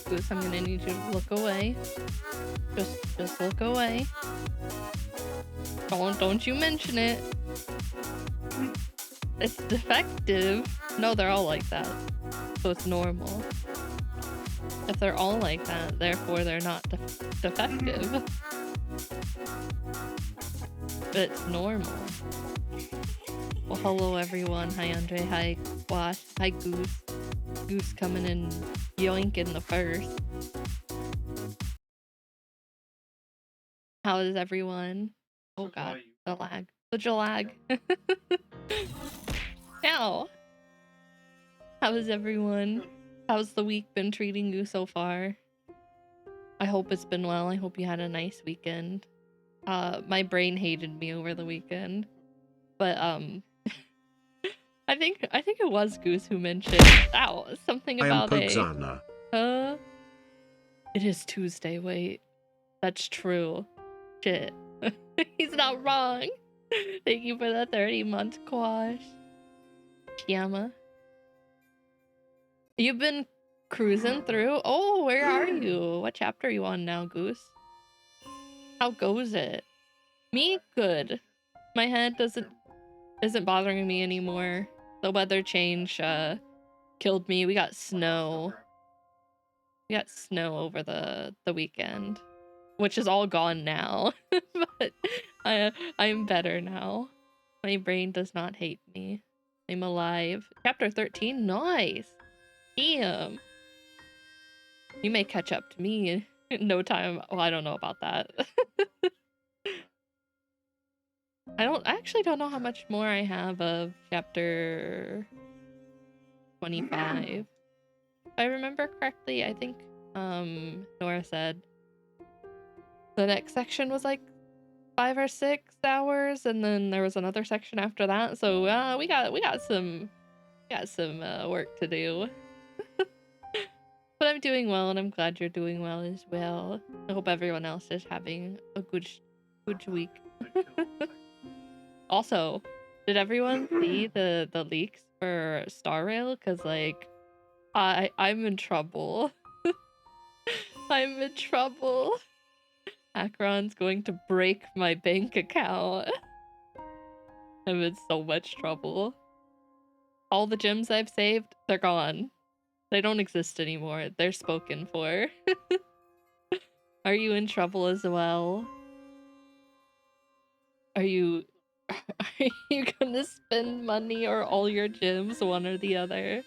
Goose, I'm gonna need you to look away. Just look away. Don't you mention it. It's defective. No, they're all like that. So it's normal. If they're all like that, therefore they're not defective. But it's normal. Well, hello everyone. Hi Andre. Hi Wash. Hi Goose. Goose coming in yoinking the first. How is everyone? Oh god, the lag. Such a lag. Now, how is everyone? How's the week been treating you so far? I hope it's been well. I hope you had a nice weekend. My brain hated me over the weekend. But I think it was Goose who mentioned something about it is Tuesday, wait. That's true. Shit. He's not wrong. Thank you for the 30-month quash. Yama. You've been cruising through? Oh, where are you? What chapter are you on now, Goose? How goes it? Me? Good. My head isn't bothering me anymore. The weather change killed me. We got snow. We got snow over the weekend, which is all gone now. But I'm better now. My brain does not hate me. I'm alive. Chapter 13? Nice. Damn. You may catch up to me in no time. Well, I don't know about that. I actually don't know how much more I have of chapter 25. If I remember correctly, I think Nora said the next section was like 5 or 6 hours, and then there was another section after that. So we got some work to do. But I'm doing well, and I'm glad you're doing well as well. I hope everyone else is having a good week. Also, did everyone see the leaks for Star Rail? Cause like, I'm in trouble. I'm in trouble. Akron's going to break my bank account. I'm in so much trouble. All the gems I've saved, they're gone. They don't exist anymore. They're spoken for. Are you in trouble as well? Are you gonna spend money or all your gems, one or the other?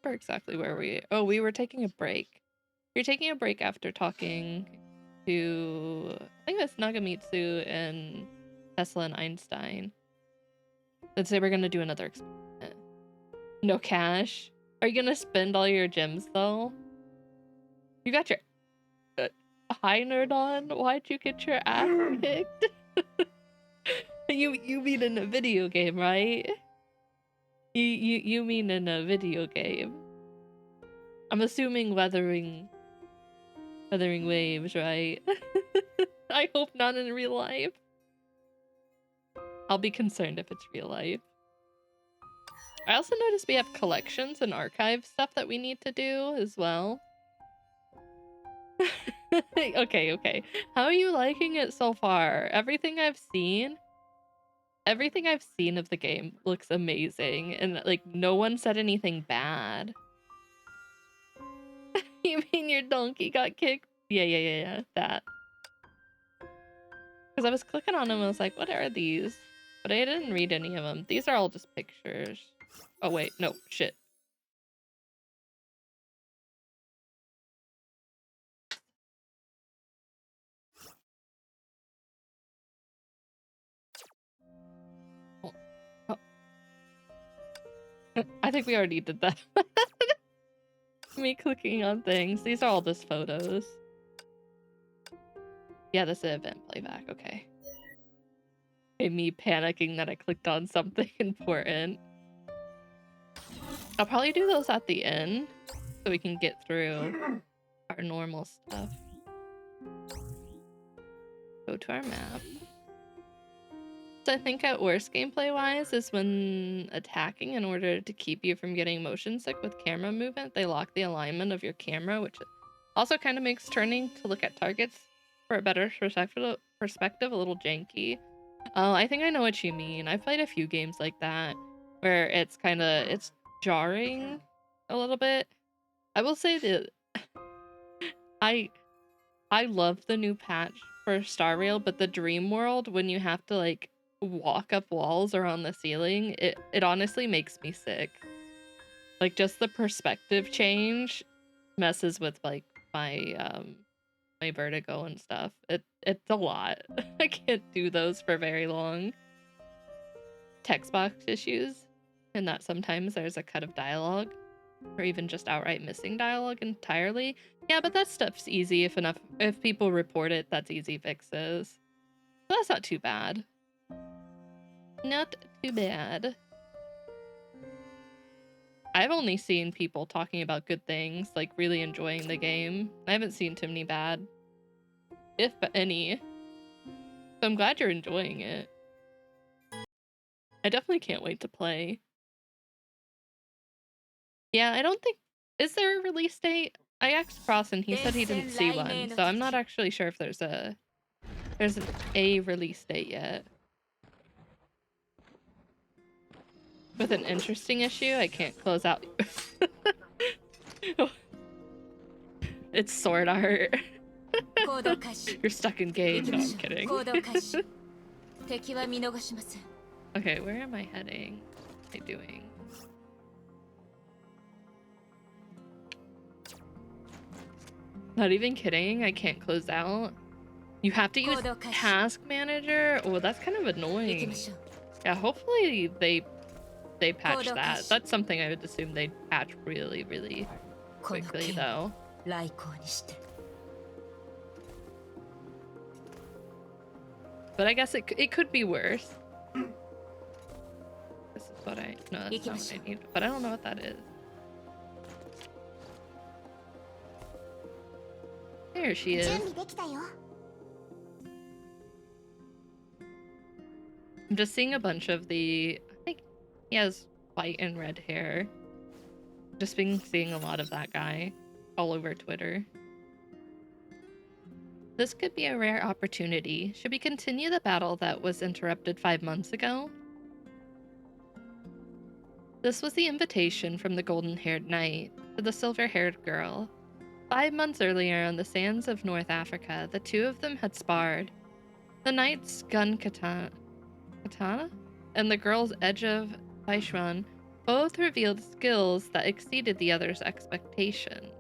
For exactly where we were taking a break. You're taking a break after talking to, I think that's Nagamitsu and Tesla and Einstein. Let's say we're gonna do another experiment. No cash. Are you gonna spend all your gems though? You got your high nerd on? Why'd you get your ass kicked? You mean in a video game, right? You mean in a video game. I'm assuming weathering waves, right? I hope not in real life. I'll be concerned if it's real life. I also noticed we have collections and archive stuff that we need to do as well. Okay. How are you liking it so far? Everything I've seen of the game looks amazing, and like no one said anything bad. You mean your donkey got kicked? Yeah, that. Because I was clicking on them and I was like, what are these? But I didn't read any of them. These are all just pictures. Oh wait, no, shit. Oh. I think we already did that. Me clicking on things. These are all just photos. Yeah, this is event playback, okay. Okay, me panicking that I clicked on something important. I'll probably do those at the end so we can get through our normal stuff. Go to our map. So I think at worst gameplay wise is when attacking, in order to keep you from getting motion sick with camera movement, they lock the alignment of your camera, which also kind of makes turning to look at targets for a better perspective a little janky. I think I know what you mean. I've played a few games like that where it's jarring a little bit. I will say that I love the new patch for Star Rail, but the dream world, when you have to like walk up walls or on the ceiling, it honestly makes me sick. Like just the perspective change messes with like my my vertigo and stuff. It's a lot. I can't do those for very long. Text box issues, and that sometimes there's a cut of dialogue, or even just outright missing dialogue entirely. Yeah, but that stuff's easy if people report it, that's easy fixes. So that's not too bad. Not too bad. I've only seen people talking about good things, like really enjoying the game. I haven't seen too many bad, if any. So I'm glad you're enjoying it. I definitely can't wait to play. Yeah, I don't think... Is there a release date? I asked Cross and he said he didn't see one, so I'm not actually sure if there's a release date yet. With an interesting issue, I can't close out. It's sword art. You're stuck engaged. No, I'm kidding. Okay, where am I heading? What am I doing? Not even kidding, I can't close out. You have to use Task Manager? Oh, that's kind of annoying. Yeah, hopefully they patch that. That's something I would assume they'd patch really, really quickly, though. But I guess it could be worse. This is what I... No, that's not what I need. But I don't know what that is. There she is. I'm just seeing a bunch of the... I think he has white and red hair. Just been seeing a lot of that guy all over Twitter. This could be a rare opportunity. Should we continue the battle that was interrupted 5 months ago? This was the invitation from the golden-haired knight to the silver-haired girl. 5 months earlier, on the sands of North Africa, the two of them had sparred. The knight's gun katana and the girl's edge of Baishuan both revealed skills that exceeded the other's expectation.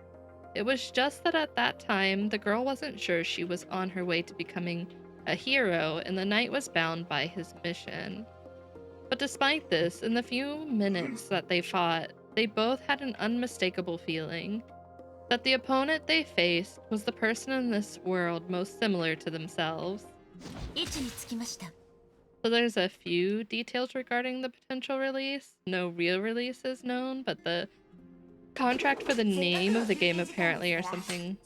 It was just that at that time, the girl wasn't sure she was on her way to becoming a hero, and the knight was bound by his mission. But despite this, in the few minutes that they fought, they both had an unmistakable feeling that the opponent they faced was the person in this world most similar to themselves. So there's a few details regarding the potential release. No real release is known, but the contract for the name of the game apparently or something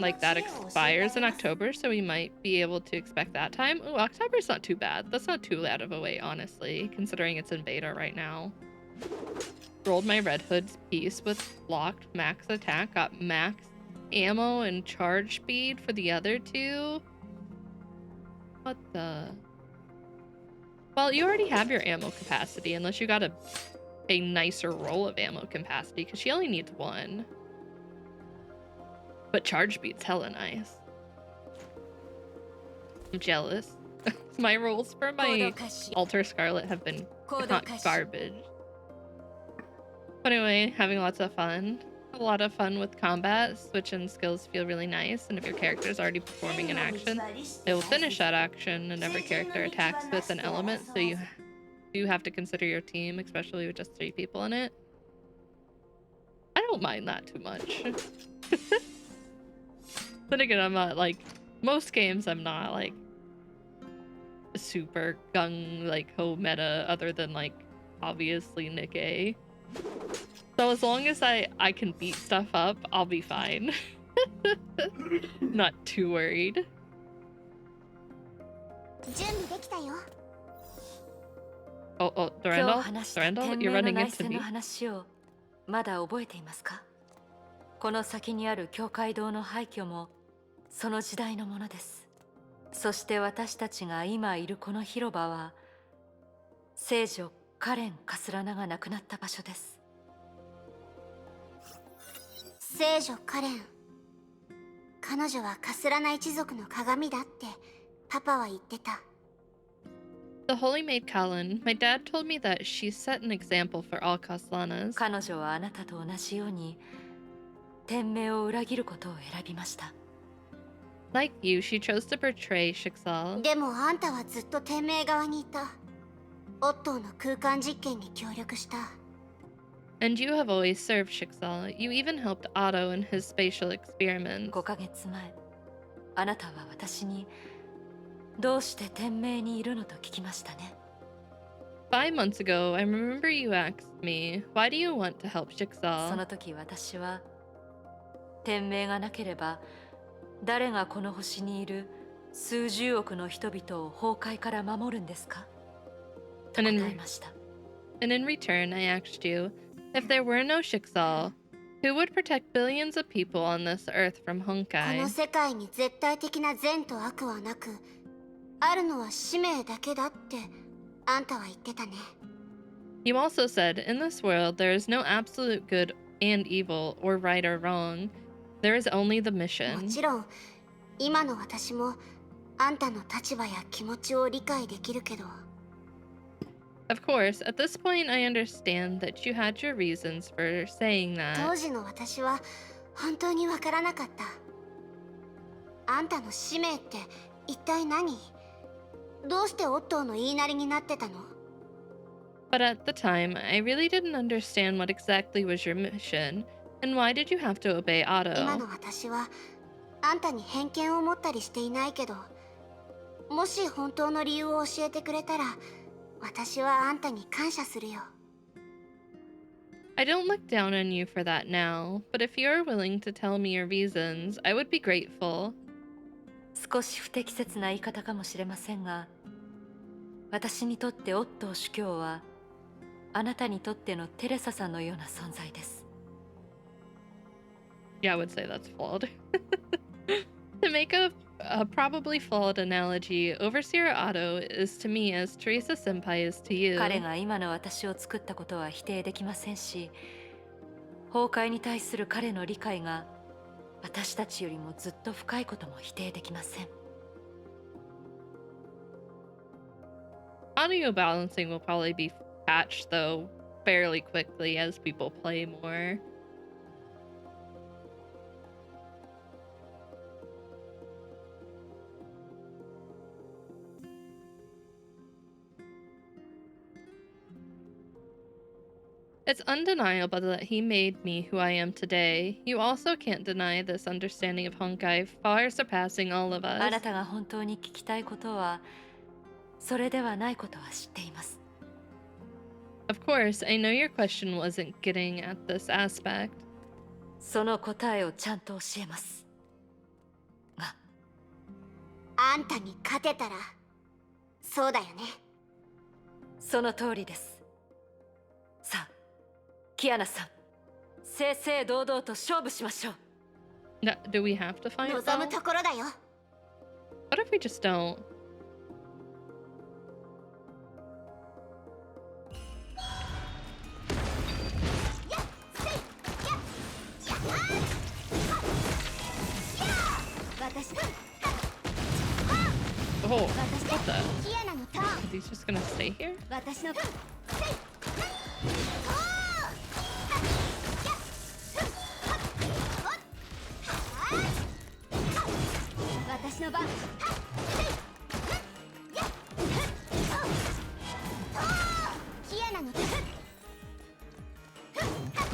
like that expires in October, so we might be able to expect that time. Ooh, October's not too bad. That's not too out of a wait, honestly, considering it's in beta right now. Rolled my Red Hood's piece with locked max attack, got max ammo and charge speed for the other two. What the... Well, you already have your ammo capacity, unless you got a nicer roll of ammo capacity, because she only needs 1. But charge speed's hella nice. I'm jealous. My rolls for my Alter Scarlet have been hot garbage. But anyway, having lots of fun. A lot of fun with combat. Switch and skills feel really nice, and if your character is already performing an action, it will finish that action, and every character attacks with an element, so you do have to consider your team, especially with just 3 people in it. I don't mind that too much. Then again, I'm not like... Most games, I'm not like super gung, like, ho meta, other than like, obviously Nikkei. So as long as I can beat stuff up, I'll be fine. Not too worried. Oh, Durandal, you're running into me. まだ覚えていますか？この先にある教会堂の廃墟もその時代のものです。そして私たちが今いるこの広場は聖女カレン・カスラナが亡くなった場所です。聖女カレン、彼女はカスラナ一族の鏡だってパパは言ってた。 The Holy Maid Kallen, my dad told me that she set an example for all Kaslanas. 彼女はあなたと同じように天命を裏切ることを選びました。Like you, she chose to betray Shixal. でもあんたはずっと天命側にいた。オットーの空間実験に協力した。And you have always served Shixal. You even helped Otto in his spatial experiments. 5ヶ月前、あなたは私にどうして天命にいるのと聞きましたね。5 months ago, I remember you asked me, why do you want to help そ Shixal? の時私は、天命がなければ誰がこの星にいる数十億の人々を崩壊から守るんですかと And 答 in, えました。 and in return, I asked you, if there were no Shixal, who would protect billions of people on this earth from この Honkai? 世界に絶対的な善と悪はなく、あるのは使命だけだってあんたは言ってたね。You also said, in this world, there is no absolute good and evil, or right or wrong. There is only the も mission. ちろん今の私もあんたの立場や気持ちを理解できるけど、 Of course, at this point, I understand that you had your reasons for saying 当 that. 時の私は本当にわからなかった。あんたの使命って一体何？どうしてオットーの言いなりになってたの？ But at the time, I really didn't understand what exactly was your mission, and why did you have to obey 今 Otto? の私はあんたに偏見を持ったりしていないけど、もし本当の理由を教えてくれたら私はあんたに感謝するよ。 I don't look down on you for that now, but if you're willing to tell me your reasons, I would be grateful. 少し不適切な言い方かもしれませんが、私にとってオットー主教はあなたにとってのテレサさんのような存在です。 Yeah, I would say that's flawed. To make a probably flawed analogy, Overseer Otto is to me as Teresa Senpai is to you. 彼が今の私を作ったことは否定できませんし、崩壊に対する彼の理解が私たちよりもずっと深いことも否定できません。 Audio balancing will probably be patched, though, fairly quickly as people play more. It's undeniable that he made me who I am today. You also can't deny this understanding of Honkai, far surpassing all of あ us. なたが本当に聞きたいことはそれではないことは知っています。 Of course, I know your question wasn't getting at this aspect. その答えをちゃんと教えます。が、あんたに勝てたらそうだよね。その通りです。さあ、キアナさん、正々堂々と勝負しましょう。Do we have to fight 望 though? むところだよ。 What if we just don't? Oh, what the? キアナのターン。 Is he just gonna stay here? 私の私の番。キアナのターン。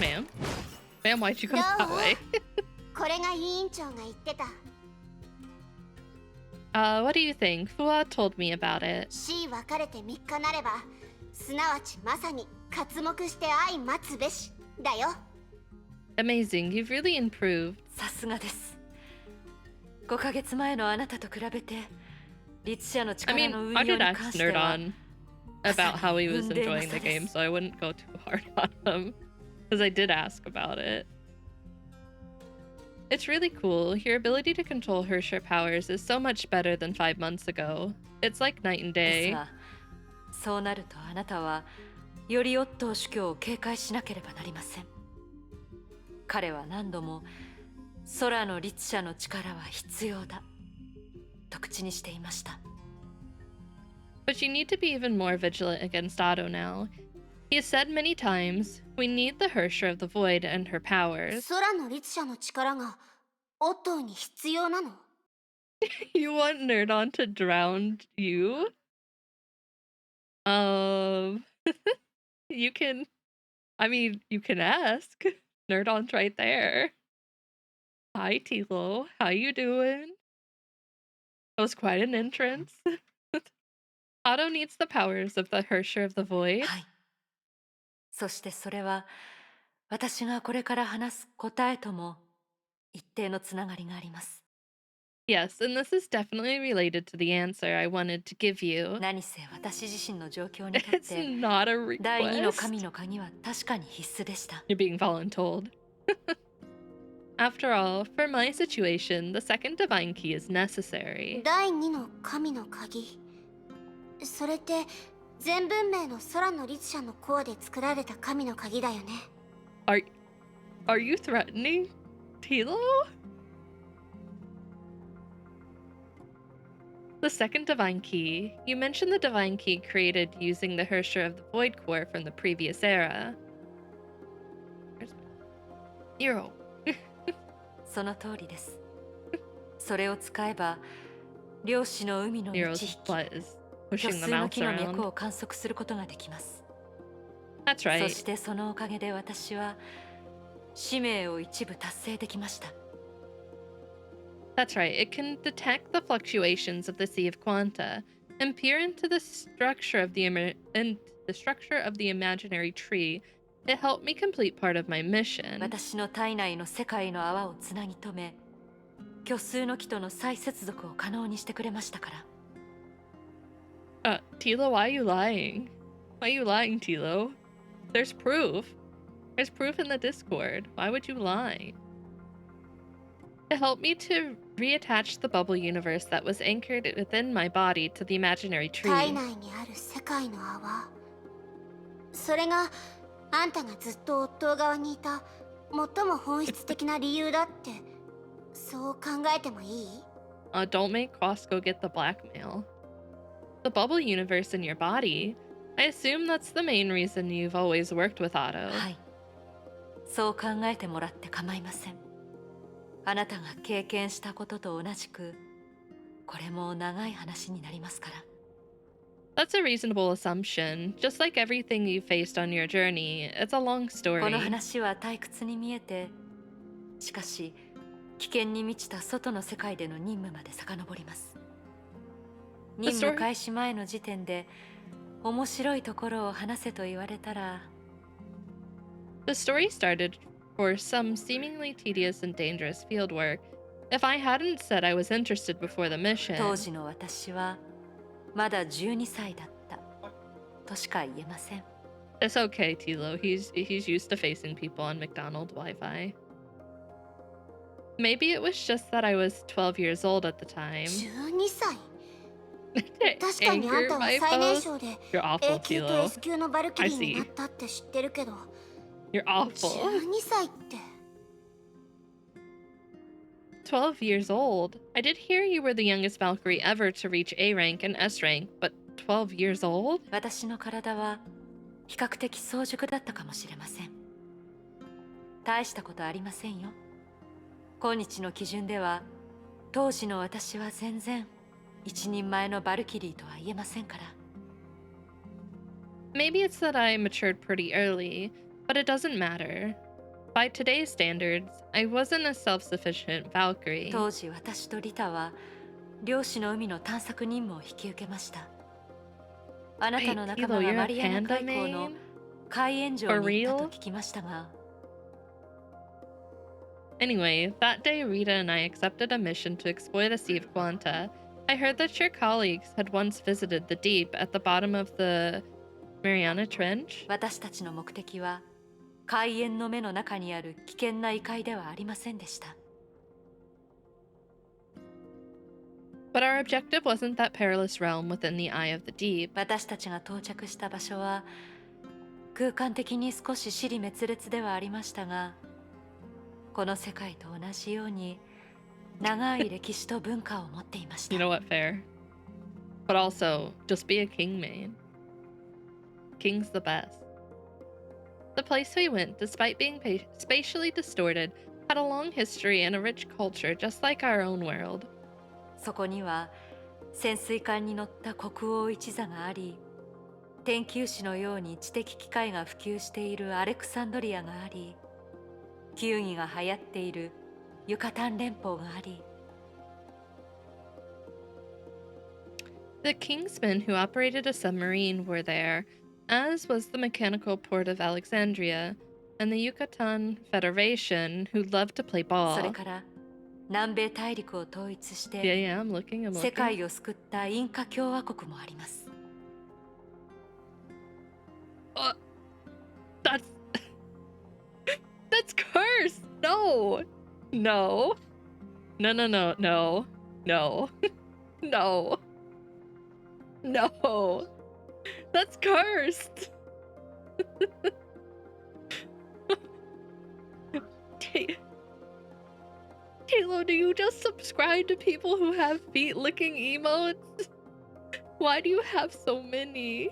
Ma'am? Ma'am, why'd you come that No. way? これが委員長が言ってた。 What do you think? Fua told me about it. C 別れて3日なれば、すなわちまさに刮目して相待つべしだよ。 Amazing, you've really improved. さすがです。5ヶ月前のあなたと比べて、律者の I 力 mean, の運 I 用 did に ask 関して Nerd は、 on about how he was enjoying the game, so I wouldn't go too hard on him. Because I did ask about it. It's really cool. Your ability to control Hersher powers is so much better than 5 months ago. It's like night and です day. が、そうなるとあなたはよりオットー主教を警戒しなければなりません。彼は何度も空の律者の力は必要だと口にしていました。 But you need to be even more vigilant against Otto now. He has said many times, we need the Hersher of the Void and her powers. 空の律者の力がオットーに必要なの？ You want Nerdon to drown you? Um, you can. I mean, you can ask. Nerdon's right there. Hi, Tilo. How you doing? That was quite an entrance. Otto needs the powers of the Hersher of the Void. はい。そしてそれは私がこれから話す答えとも一定のつながりがあります。 Yes, and this is definitely related to the answer I wanted to give you. 何せ私自身の状況にとっ It's て not a 第二の神 request. の鍵は確かに必須でした。 You're being voluntold. After all, for my situation, the second divine key is necessary. 第二の神の鍵。それって全文明の空の律者のコアで作られた神の鍵だよね。Are you threatening Tilo? The second divine key. You mentioned the divine key created using the Hersher of the Void Core from the previous era. Where's my Hero? その通りです。それを使えば漁師の海の満 Hero's ち引き、 butt is 虚 pushing the 数の mouse 木の脈 around. を観測することができます。 That's そ right. してそのおかげで私は使命を一部達成できました。 That's right. It can detect the fluctuations of the Sea of Quanta and peer into the structure of the imaginary tree. It helped me complete part of my mission. 私の体内の世界の泡をつなぎ止め、虚数の木との再接続を可能にしてくれましたから。 Tilo, why are you lying? Why are you lying, Tilo? There's proof. There's proof in the Discord. Why would you lie? It helped me to reattach the bubble universe that was anchored within my body to the imaginary 体 tree. 内にある世界の泡。それがあんたがずっと夫側にいた最も本質的な理由だって、そう考えてもいい？ Don't make Quasco get the blackmail. The bubble universe in your body. I assume that's the main reason you've always worked with Otto. はい。そう考えてもらって構いません。あなたが経験したことと同じく、これも長い話になりますから。 That's a reasonable assumption. Just like everything you faced on your journey, it's a long この story. 話は退屈に見えて、しかし危険に満ちた外の世界での任務まで遡ります。任務開始前の時点で面白いところを話せと言われたら。 The story started for some seemingly tedious and dangerous field work. If I hadn't said I was interested before the mission, 当時の私はまだ12歳だったとしか言えません。 it's okay, Tilo. He's used to facing people on McDonald's Wi-Fi. Maybe it was just that I was 12 years old at the time. 12歳。 To 確かにあん anger たは my 最年 foes? 少で You're awful, A 級と Tilo. S 級のバルキリーになったって知ってるけど、 You're awful. 12歳って。 12 years old. I did hear you were the youngest Valkyrie ever to reach A rank and S rank, but 12 years old? 私の体は比較的早熟だったかもしれません。大したことありませんよ。今日の基準では当時の私は全然一人前のバルキリーとは言えませんから。 Maybe it's that I matured pretty early, but it doesn't matter. By today's standards, I wasn't a self-sufficient Valkyrie. 当時私とリタは漁師の海の探索任務を引き受けました。あなたの仲間 Tilo, が you're マ a リアナ panda 海溝の main? 海援場に行ったと聞きましたが。 Anyway, that day Rita and I accepted a mission to explore the Sea of Quanta. I heard that your colleagues had once visited the deep at the bottom of the Mariana Trench. 私たちの目的は海縁の目の中にある危険な異界ではありませんでした。 But our objective wasn't that perilous realm within the eye of the deep. 私たちが到着した場所は空間的に少し支離滅裂ではありましたが、この世界と同じように長い歴史と文化を持っていました。 You know what, fair. But also, just be a king main. King's the best. The place we went, despite being spatially distorted, had a long history and a rich culture just like our own world. そこには潜水艦に乗った国王一座があり、天球師のように知的機械が普及しているアレクサンドリアがあり、球技が流行っているユカタン連邦があり、 The Kingsmen who operated a submarine were there, as was the mechanical port of Alexandria, and the Yucatan Federation who loved to play それ ball. から南米大陸を統一し Yeah, て yeah, I'm looking, I'm 世 looking. 界を救ったインカ共和国もあります。 That's that's cursed. No, no, no, no, no, no, no, no, no. That's cursed. Halo, do you just subscribe to people who have feet licking emotes? Why do you have so many?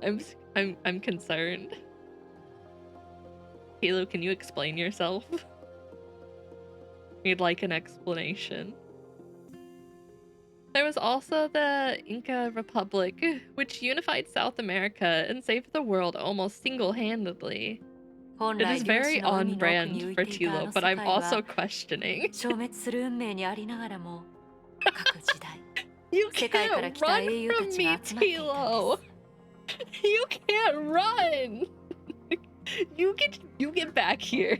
I'm concerned. Halo, can you explain yourself? We'd like an explanation. There was also the Inca Republic, which unified South America and saved the world almost single-handedly. 本 It 来 is 漁 very 師の海 on の奥に brand 浮い for ていたあ Tilo, の but 世 I'm 界 also は questioning. 消滅する運命にありながらも、各時代 You 世界から can't 来た run 英雄た from ち me, が集まっていたん Tilo! です。 You can't run! You get back here.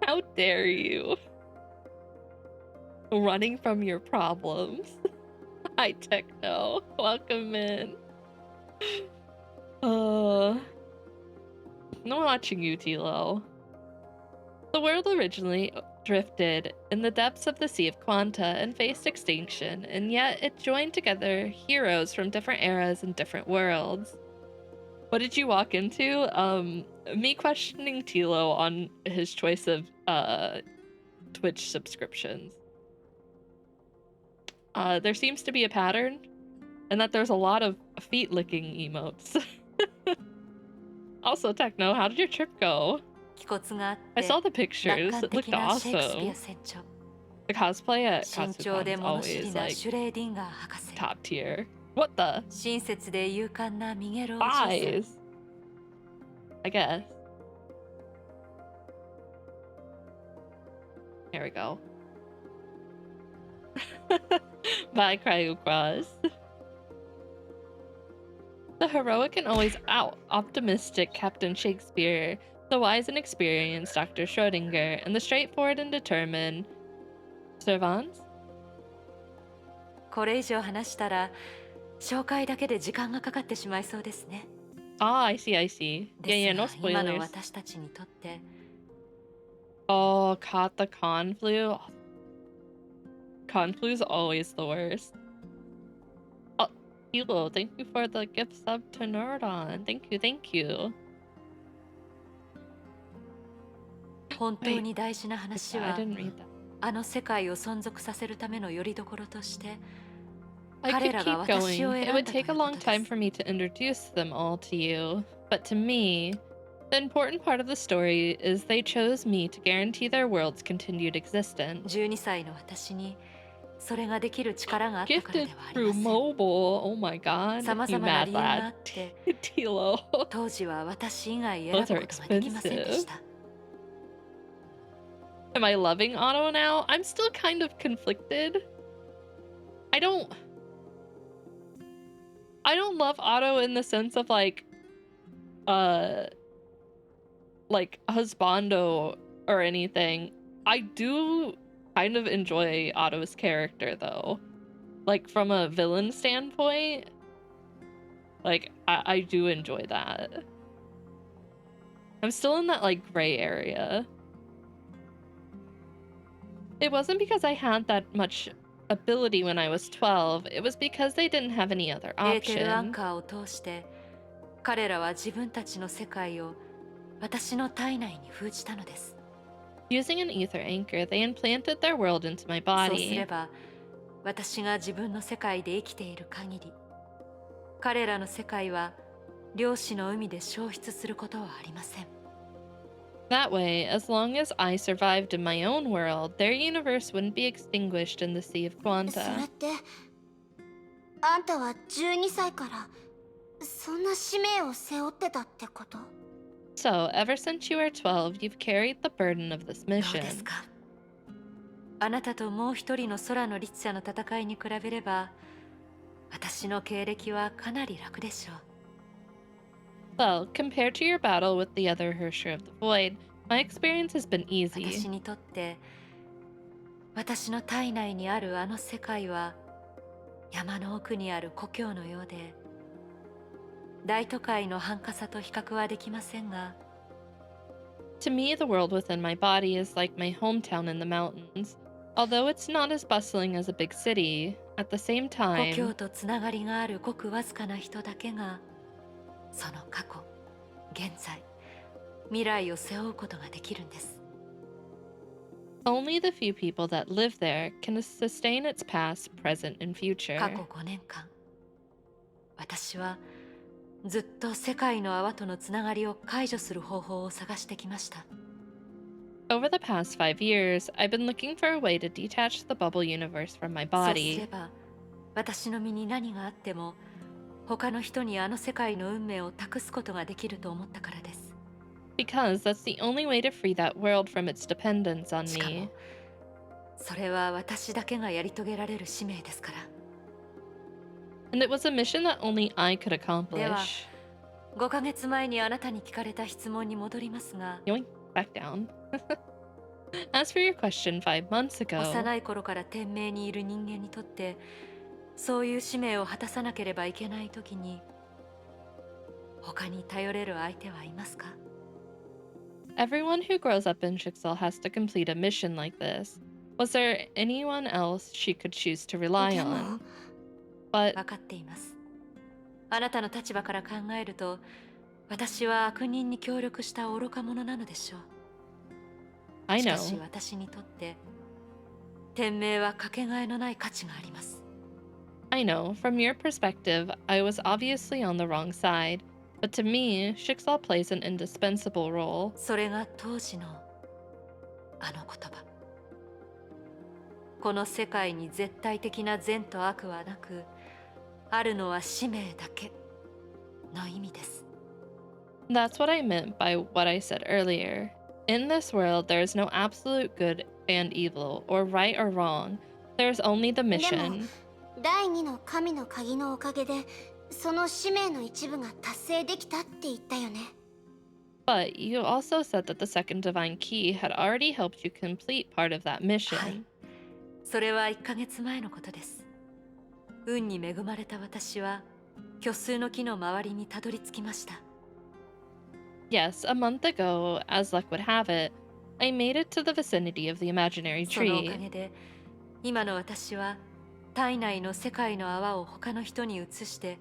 How dare you? Running from your problems. Hi, Techno. Welcome in. I'm watching you, Tilo. The world originally drifted in the depths of the Sea of Quanta and faced extinction, and yet it joined together heroes from different eras and different worlds. What did you walk into? Me questioning Tilo on his choice of Twitch subscriptions. There seems to be a pattern, and that there's a lot of feet licking emotes. Also, Techno, how did your trip go? 気骨があっ I て saw the 楽 pictures. 観 It 的 looked なシェイクスピア awesome. 船長、 The cosplay at 慎重で Katsucon is 物知り always な like シュレーディンガー博士、 top tier. What the? 親切で勇敢なミゲルお嬢さん、 Eyes. I guess. Here we go. Bye, Cryocross. The heroic and always optimistic Captain Shakespeare, the wise and experienced Dr. Schrödinger, and the straightforward and determined Servans? これ以上話したら紹介だけで時間がかかってしまいそうですね。 Ah, I see, I see. で Yeah, す yeah, が no 今の spoilers. 私たちにとって Oh, caught the conflu. Conflu's always the worst. Oh, Hilo, thank you for the gift sub to Nerdon. Thank you, thank you. 本当に大事な話 I は didn't read that. あの世界を存続させるための拠り所として I 彼 could らが keep 私を going. 選 It ん would だとい take a うこ long とで time す。 for me to introduce them all to you. But to me, the important part of the story is they chose me to guarantee their world's continued existence. 12歳の私にそれができる力があったから Gifted ではあり through ません。 mobile. Oh my god. さま You ざまな mad 理由があ lad. って Tilo. 当時は私以外選 Those ぶ are ことができませんでし expensive. た。 Am I loving Otto now? I'm still kind of conflicted. I don't love Otto in the sense of like husbando or anything. I do kind of enjoy Otto's character though. Like from a villain standpoint, like I do enjoy that. I'm still in that like gray area. It wasn't because I had that much ability when I was 12. It was because they didn't have any other エーテルアン option. カーを通して彼らは自分たちの世界を私の体内に封じたのです。 Using an ether anchor, they implanted their world into my そうすれ body. ば私が自分の世界で生きている限り彼らの世界は漁師の海で消失することはありません。That way, as long as I survived in my own world, their universe wouldn't be extinguished in the Sea of それ Quanta. ってあんたは12歳からそんな使命を背負ってたってこと？ So, ever since you were 12, you've carried the burden of this どうです mission. か？あなたともう一人の空の律者の戦いに比べれば、私の経歴はかなり楽でしょう。Well, compared to your battle with the other Hersher of the Void, my experience has been 私 easy. にとって私の体内にあるあの世界は山の奥にある故郷のようで、大都会の繁華さと比較はできませんが、 To me, the world within my body is like my hometown in the mountains. Although it's not as bustling as a big city, at the same 故郷 time, とつながりがあるごくわずかな人だけがその過去、現在、未来を背負うことができるんです。 only the few people that live there can sustain its past, present, and 過 future. 去5年間、私はずっと世界の泡とのつながりを解除する方法を探してきました。 Over the past 5 years, I've been looking for a way to detach the bubble universe from my そうすれ body. ば私の身に何があっても他の人にあの世界の運命を託すことができると思ったからです。 Because that's the only way to free that world from its dependence on しか me. もそれは私だけがやり遂げられる使命ですから。 And it was a mission that only I could では accomplish. 5ヶ月前にあなたに聞かれた質問に戻りますが、 Yoink, back down. As for your question 5 months ago, 幼い頃から天命にいる人間にとってそういう使命を果たさなければいけないときに他に頼れる相手はいますか？ everyone who grows up in Shixel has to complete a mission like this. Was there anyone else she could choose to rely でも on? But 分かっています。あなたの立場から考えると私は悪人に協力した愚か者なのでしょう。 I しかし know. 私にとって天命はかけがえのない価値があります。 I know, from your perspective, I was obviously on the wrong side. But to me, Shixal plays an indispensable role. それが当時のあの言葉。この世界に絶対的な善と悪はなく、あるのは使命だけの意味です。 That's what I meant by what I said earlier. In this world, there is no absolute good and evil, or right or wrong. There's only the でも mission. 第二の神の鍵のおかげでその使命の一部が達成できたって言ったよね。 But you also said that the second divine key had already helped you complete part of that はい mission. それは1ヶ月前のことです。運に恵まれた私は虚数の木の周りにたどり着きました。 Yes, a month ago, as luck would have it, I made it to the vicinity of the imaginary そのおか tree. げで今の私は体内の世界の泡を他の人に移して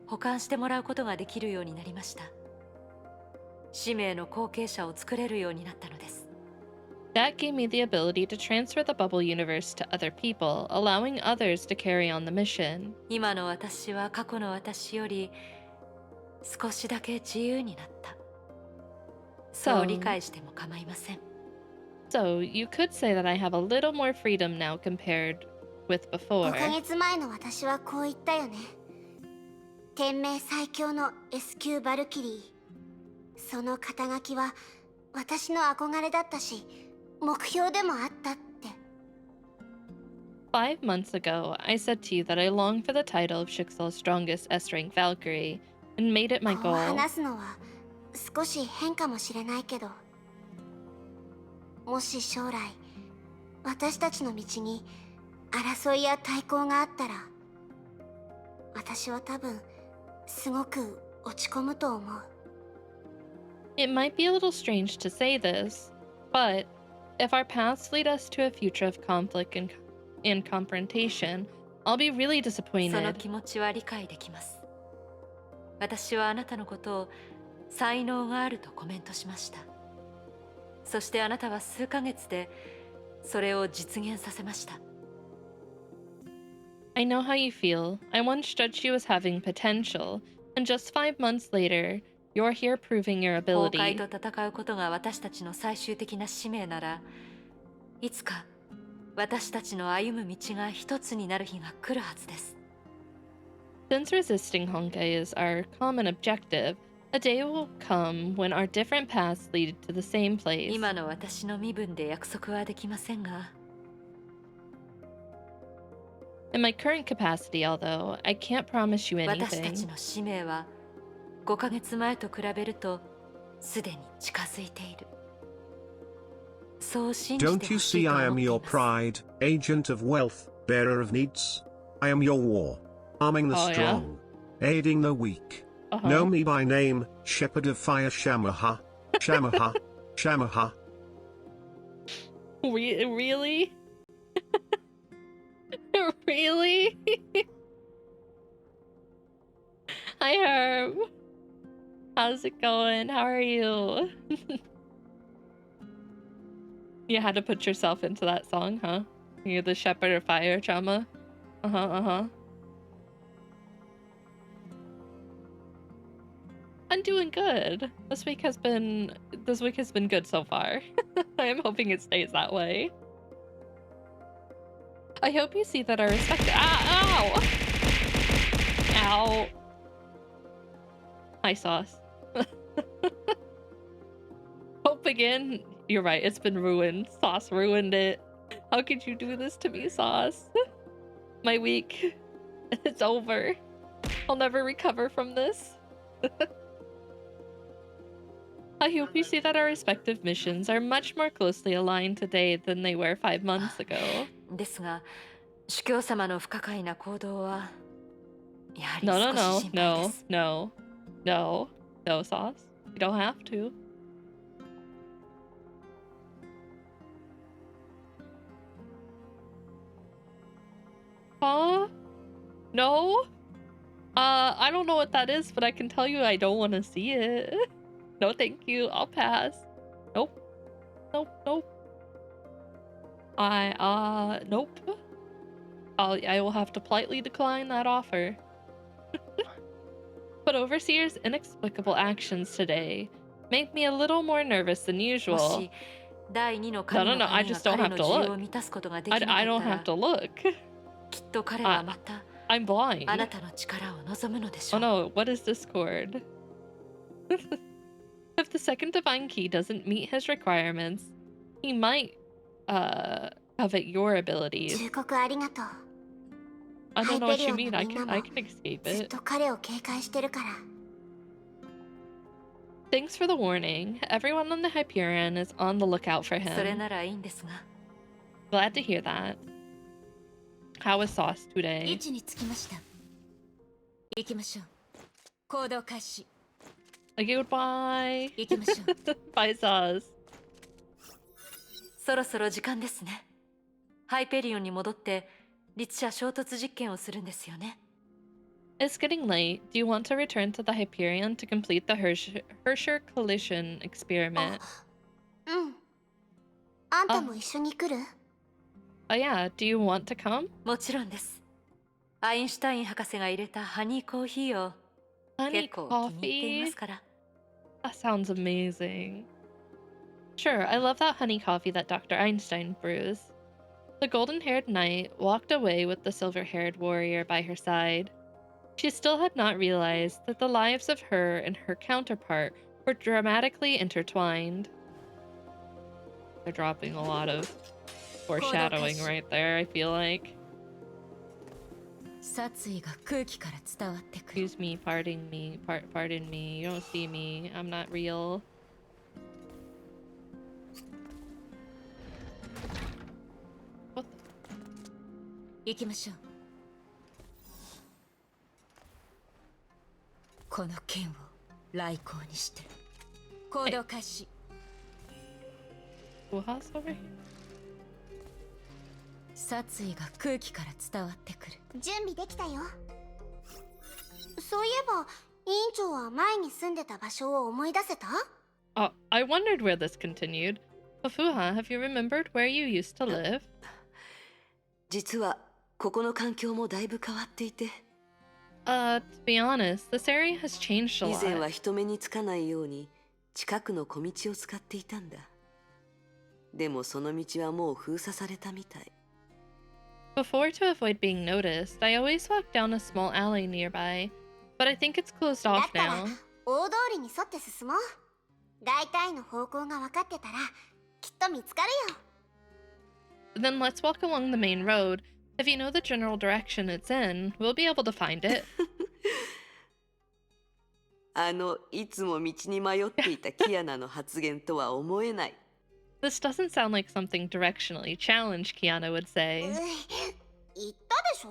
保管してもらうことができるようになりました。使命の後継者を作れるようになったのです。 That gave me the ability to transfer the bubble universe to other people, allowing others to carry on the mission. 今の私は過去の私より少しだけ自由になった。そう理解しても構いません。 So, you could say that I have a little more freedom now compared with 5 before. ヶ月前の私はこう言ったよね。天命最強の S 級バルキリー。その肩書きは私の憧れだったし目標でもあったって。 5 months ago, I said to you that I long for the title of Shixel's strongest S-rank Valkyrie, and made it my こう goal. 話すのは少し変かもしれないけど、もし将来私たちの道に争いや対抗があったら、私は多分すごく落ち込むと思う。 It might be a little strange to say this, but if our paths lead us to a future of conflict and confrontation, I'll be really その disappointed. 気持ちは理解できます。私はあなたのことを才能があるとコメントしました。そしてあなたは数ヶ月でそれを実現させました。 I know how you feel. I once judged you as having potential, and just 5 months later, You're here proving your 崩壊 ability. と戦うことが私たちの最終的な使命なら、いつか私たちの歩む道が一つになる日が来るはずです。Since resisting Honkai is our common objective, a day will come when our different paths lead to the same place. 今の私の身分で約束はできませんが、 In my current capacity, although, I can't promise you 私たち anything. の使命は5ヶ月前と比べるとすでに近づいている。そう信じて Don't ほ you しい see と I 思っ am てい your ます。 pride, agent of wealth, bearer of needs? I am your war, arming the Oh, yeah? strong, aiding the weak. Uh-huh. Know me by name, Shepherd of Fire Shamaha. Shamaha. Shamaha. Really? Really? Hi, Herb. How's it going? How are you? You had to put yourself into that song, huh? You're the shepherd of fire, Chama? Uh-huh. I'm doing good. This week has been good so far. I am hoping it stays that way. I hope you see that I respect it. Ow! Ow. Hi, Sauce. Hope again. You're right, it's been ruined. Sauce ruined it. How could you do this to me, Sauce? My week. It's over. I'll never recover from this. I hope you see that our respective missions are much more closely aligned today than they were 5 months ago. ですが、主教様の不可解な行動はやはり No, 少 no, し no, 心配で no, す。 no, no, Sauce. You don't have to. Huh? No? I don't know what that is, but I can tell you I don't want to see it. No, thank you. I'll pass. Nope. Nope. Nope. I will have to politely decline that offer. But Overseer's inexplicable actions today make me a little more nervous than も usual. し第二の神の No, I 鍵が just don't 彼 have の to 需要 look. を満たすことができな I か don't った have ら、 to look. きっと彼はまた I'm blind. あなたの力を望むのでしょ Oh う。 no, what is Discord? If the second divine key doesn't meet his requirements, he might covet your abilities. 忠告ありがとう。 I don't know what you mean. I ハイペリオンのみんなも can escape ずっ it. と彼を警戒してるから。 Thanks for the warning. Everyone on the Hyperion is on the lookout for それ him. ならいいんですが、 Glad to hear that. How was Sauce 位 today? 置につきました。行きましょう。行動開始。 Goodbye. 行きましょう。 Bye, Sauce. そろそろ時間ですね。ハイペリオンに戻って律者衝突実験をするんですよね。 It's getting late. Do you want to return to the Hyperion to complete the Hersher collision experiment? うん。あんたも一緒に来る？ Oh yeah, do you want to come? もちろんです。アインシュタイン博士が入れたハニーコーヒーを Honey 結構気に入っていま coffee? すから。 That sounds amazing. Sure, I love that honey coffee that Dr. Einstein brews. The golden-haired knight walked away with the silver-haired warrior by her side. She still had not realized that the lives of her and her counterpart were dramatically intertwined. They're dropping a lot of foreshadowing right there, I feel like. 殺意が空気から伝わってくる。 Excuse me, pardon me. You don't see me. I'm not real. What the? 行きましょう。この剣を来光にして。行動開始。 Wuha's over here? 殺意が空気から伝わってくる。準備できたよ。そういえば、委員長は前に住んでた場所を思い出せた？ Oh, I wondered where this continued. Fuha, have you remembered where you used to live? 実はここの環境もだいぶ変わっていて、To be honest, this area has changed a 以前 lot. は人目につかないように近くの小道を使っていたんだ。でもその道はもう封鎖されたみたい。 Before, to avoid being noticed, I always walk down a small alley nearby, but I think it's closed だ off ったら now. 大通りに沿って進もう。大体の方向が分かってたらきっと見つかるよ。 Then let's walk along the main road. If you know the general direction it's in, we'll be able to find it. いつも道に迷っていたキアナの発言とは思えない。 This doesn't sound like something directionally challenged, Kiana would う say. い言ったでしょ、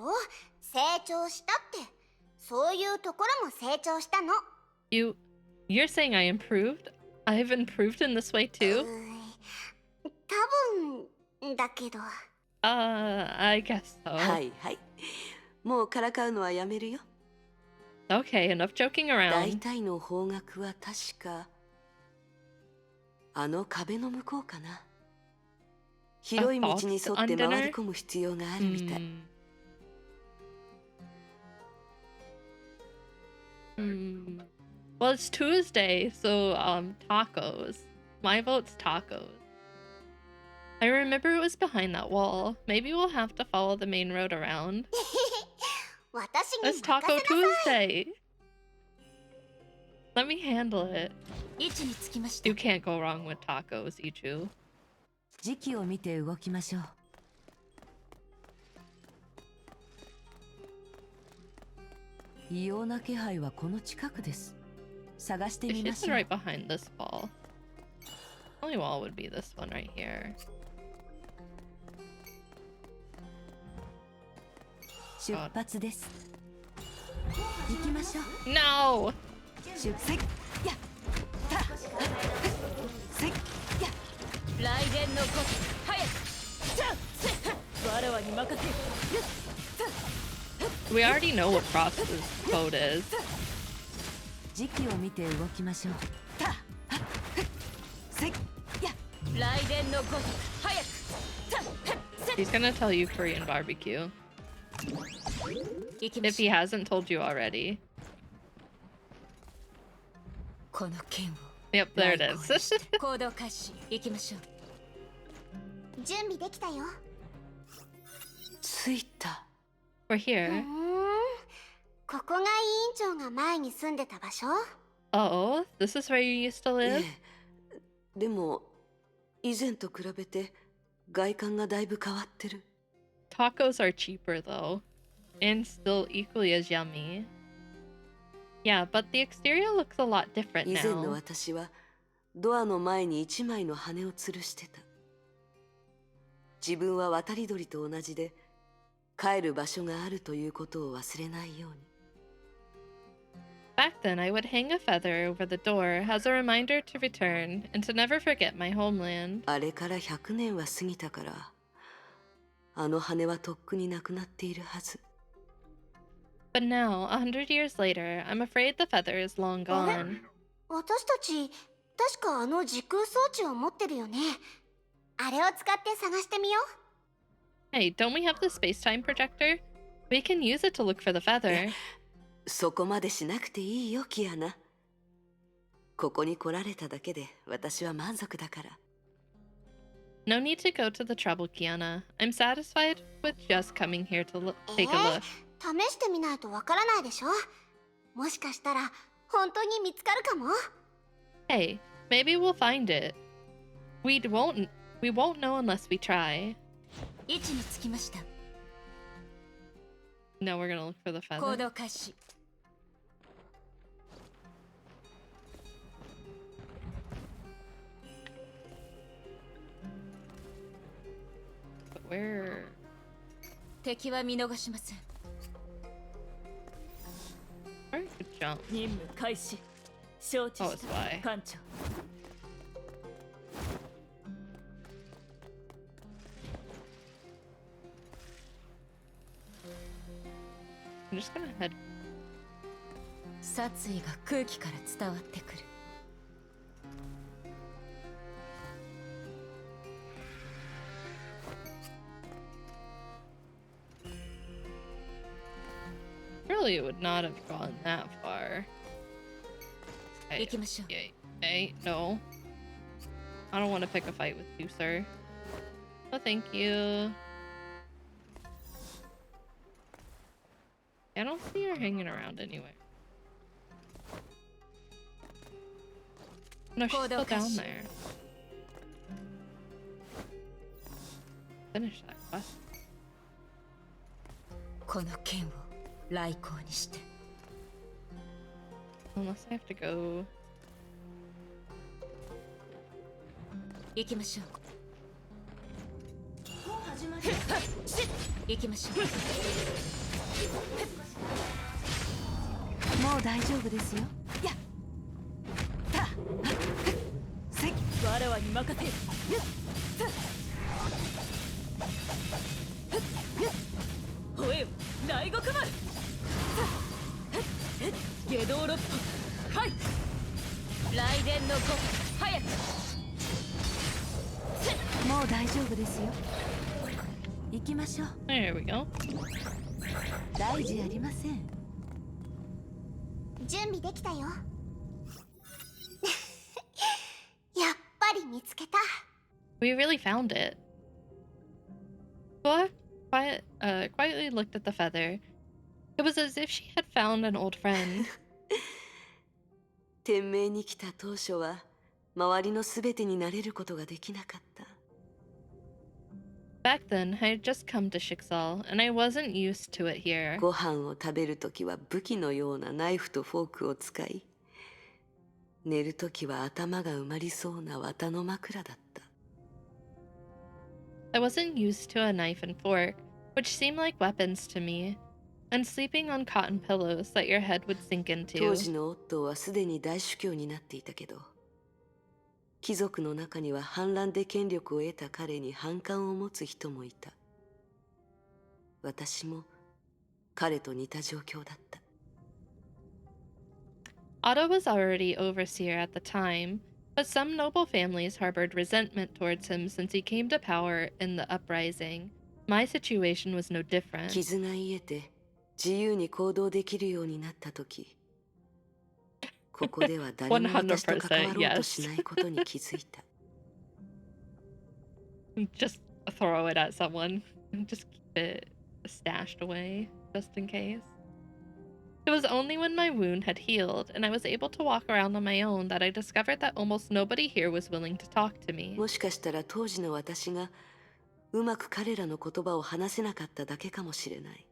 成長したって。そういうところも成長したの。 You're saying I improved? I've improved in this way う too? い多分だけど。 I guess so. はいはい。もうからかうのはやめるよ。 Okay, enough joking 大 around. 体の方角は確かあの壁の向こうかな。広い道に沿って回り込む必要があるみたい。Well, it's Tuesday, so tacos. My vote's tacos. I remember it was behind that wall. Maybe we'll have to follow the main road around. 私に It's 任せな Taco さい。 Tuesday. Let me handle it. 位置につきました。 You can't go wrong with tacos, Ichu. 時期を見て動きましょう。異様な気配はこの近くです。探してみ If ま she's しょう。 right behind this wall. Only wall would be this one right here. 出発です。行きましょう。 No! 出発。やたせや雷電のごと早くじゃあわらわに任せよ。 We already know what Frost's code is. 時期を見て動きましょう。たせや雷電のごと早く He's gonna tell you Korean barbecue. 行きま If し he ょう。 hasn't told you already. この剣を Yep, there it is. 行動開始。行きましょう。準備できたよ。着いた。 We're here. ここが委員長が前に住んでた場所？ Oh, this is where you used to え live? え、でも以前と比べて外観がだいぶ変わってる。 Tacos are cheaper though, and still equally as yummy. Yeah, but the exterior looks a lot different 以前の now. 私はドアの前に一枚の羽を吊るしてた。自分は渡り鳥と同じで帰る場所があるということを忘れないように。 Back then, I would hang a feather over the door as a reminder to return and to never forget my homeland. あれから100年は過ぎたから、あの羽はとっくになくなっているはず。 But now, 100 years later, I'm afraid the feather is long gone. 私たち確かあの時空装置を持ってるよね。あれを使って探してみよう。 Hey, don't we have the space-time projector? We can use it to look for the feather. そこまでしなくていいよ、キアナ。ここに来られただけで私は満足だから。 No need to go to the trouble, Kiana. I'm satisfied with just coming here to take a look. 試してみないとわからないでしょ。もしかしたら本当に見つかるかも。 Hey, maybe we'll find it. We won't know unless we try. 位置につきました。 No, we're gonna look for the 行 feather. 動開始。 But where? 敵は見逃しません。 Where could jump? 任務開始。承知 Oh, し it's た。 Y. 艦長。 I'm just gonna head. 殺意が空気から伝わってくる。 Really Usually it would not have gone that far. Hey, 行きましょう。 hey, no. I don't want to pick a fight with you, sir. Oh, thank you. I don't see her hanging around anywhere. No, she's still down there. Finish that quest. この剣を来光にして。 Unless I have to go. 行きましょう。行きましょう。もう大丈夫ですよ。やっ。た。せっ。わらわに任せよ。ほえよ、大極丸。下道六歩。はい。雷電の子、早く。もう大丈夫ですよ。行きましょう。 There we go. 大事ありません。準備できたよ。やっぱり見つけた。 We really found it. Boa quietly looked at the feather. It was as if she had found an old friend. 天命に来た当初は周りのすべてに慣れることができなかった。 Back then, I had just come to Shixal, and I wasn't used to it here. ご飯を食べるときは武器のようなナイフとフォークを使い、寝るときは頭が埋まりそうな綿の枕だった。 I wasn't used to a knife and fork, which seemed like weapons to me, and sleeping on cotton pillows that your head would sink 当 into. 時のオットーはすでに大主教になっていたけど、貴族の中には反乱で権力を得た彼に反感を持つ人もいた。私も彼と似た状況だった。 Otto was already overseer at the time, but some noble families harbored resentment towards him since he came to power in the uprising. My situation was no different. 傷が癒えて自由に行動できるようになったとき、ここでは誰も私と関わろうとしないことに気づいた。 Just throw it at someone. Just keep it stashed away, just in case. It was only when my wound had healed and I was able to walk around on my own that I discovered that almost nobody here was willing to talk to me. もしかしたら当時の私がうまく彼らの言葉を話せなかっただけかもしれない。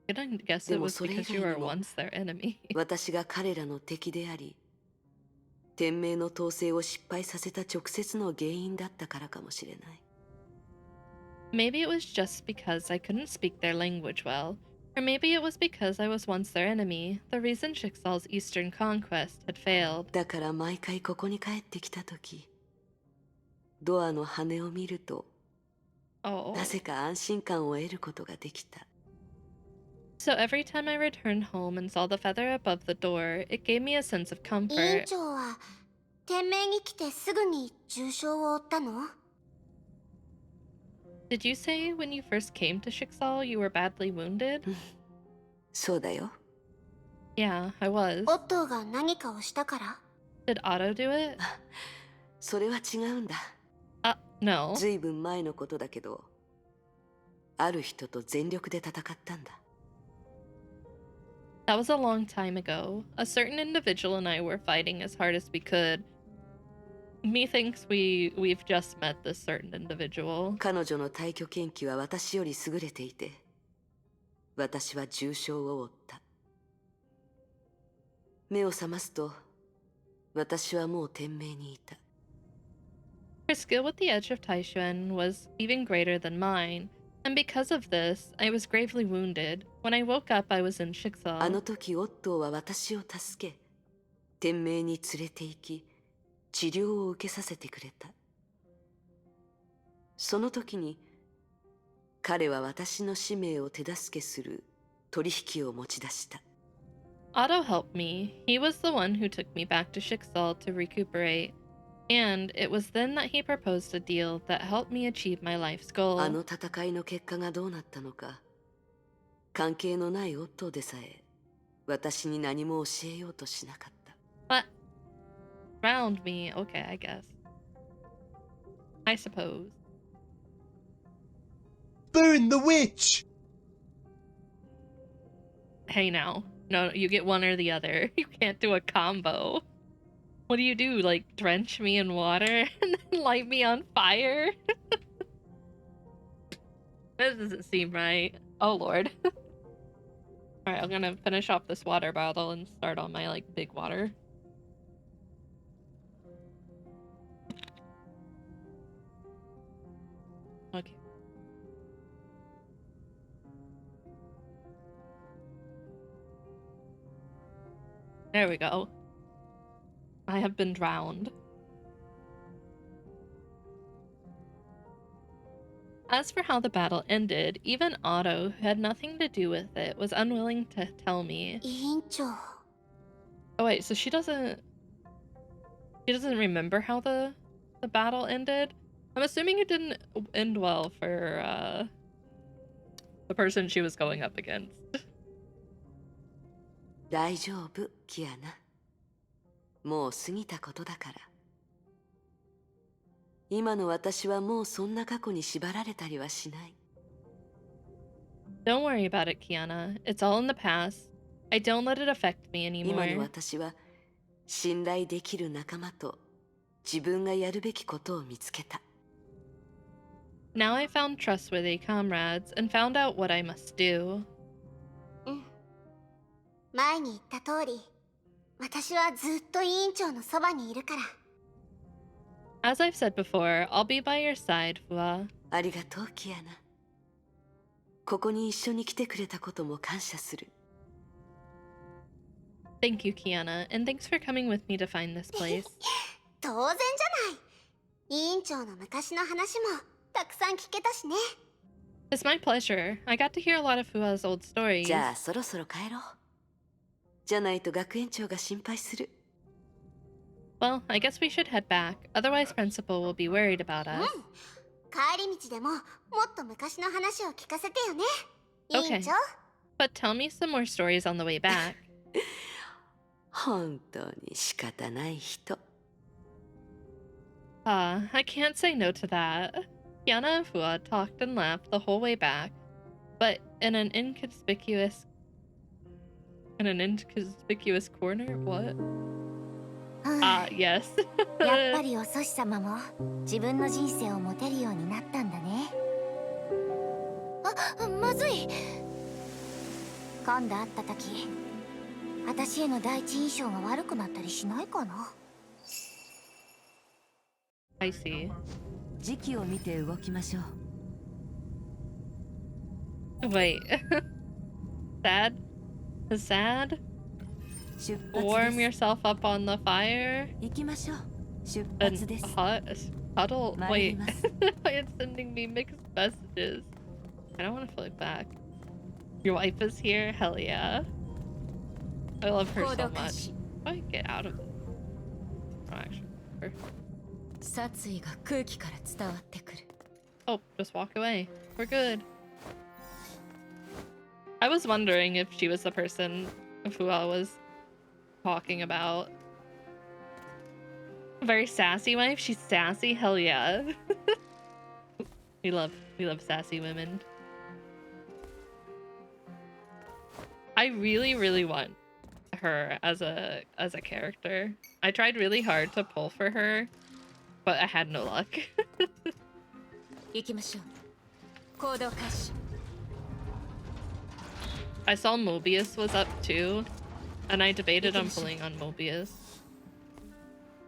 I didn't guess it was because you were once their enemy. 私が彼らの敵であり、天命の統制を失敗させた直接の原因だったからかもしれない。 Maybe it was just because I couldn't speak their language well, or maybe it was because I was once their enemy, the reason Shixal's eastern conquest had failed. だから毎回ここに帰ってきたとき、ドアの羽を見ると、 Oh. なぜか安心感を得ることができた。 So every time I returned home and saw the feather above the door, it gave me a sense of 委員 comfort. 長は天命に来てすぐに重傷を負ったの？ Did you say when you first came to Shixal you were badly wounded? そうだよ。 Yeah, I was. オットーが何かをしたから？ Did Otto do it? それは違うんだ。 No. ずいぶん前のことだけど、ある人と全力で戦ったんだ。 That was a long time ago. A certain individual and I were fighting as hard as we could. Methinks we've just met this certain individual. 彼女の退去研究は私より優れていて、私は重傷を負った。目を覚ますと、私はもう天命にいた。 Her skill with the edge of Taishuan was even greater than mine, and because of this, I was gravely wounded. When I woke up, I was in あの Shixal. 時オットーは私を助け、天命に連れて行き、治療を受けさせてくれた。その時に、彼は私の使命を手助けする取引を持ち出した。 Otto helped me. He was the one who took me back to Shixal to recuperate. And it was then that he proposed a deal that helped me achieve my life's あ goal. の戦いの結果がどうなったのか、関係のないオットーでさえ私に何も教えようとしなかった。 What? Drowned me. Okay, I guess. I suppose. Burn the witch! Hey now. No, you get one or the other. You can't do a combo. What do? Like, drench me in water and then light me on fire? That doesn't seem right. Oh, Lord. Alright, I'm gonna finish off this water bottle and start on my, like, big water. Okay. There we go. I have been drowned. As for how the battle ended, even Otto, who had nothing to do with it, was unwilling to tell me. 委員長 Oh wait, so she doesn't remember how the battle ended? I'm assuming it didn't end well for the person she was going up against. 大丈夫、キアナ。もう過ぎたことだから。今の私はもうそんな過去に縛られたりはしない。Don't worry about it, Kiana. It's all in the past. I don't let it affect me 今の anymore. 私は信頼できる仲間と自分がやるべきことを見つけた。Now I found trustworthy comrades and found out what I must do. 前に言った通り私はずっと委員長のそばにいるから。 As I've said before, I'll be by your side, Fua. ありがとう、キアナ。ここに一緒に来てくれたことも感謝する。Thank you, Kiana, and thanks for coming with me to find this place. 当然じゃない。委員長の昔の話もたくさん聞けたしね。 It's my pleasure. I got to hear a lot of Fua's old stories. じゃあそろそろ帰ろう。じゃないと学園長が心配する。Well, I guess we should head back. Otherwise, Principal will be worried about us. 帰り道でももっと昔の話を聞かせてよね。委 Okay. 員長。 But tell me some more stories on the way back. 本当に仕方ない人。I can't say no to that. Kiana and Fua talked and laughed the whole way back, but in an inconspicuous corner? What? Yes. やっぱりお祖師様も自分の人生を持てるようになったんだね。あ、まずい。今度会った時、私への第一印象が悪くなったりしないかな。 I see. 時期を見て動きましょう。 Wait. Sad? Sad? 出 Warm 発です yourself up on the fire? 行きましょう。出 And 発です。 huddle? 参り Wait. ます。 It's sending me mixed messages. I don't want to float back. Your wife is here? Hell yeah. I love her 行 so 動開 much. 始。 How do I get out of this? Oh, actually. Or- 殺意が空気から伝わってくる。 Oh, just walk away. We're good. I was wondering if she was the person who I was talking about. Very sassy wife. She's sassy. Hell yeah. we love sassy women. I really want her as a character. I tried really hard to pull for her, but I had no luck. 行きましょう。行動開始。 I saw Mobius was up too, and I debated on pulling on Mobius.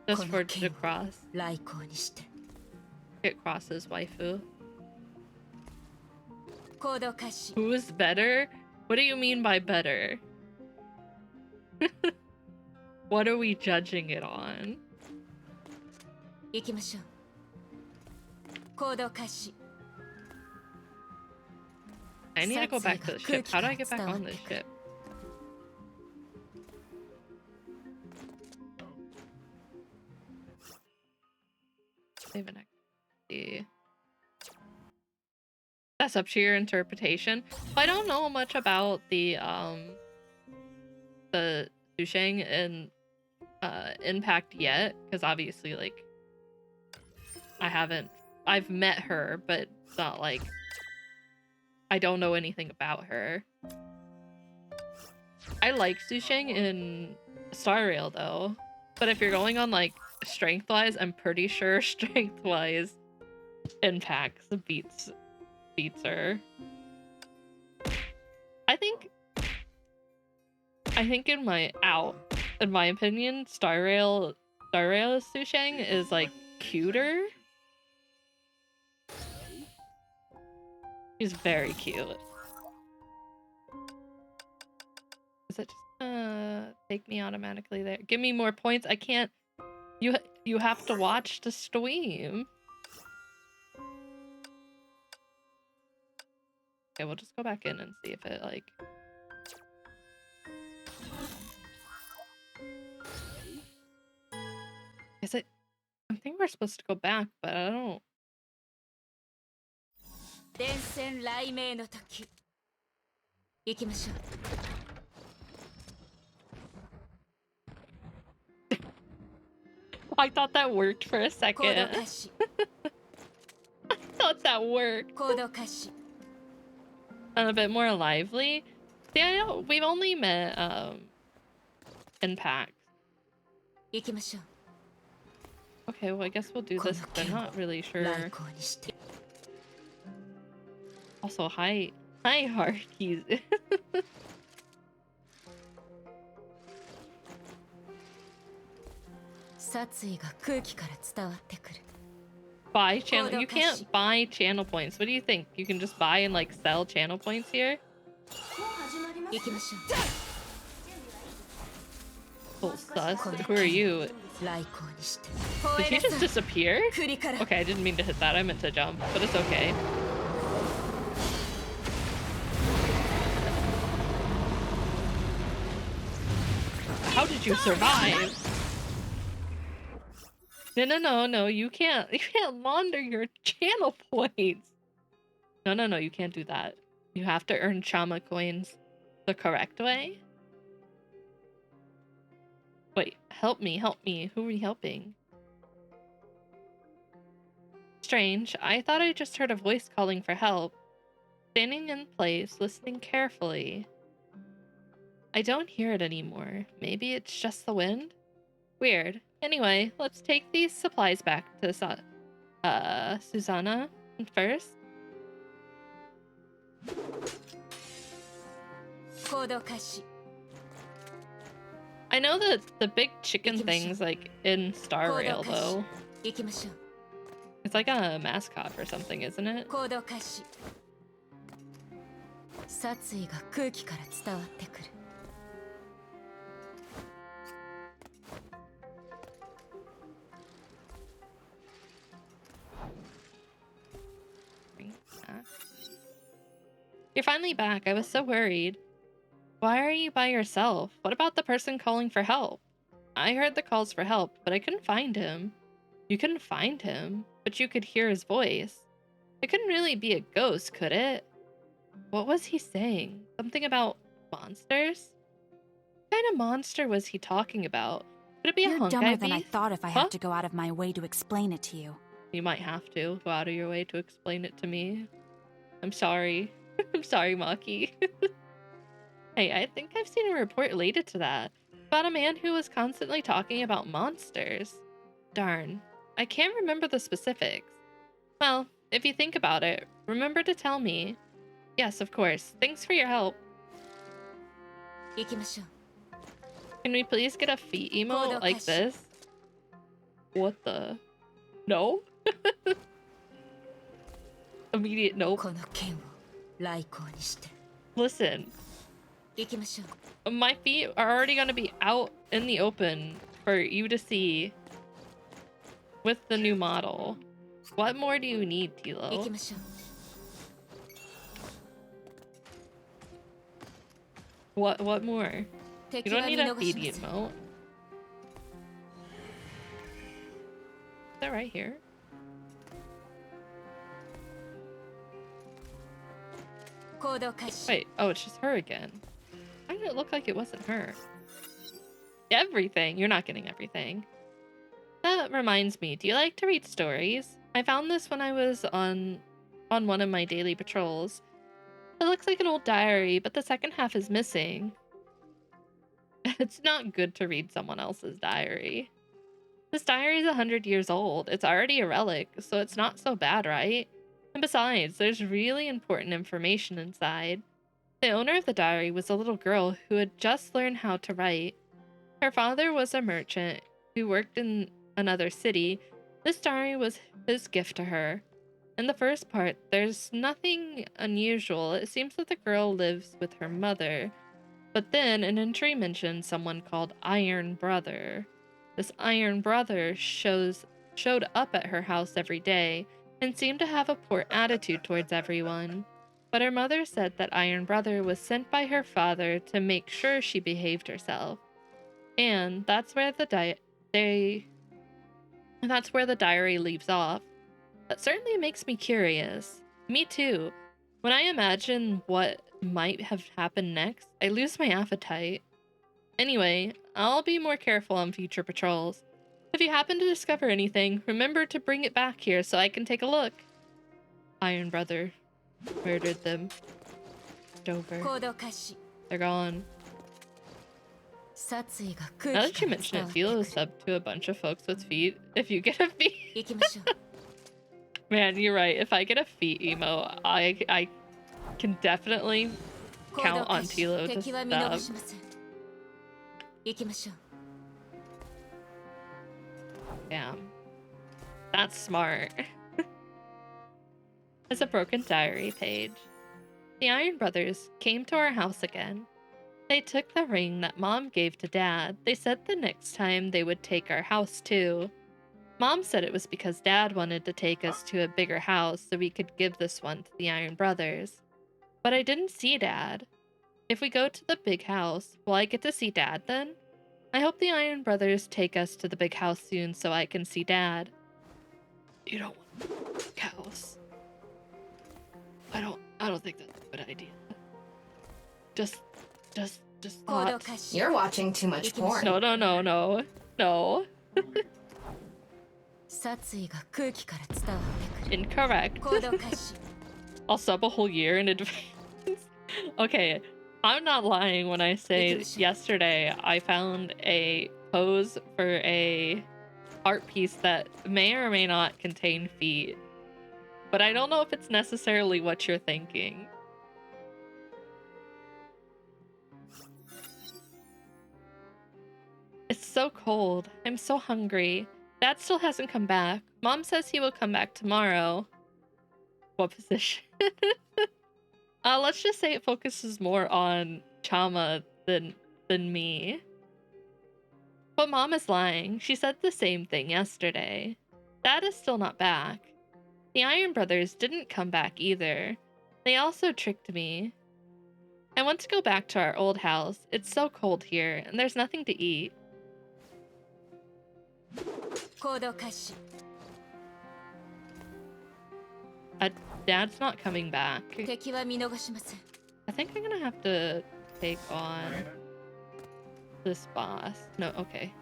Just for to cross. 来航にして。 It crosses waifu. 行動開始。 Who is better? What do you mean by better? What are we judging it on? 行きましょう。行動開始。 I need to go back to the ship. How do I get back on this ship? Save an activity. That's up to your interpretation. I don't know much about the Susheng and Impact yet, because obviously, like, I've met her, but it's not like I don't know anything about her. I like Susheng in Star Rail though, but if you're going on like strength-wise, I'm pretty sure strength-wise Impact beats her. I think in my opinion, Star Rail Susheng is like cuter. She's very cute. Does it just take me automatically there? Give me more points. I can't. You have to watch the stream. Okay, we'll just go back in and see if it like. Is it? I think we're supposed to go back, but I don't. 伝染雷鳴の時行きましょう I thought that worked for a 行動 second. 開始 I thought that worked. 行動開始 And a bit more lively. See, I know we've only met Impact. 行きましょう Okay, well I guess we'll do this. I'm not really sure. 来航にして Also, hi Harkies. 殺意が空気から伝わってくる Buy channel. You can't buy channel points. What do you think? You can just buy and like sell channel points here? 行きましょ Oh, sus. Who are you? う来航にして Did he just disappear? 栗から Okay, I didn't mean to hit that. I meant to jump, but it's okay. How did you survive? No, you can't launder your channel points. No, you can't do that. You have to earn Chama coins the correct way. Wait, help me. Who are we helping? Strange. I thought I just heard a voice calling for help. Standing in place, listening carefully. I don't hear it anymore. Maybe it's just the wind? Weird. Anyway, let's take these supplies back to Susanna first. 行動開始 I know that the big chicken things like in Star Rail though. 行きましょう It's like a mascot or something, isn't it? 行動開始殺意が空気から伝わってくる You're finally back. I was so worried. Why are you by yourself? What about the person calling for help? I heard the calls for help, but I couldn't find him. You couldn't find him, but you could hear his voice. It couldn't really be a ghost, could it? What was he saying? Something about monsters? What kind of monster was he talking about? Could it be a You're Honkai dumber than I beast? thought if I Huh? have to go out of my way to explain it to you. You might have to go out of your way to explain it to me. I'm sorry. I'm sorry, Maki. Hey, I think I've seen a report related to that. About a man who was constantly talking about monsters. Darn. I can't remember the specifics. Well, if you think about it, remember to tell me. Yes, of course. Thanks for your help. 行きましょう Can we please get a feet emote like this? What the? No? Immediate nope. この剣を来航にして Listen, 行きましょう my feet are already gonna be out in the open for you to see with the new model. What more do you need, 行き Tilo? ましょう What more? You 敵 don't は need 見 a 逃し feet ません emote. Is that right here? Wait, oh, it's just her again. Why did it look like it wasn't her? Everything. You're not getting everything. That reminds me, do you like to read stories? I found this when I was on one of my daily patrols. It looks like an old diary, but the second half is missing. It's not good to read someone else's diary. This diary is 100 years old. It's already a relic, so it's not so bad, right? And besides, there's really important information inside. The owner of the diary was a little girl who had just learned how to write. Her father was a merchant who worked in another city. This diary was his gift to her. In the first part, there's nothing unusual. It seems that the girl lives with her mother. But then an entry mentions someone called Iron Brother. This Iron Brother showed up at her house every day and seemed to have a poor attitude towards everyone. But her mother said that Iron Brother was sent by her father to make sure she behaved herself. And that's where the diary leaves off. That certainly makes me curious. Me too. When I imagine what might have happened next, I lose my appetite. Anyway, I'll be more careful on future patrols. If you happen to discover anything, remember to bring it back here so I can take a look. Iron Brother murdered them. It's over. They're gone. Now that you mention it, Philo is subbed to a bunch of folks with feet. If you get a feet... Man, you're right. If I get a feet emo, I can definitely count on Tilo to sub. Damn. That's smart. It's a broken diary page. The Iron Brothers came to our house again. They took the ring that Mom gave to Dad. They said the next time they would take our house too. Mom said it was because Dad wanted to take us to a bigger house so we could give this one to the Iron Brothers. But I didn't see Dad. If we go to the big house, will I get to see Dad then? I hope the Iron Brothers take us to the big house soon so I can see Dad. You don't want a big house. I don't think that's a good idea. Just thoughts. You're watching too much porn. No. Incorrect. I'll sub a whole year in advance. Okay, I'm not lying when I say yesterday I found a pose for a art piece that may or may not contain feet. But I don't know if it's necessarily what you're thinking. It's so cold. I'm so hungry. Dad still hasn't come back. Mom says he will come back tomorrow. What position? Let's just say it focuses more on Chama than me. But Mom is lying. She said the same thing yesterday. Dad is still not back. The Iron Brothers didn't come back either. They also tricked me. I want to go back to our old house. It's so cold here, and there's nothing to eat. Dad's not coming back. I think I'm gonna have to take on this boss. No, okay.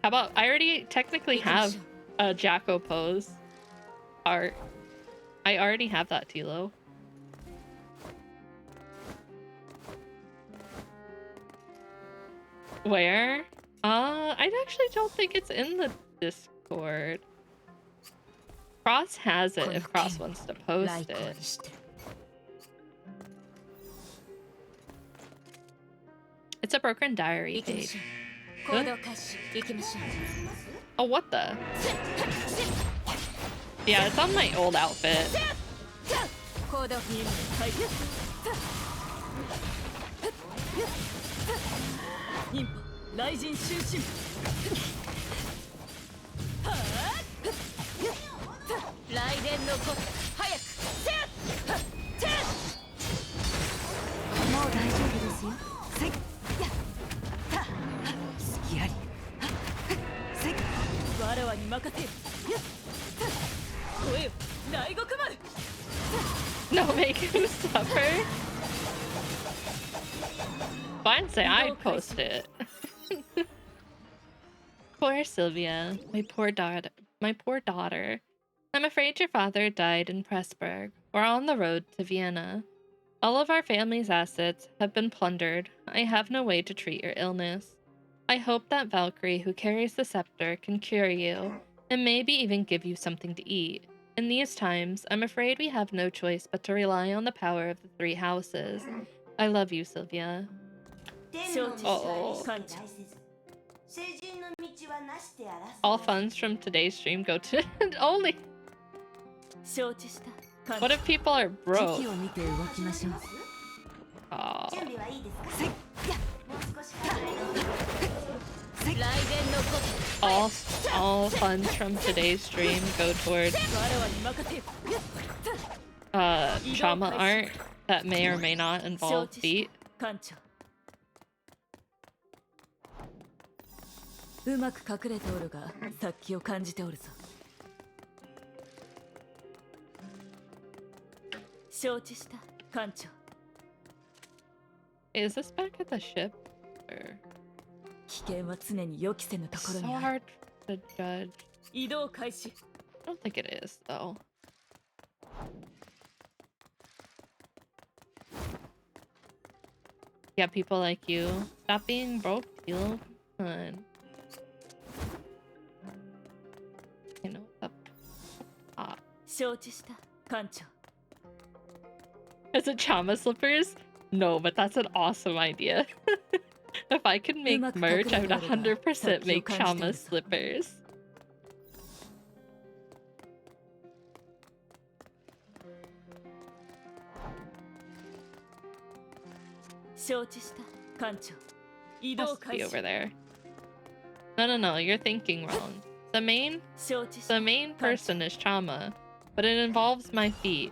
How about, I already technically have a Jacko pose art. I already have that, Tilo. Where? I actually don't think it's in the Discord. Cross has it if Cross wants to post it. It's a broken diary page. Huh? Oh, what the? Yeah, it's on my old outfit. No, make him suffer. Fine, say I'd post it. Poor Sylvia, my poor daughter. My poor daughter. I'm afraid your father died in Pressburg. We're on the road to Vienna. All of our family's assets have been plundered. I have no way to treat your illness. I hope that Valkyrie, who carries the scepter, can cure you, and maybe even give you something to eat. In these times, I'm afraid we have no choice but to rely on the power of the three houses. I love you, Sylvia. Oh. All funds from today's stream go to only. What if people are broke? Oh. All funds from today's stream go towards trauma art that may or may not involve feet. うまく隠れておるが殺気を感じておるぞ。承知した艦長。 Is this back at the ship? Or... 危険は常に予期せぬところ so にあ hard る。 to judge. 移動開始。 I don't think it is though. Yeah, people like you. Stop being broke, deal. Come on. You know what's up. Ah. 承知した艦長。 Is it Chama slippers? No, but that's an awesome idea. If I could make merch, I would 100% make Chama slippers. 承知した艦長。移 Has 動 to be 開始。 over there. No, you're thinking wrong. The main 承知した The main person is Chama, but it involves my feet.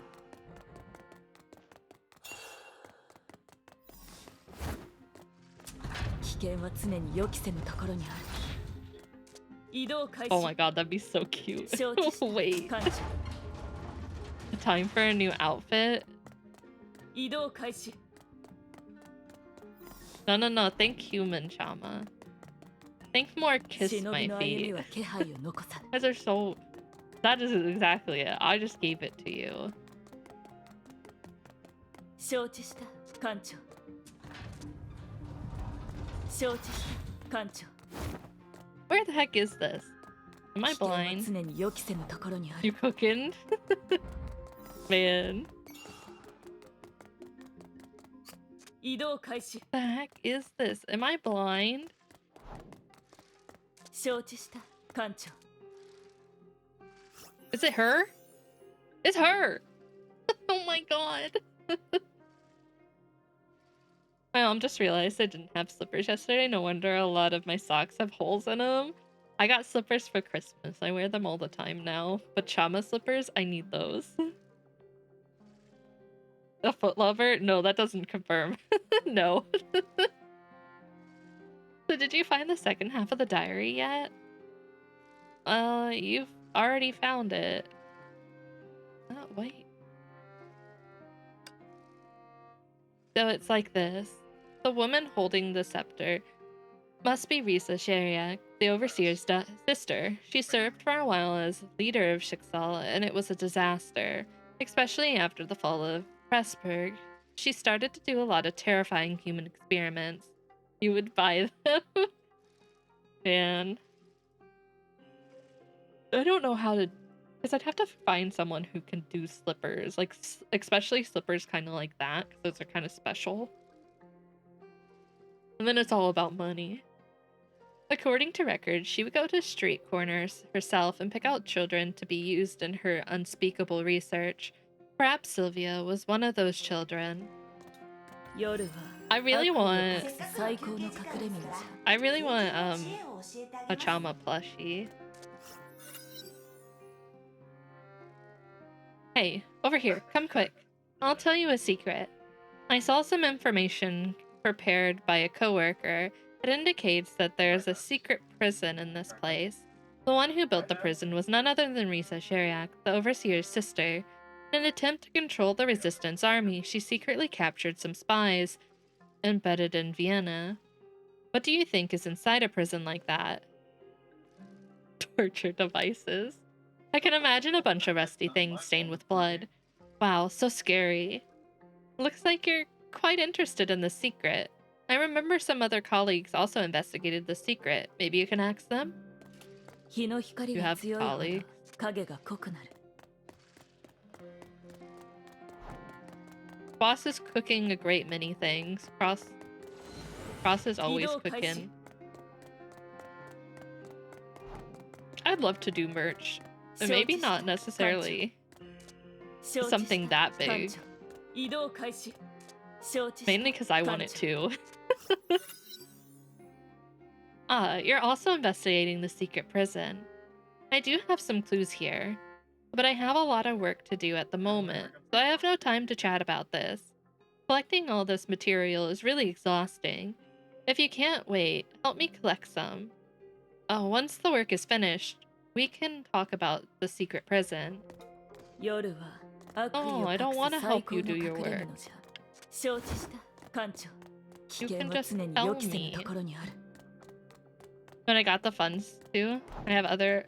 危険は常に予期せぬところにある。移動開始。 Oh my god, that'd be so cute. 承知した Wait, 艦長。 time for a new outfit? 移動開始。 No, think human Chama. Think more kiss 忍 my びの歩み feet. は気配を残さぬ。 Guys are so... That is exactly it. I just gave it to you. 承知した艦長。承知した艦長。 Where the heck is this? Am I 危険は blind? 常に予期せぬところにある。 You cooking? Man. 移動開始。 The heck is this? Am I blind? 承知した艦長。 Is it her? It's her! Oh my god. My mom just realized I didn't have slippers yesterday. No wonder a lot of my socks have holes in them. I got slippers for Christmas. I wear them all the time now. But Chama slippers, I need those. A foot lover? No, that doesn't confirm. No. So did you find the second half of the diary yet? You've already found it. Oh, wait. So it's like this. The woman holding the scepter must be Risa Sheriak, the overseer's sister. She served for a while as leader of Schicksal, and it was a disaster, especially after the fall of Pressburg. She started to do a lot of terrifying human experiments. You would buy them? Man. I don't know how to... Because I'd have to find someone who can do slippers. Like, especially slippers kind of like that, because those are kind of special. And then it's all about money. According to records, she would go to street corners herself and pick out children to be used in her unspeakable research. Perhaps Sylvia was one of those children. 夜は I really want... 最高の隠れ身じゃ。 I really want, a Chama plushie. Hey, over here, come quick. I'll tell you a secret. I saw some information prepared by a coworker. It indicates that there's a secret prison in this place. The one who built the prison was none other than Risa Sheriak, the overseer's sister. In an attempt to control the resistance army, she secretly captured some spies embedded in Vienna. What do you think is inside a prison like that? Torture devices. I can imagine a bunch of rusty things stained with blood. Wow, so scary. Looks like you're quite interested in the secret. I remember some other colleagues also investigated the secret. Maybe you can ask them? 日の光 You が have 強いほど colleagues? 影が濃くなる。 Boss is cooking a great many things. Cross is always cooking. I'd love to do merch. But maybe not necessarily something that big. 移動開始。承知した。 Mainly because I want it too. You're also investigating the secret prison. I do have some clues here, but I have a lot of work to do at the moment, so I have no time to chat about this. Collecting all this material is really exhausting. If you can't wait, help me collect some. Once the work is finished, we can talk about the secret prison. 夜は悪意 Oh, を I don't 隠 want to す最 help 高 you の do 隠 your れ物 work. じゃ。承知した、艦長。危 You 険 can は just 常に tell 予期せぬ me. ところにある。 But I got the funds too. I have other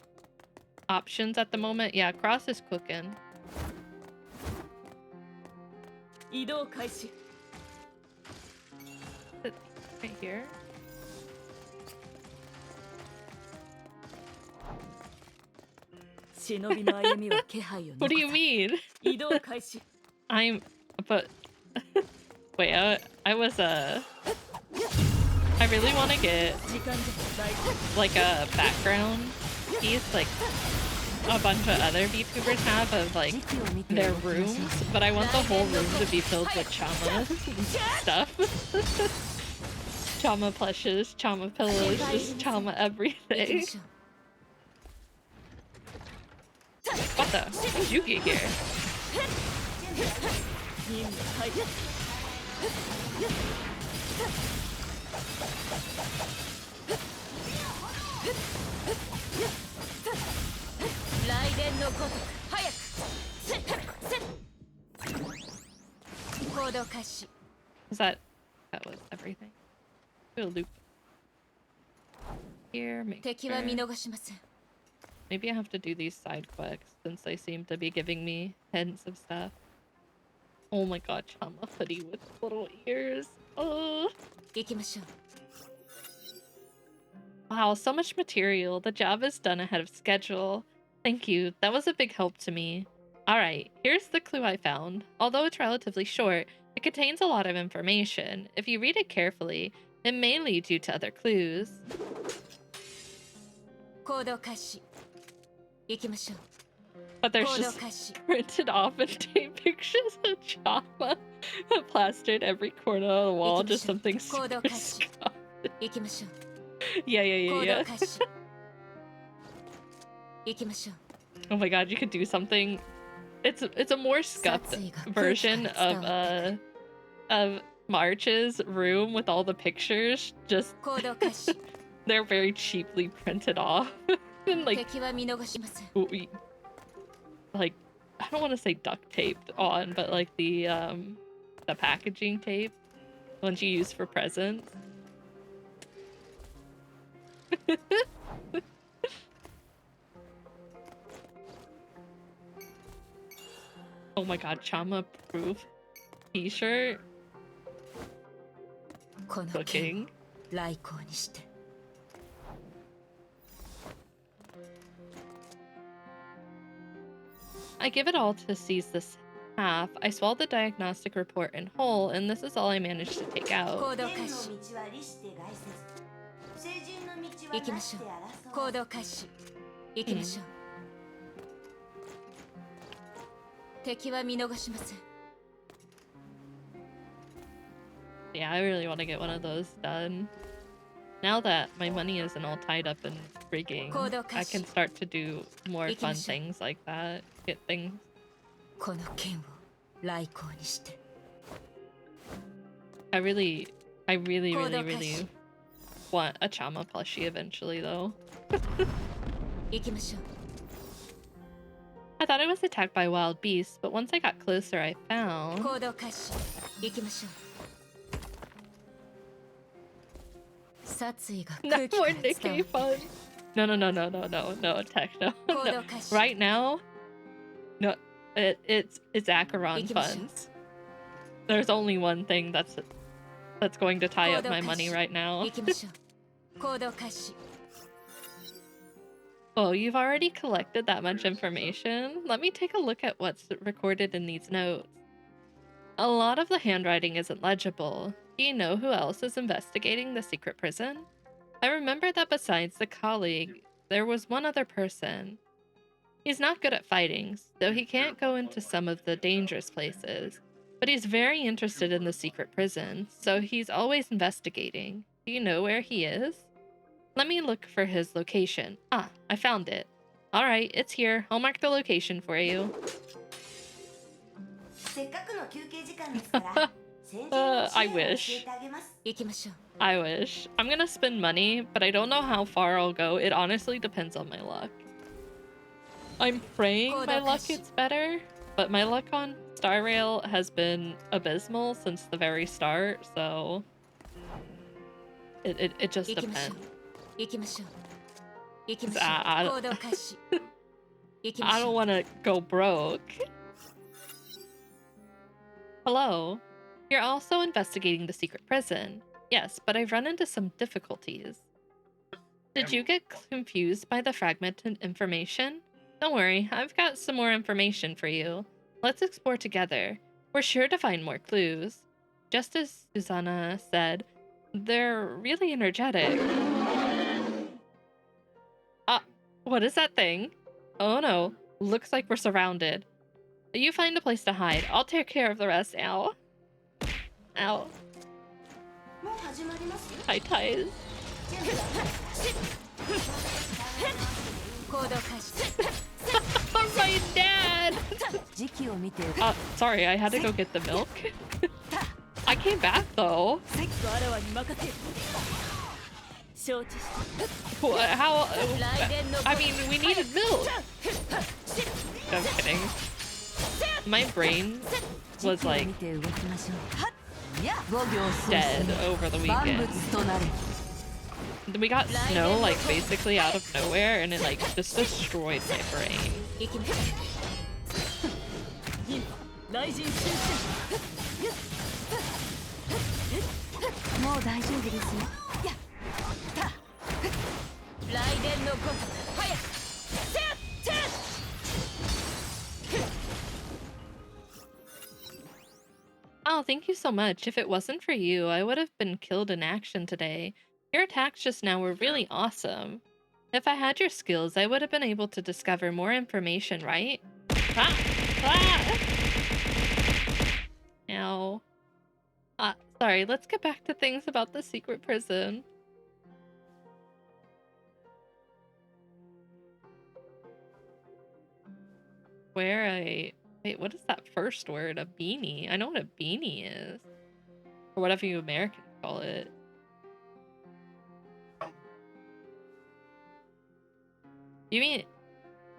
options at the moment. Yeah, Cross is cooking. 移動開始。 Right here. 忍びの歩みは気配を What do 残 you さ mean? 移動開始。 But wait, I was I really want to get 時間じゃ大事。 like a background piece, like a bunch of other VTubers have of like their rooms, but I want the whole room to be filled with Chama stuff. Chama plushes, Chama pillows, just Chama 行き everything. ましょう。 What the? How did you get here? 任務開始。 雷電のごとく早く。せっせっ。行動開始。 That was everything. Do a loop here. Make 敵は sure. 見逃しません。 Maybe I have to do these side quests since they seem to be giving me hints of stuff. Oh my god, Chama hoodie with little ears. Oh. 行きましょう。 Wow, so much material. The job is done ahead of schedule. Thank you. That was a big help to me. Alright, here's the clue I found. Although it's relatively short, it contains a lot of information. If you read it carefully, it may lead you to other clues. 行動開始。行きましょう。 But there's 行動 just 開始。 printed off and taped pictures of Chama plastered every corner of the wall. Just something super 行動開始。 scuffed. 行きましょう。 Yeah, yeah, 行 yeah, 動 yeah. 開始。行きましょう。 Oh my god, you could do something. It's a more scuffed version of March's room with all the pictures. Just 行動開始。 they're very cheaply printed off. And like 敵は見逃しません。 like I don't want to say duct taped on, but like the packaging tape, ones you use for presents. Oh my god, Chama proof t-shirt この剣 looking. を来光にして。 I give it all to seize this half. I swallowed the diagnostic report in whole, and this is all I managed to take out. 行動開始。行きましょう。行動開始。行きましょう。敵は見逃しません。 Yeah, I really want to get one of those done. Now that my money isn't all tied up in rigging, I can start to do more fun things like that. Get things. この剣を来光にして。 I really want a Chama plushie eventually, though. 行きましょう。I thought I was attacked by wild beasts, but once I got closer, I found... 行動開始行きましょう殺意が No 空気か more ら伝わ Nikkei って fun. No, Tech, no. 行動開始 Right now, no, it's Acheron 行きましょう funds. There's only one thing that's going to tie up my money right now. 行きましょう行動開始 Oh, you've already collected that much information? Let me take a look at what's recorded in these notes. A lot of the handwriting isn't legible. Do you know who else is investigating the secret prison? I remember that besides the colleague, there was one other person. He's not good at fighting, so he can't go into some of the dangerous places. But he's very interested in the secret prison, so he's always investigating. Do you know where he is? Let me look for his location. Ah, I found it. Alright, it's here. I'll mark the location for you. せっかくの休憩時間ですから先人の知 I 恵を教え wish. てあげます 行きましょう I wish. I'm gonna spend money, but I don't know how far I'll go. It honestly depends on my luck. I'm praying my luck gets better, but my luck on Star Rail has been abysmal since the very start, so it just 行きましょ depends. う行きましょう行きましょ I う行動開始行きま I し don't ょう want to go broke. Hello. You're also investigating the secret prison. Yes, but I've run into some difficulties. Did you get confused by the fragmented information? Don't worry, I've got some more information for you. Let's explore together. We're sure to find more clues. Just as Susanna said, they're really energetic. What is that thing? Oh no, looks like we're surrounded. You find a place to hide. I'll take care of the rest. Ow. Ow. もう始まります High ties. 行動開始 Oh, my dad! 時期を見て Sorry, I had to go get the milk. I came back though. わらわに任せよ承知し How? 来年の I mean, we needed milk. I'm kidding. My brain was like 見て動きましょう五行相 dead 戦 over the 万 weekend. 物となれ We got snow like basically out of nowhere, and it like just destroyed my brain. 行きましょう今雷神修正もう大丈夫ですよ雷電のごと早くせっせっ Oh, thank you so much. If it wasn't for you, I would have been killed in action today. Your attacks just now were really awesome. If I had your skills, I would have been able to discover more information, right? Ah! Ah! Ow. Sorry, let's get back to things about the secret prison. Wait, what is that first word? A beanie? I know what a beanie is. Or whatever you Americans call it. You mean...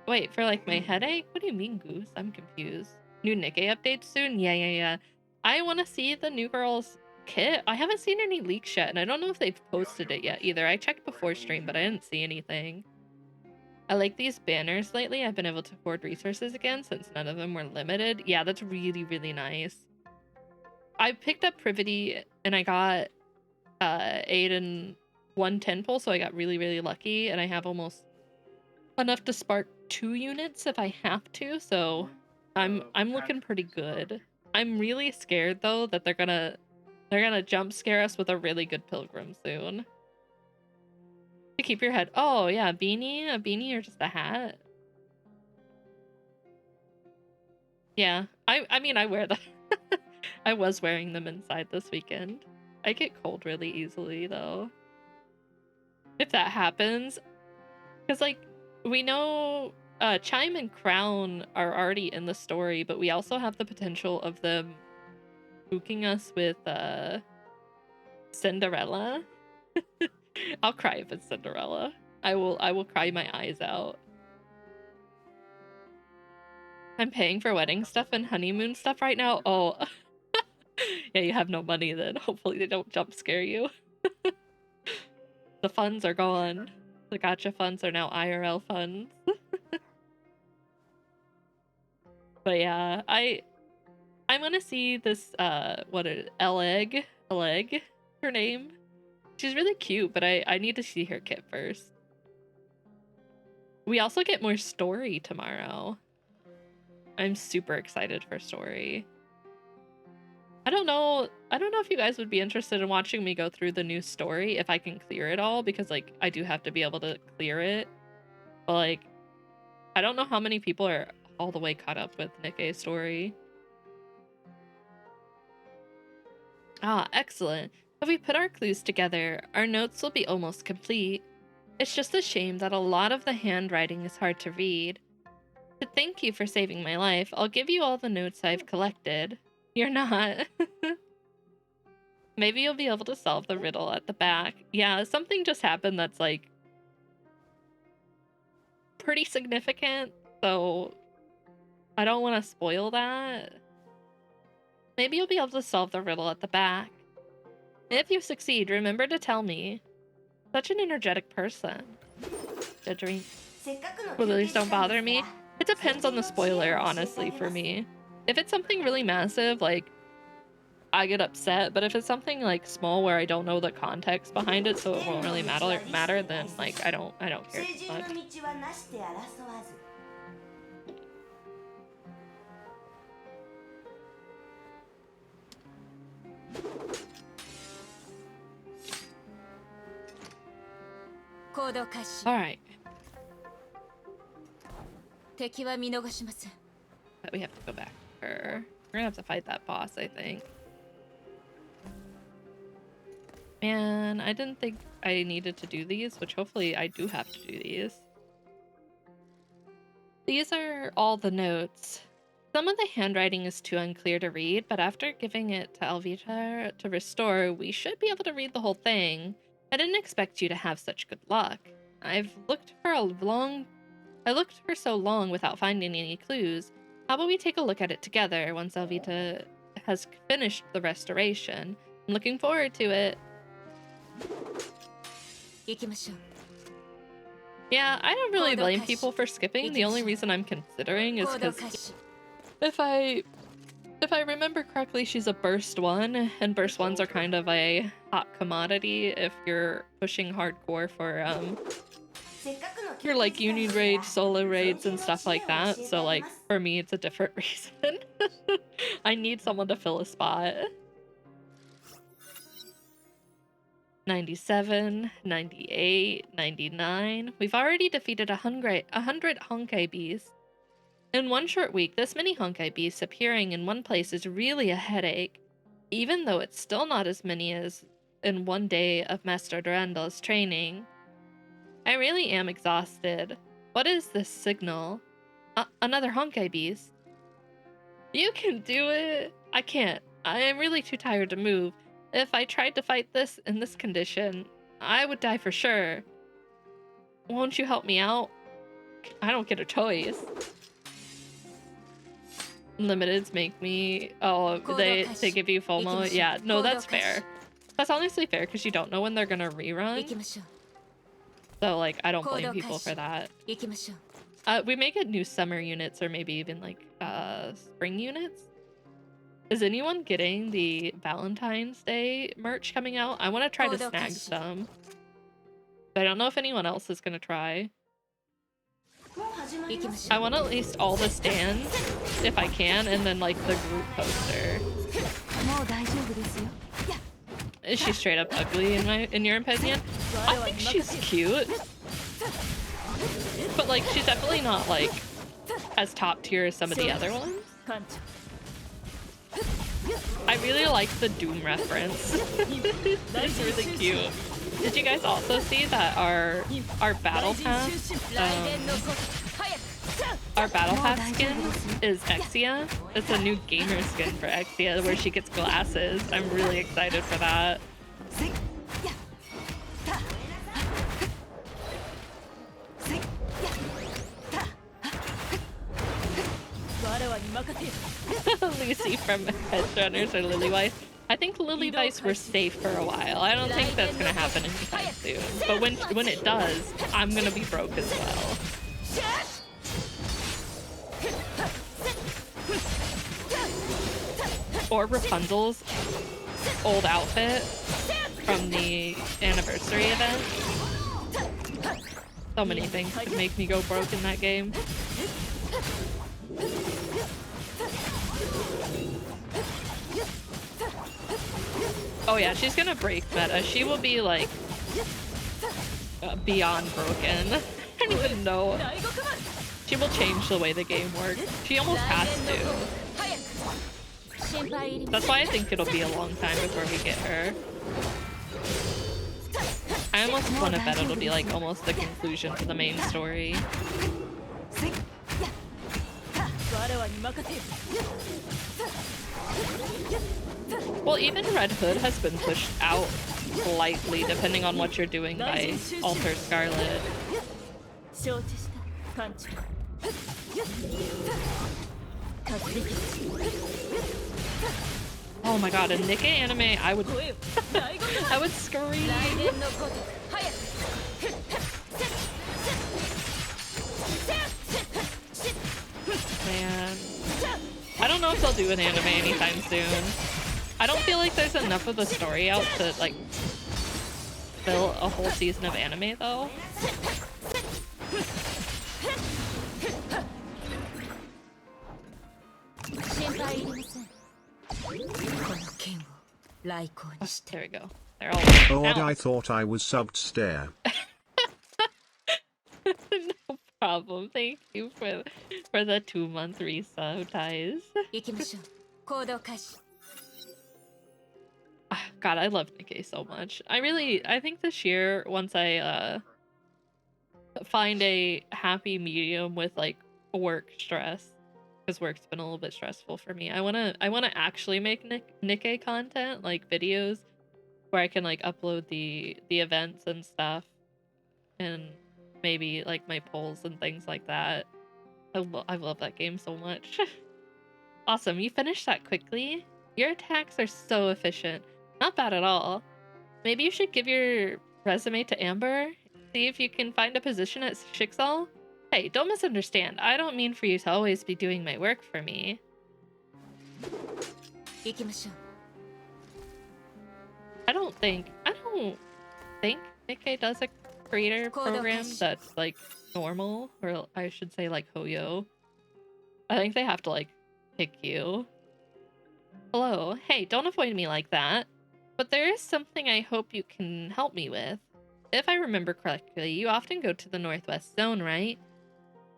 Wait, for like my headache? What do you mean, Goose? I'm confused. New Nikkei updates soon? Yeah. I want to see the New Girls kit. I haven't seen any leaks yet, and I don't know if they've posted it yet either. I checked before stream, but I didn't see anything. I like these banners lately. I've been able to hoard resources again since none of them were limited. Yeah, that's really, really nice. I picked up Privity and I got 8 and 1 10-pole, so I got really, really lucky, and I have almost enough to spark 2 units if I have to, so I'm looking pretty good. I'm really scared though that they're gonna jump scare us with a really good pilgrim soon. To keep your head. Oh yeah, a beanie or just a hat. Yeah, I mean I wear them. I was wearing them inside this weekend. I get cold really easily though. If that happens, because like we know Chime and Crown are already in the story, but we also have the potential of them spooking us with Cinderella. I'll cry if it's Cinderella. I will cry my eyes out. I'm paying for wedding stuff and honeymoon stuff right now. Oh, yeah, you have no money then. Hopefully they don't jump scare you. The funds are gone. The gotcha funds are now IRL funds. But yeah, I want to see this, Eleg, her name. She's really cute, but I need to see her kit first. We also get more story tomorrow. I'm super excited for story. I don't know if you guys would be interested in watching me go through the new story if I can clear it all, because like I do have to be able to clear it. But like I don't know how many people are all the way caught up with Nikke's story. Ah, excellent. If we put our clues together, our notes will be almost complete. It's just a shame that a lot of the handwriting is hard to read. To thank you for saving my life, I'll give you all the notes I've collected. You're not. Maybe you'll be able to solve the riddle at the back. Yeah, something just happened that's like pretty significant, so I don't want to spoil that. Maybe you'll be able to solve the riddle at the back. If you succeed, remember to tell me. Such an energetic person. A drink. Spoilers don't bother me. It depends on the spoiler, honestly, for me. If it's something really massive, like, I get upset, but if it's something like small where I don't know the context behind it, so it won't really matter, then like I don't care too much. All right. But we have to go back to her. We're gonna have to fight that boss, I think. Man, I didn't think I needed to do these, which hopefully I do have to do these. These are all the notes. Some of the handwriting is too unclear to read, but after giving it to Alvita to restore, we should be able to read the whole thing. I didn't expect you to have such good luck. I looked for so long without finding any clues. How about we take a look at it together once Alvita has finished the restoration? I'm looking forward to it. Yeah, I don't really blame people for skipping. The only reason I'm considering is because if I remember correctly, she's a burst 1, and burst 1s are kind of a hot commodity if you're pushing hardcore for your like union raids, solo raids, and stuff like that. So like for me, it's a different reason. I need someone to fill a spot. 97, 98, 99. We've already defeated 100 Honkai beasts. In one short week, this many Honkai beasts appearing in one place is really a headache, even though it's still not as many as in one day of Master Durandal's training. I really am exhausted. What is this signal? Another Honkai beast. You can do it. I can't. I am really too tired to move. If I tried to fight this in this condition, I would die for sure. Won't you help me out? I don't get a choice. Limiteds make me... Oh, they give you FOMO? Yeah, no, that's fair. That's honestly fair, because you don't know when they're gonna rerun. So, like, I don't blame people for that. We may get new summer units, or maybe even, like, spring units. Is anyone getting the Valentine's Day merch coming out? I want to try to snag some. But I don't know if anyone else is going to try. I want at least all the stands, if I can, and then, like, the group poster. Is she straight up ugly, in your opinion? I think she's cute. But, like, she's definitely not, like, as top tier as some of the other ones. I really like the Doom reference. It's really cute. Did you guys also see that our battle pass skin is Exia? It's a new gamer skin for Exia where she gets glasses. I'm really excited for that. expecting to see from Edgerunners or Lily I think Lily were safe for a while. I don't think that's gonna happen anytime soon. But when it does, I'm gonna be broke as well. Or Rapunzel's old outfit from the anniversary event. So many things could make me go broke in that game. Oh yeah, she's gonna break meta. She will be like beyond broken. I don't even know. She will change the way the game works. She almost has to. That's why I think it'll be a long time before we get her. I almost want to bet it'll be like almost the conclusion to the main story. Well, even Red Hood has been pushed out slightly depending on what you're doing by Alter Scarlet. Oh my god, a Nikkei anime, I would I would scream. Man. I don't know if they'll do an anime anytime soon. I don't feel like there's enough of the story out to like fill a whole season of anime though. Oh, there we go. They're all Odd, I thought I was subbed stare. No problem. Thank you for the 2-month resub, Ties. God, I love Nikkei so much. I think this year, once I find a happy medium with like work stress, because work's been a little bit stressful for me, I wanna actually make Nikkei content, like videos where I can like upload the events and stuff, and maybe like my polls and things like that. I love that game so much. Awesome, you finished that quickly. Your attacks are so efficient. Not bad at all. Maybe you should give your resume to Amber. See if you can find a position at Shixal. Hey, don't misunderstand. I don't mean for you to always be doing my work for me. I don't think Nikkei does a creator program that's like normal, or I should say like Hoyo. I think they have to like pick you. Hello. Hey, don't avoid me like that. But there is something I hope you can help me with. If I remember correctly, you often go to the Northwest Zone, right?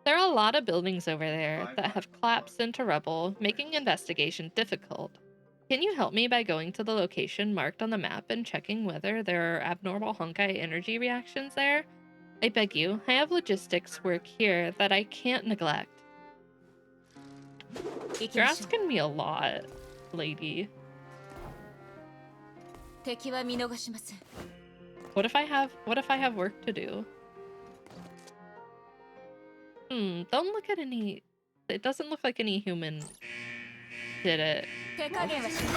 There are a lot of buildings over there that have collapsed into rubble, making investigation difficult. Can you help me by going to the location marked on the map and checking whether there are abnormal Honkai energy reactions there? I beg you, I have logistics work here that I can't neglect. You're asking me a lot, lady. What if I have work to do? Don't look at any... It doesn't look like any human did it.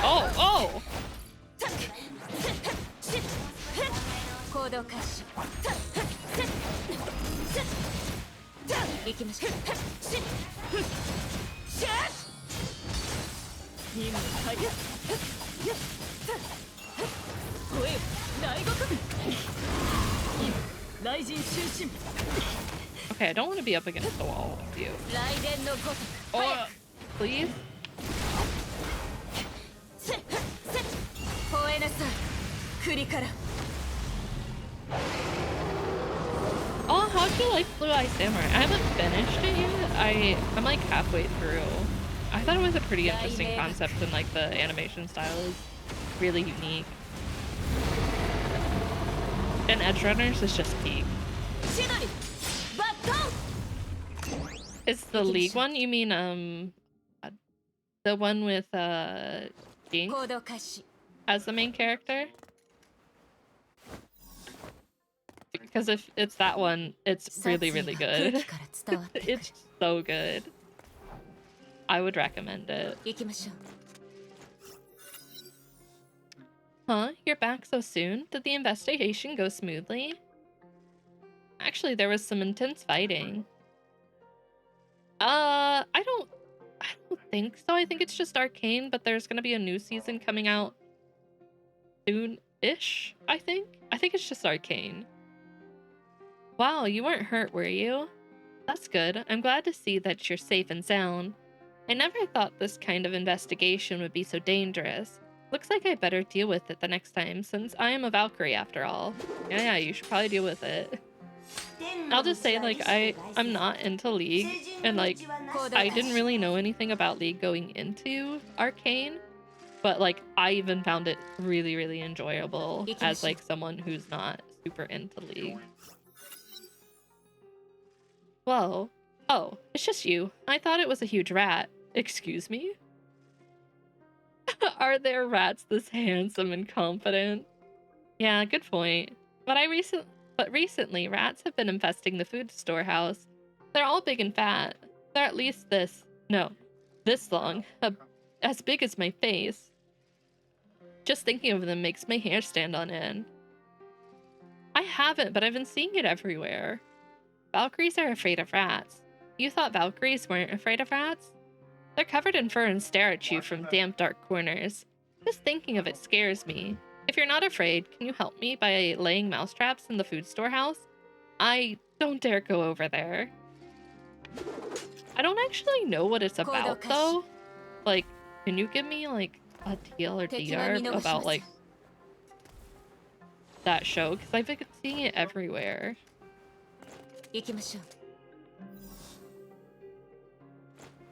Oh! Okay, I don't want to be up against the wall with you. Oh, please? Oh, how'd you like Blue Eye Samurai? I haven't finished it yet. I'm like halfway through. I thought it was a pretty interesting concept, and like the animation style is really unique. And Edgerunners is just peak. Is the League one? You mean the one with Jinx as the main character? Because if it's that one, it's really, really good. It's so good. I would recommend it. 行きましょう。 Huh? You're back so soon? Did the investigation go smoothly? Actually, there was some intense fighting. I don't think so. I think it's just Arcane, but there's gonna be a new season coming out soon-ish, I think. I think it's just Arcane. Wow, you weren't hurt, were you? That's good. I'm glad to see that you're safe and sound. I never thought this kind of investigation would be so dangerous. Looks like I better deal with it the next time, since I am a Valkyrie after all. Yeah, you should probably deal with it. I'll just say, like, I'm not into League, and, like, I didn't really know anything about League going into Arcane, but, like, I even found it really, really enjoyable as, like, someone who's not super into League. Whoa. Oh, it's just you. I thought it was a huge rat. Excuse me? Are there rats this handsome and confident? Yeah, good point. But recently, rats have been infesting the food storehouse. They're all big and fat. They're at least this long, as big as my face. Just thinking of them makes my hair stand on end. I haven't, but I've been seeing it everywhere. Valkyries are afraid of rats. You thought Valkyries weren't afraid of rats? They're covered in fur and stare at you from damp, dark corners. Just thinking of it scares me. If you're not afraid, can you help me by laying mousetraps in the food storehouse? I don't dare go over there. I don't actually know what it's about, though. Like, can you give me, like, a TL or DR about, like, that show? Because I've been seeing it everywhere. 行きましょう。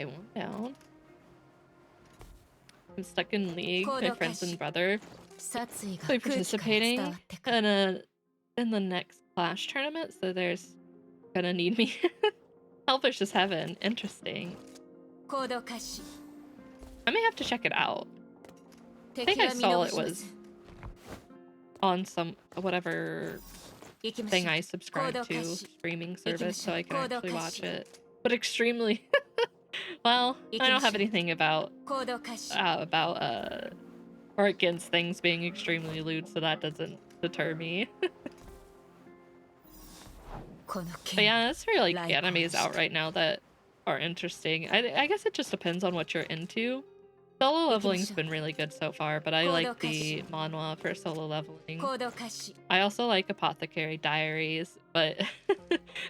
Okay, one down. I'm stuck in League. My friends and brother play participating in the next Clash tournament, so there's gonna need me. Selfish as heaven. Interesting. I may have to check it out. I think I saw it was on some whatever thing I subscribe to, streaming service, so I can actually watch it. But extremely well, I don't have anything about or against things being extremely lewd, so that doesn't deter me. But yeah, that's for like animes out right now that are interesting. I guess it just depends on what you're into. Solo leveling's been really good so far, but I like the manhwa for solo leveling. I also like Apothecary Diaries, but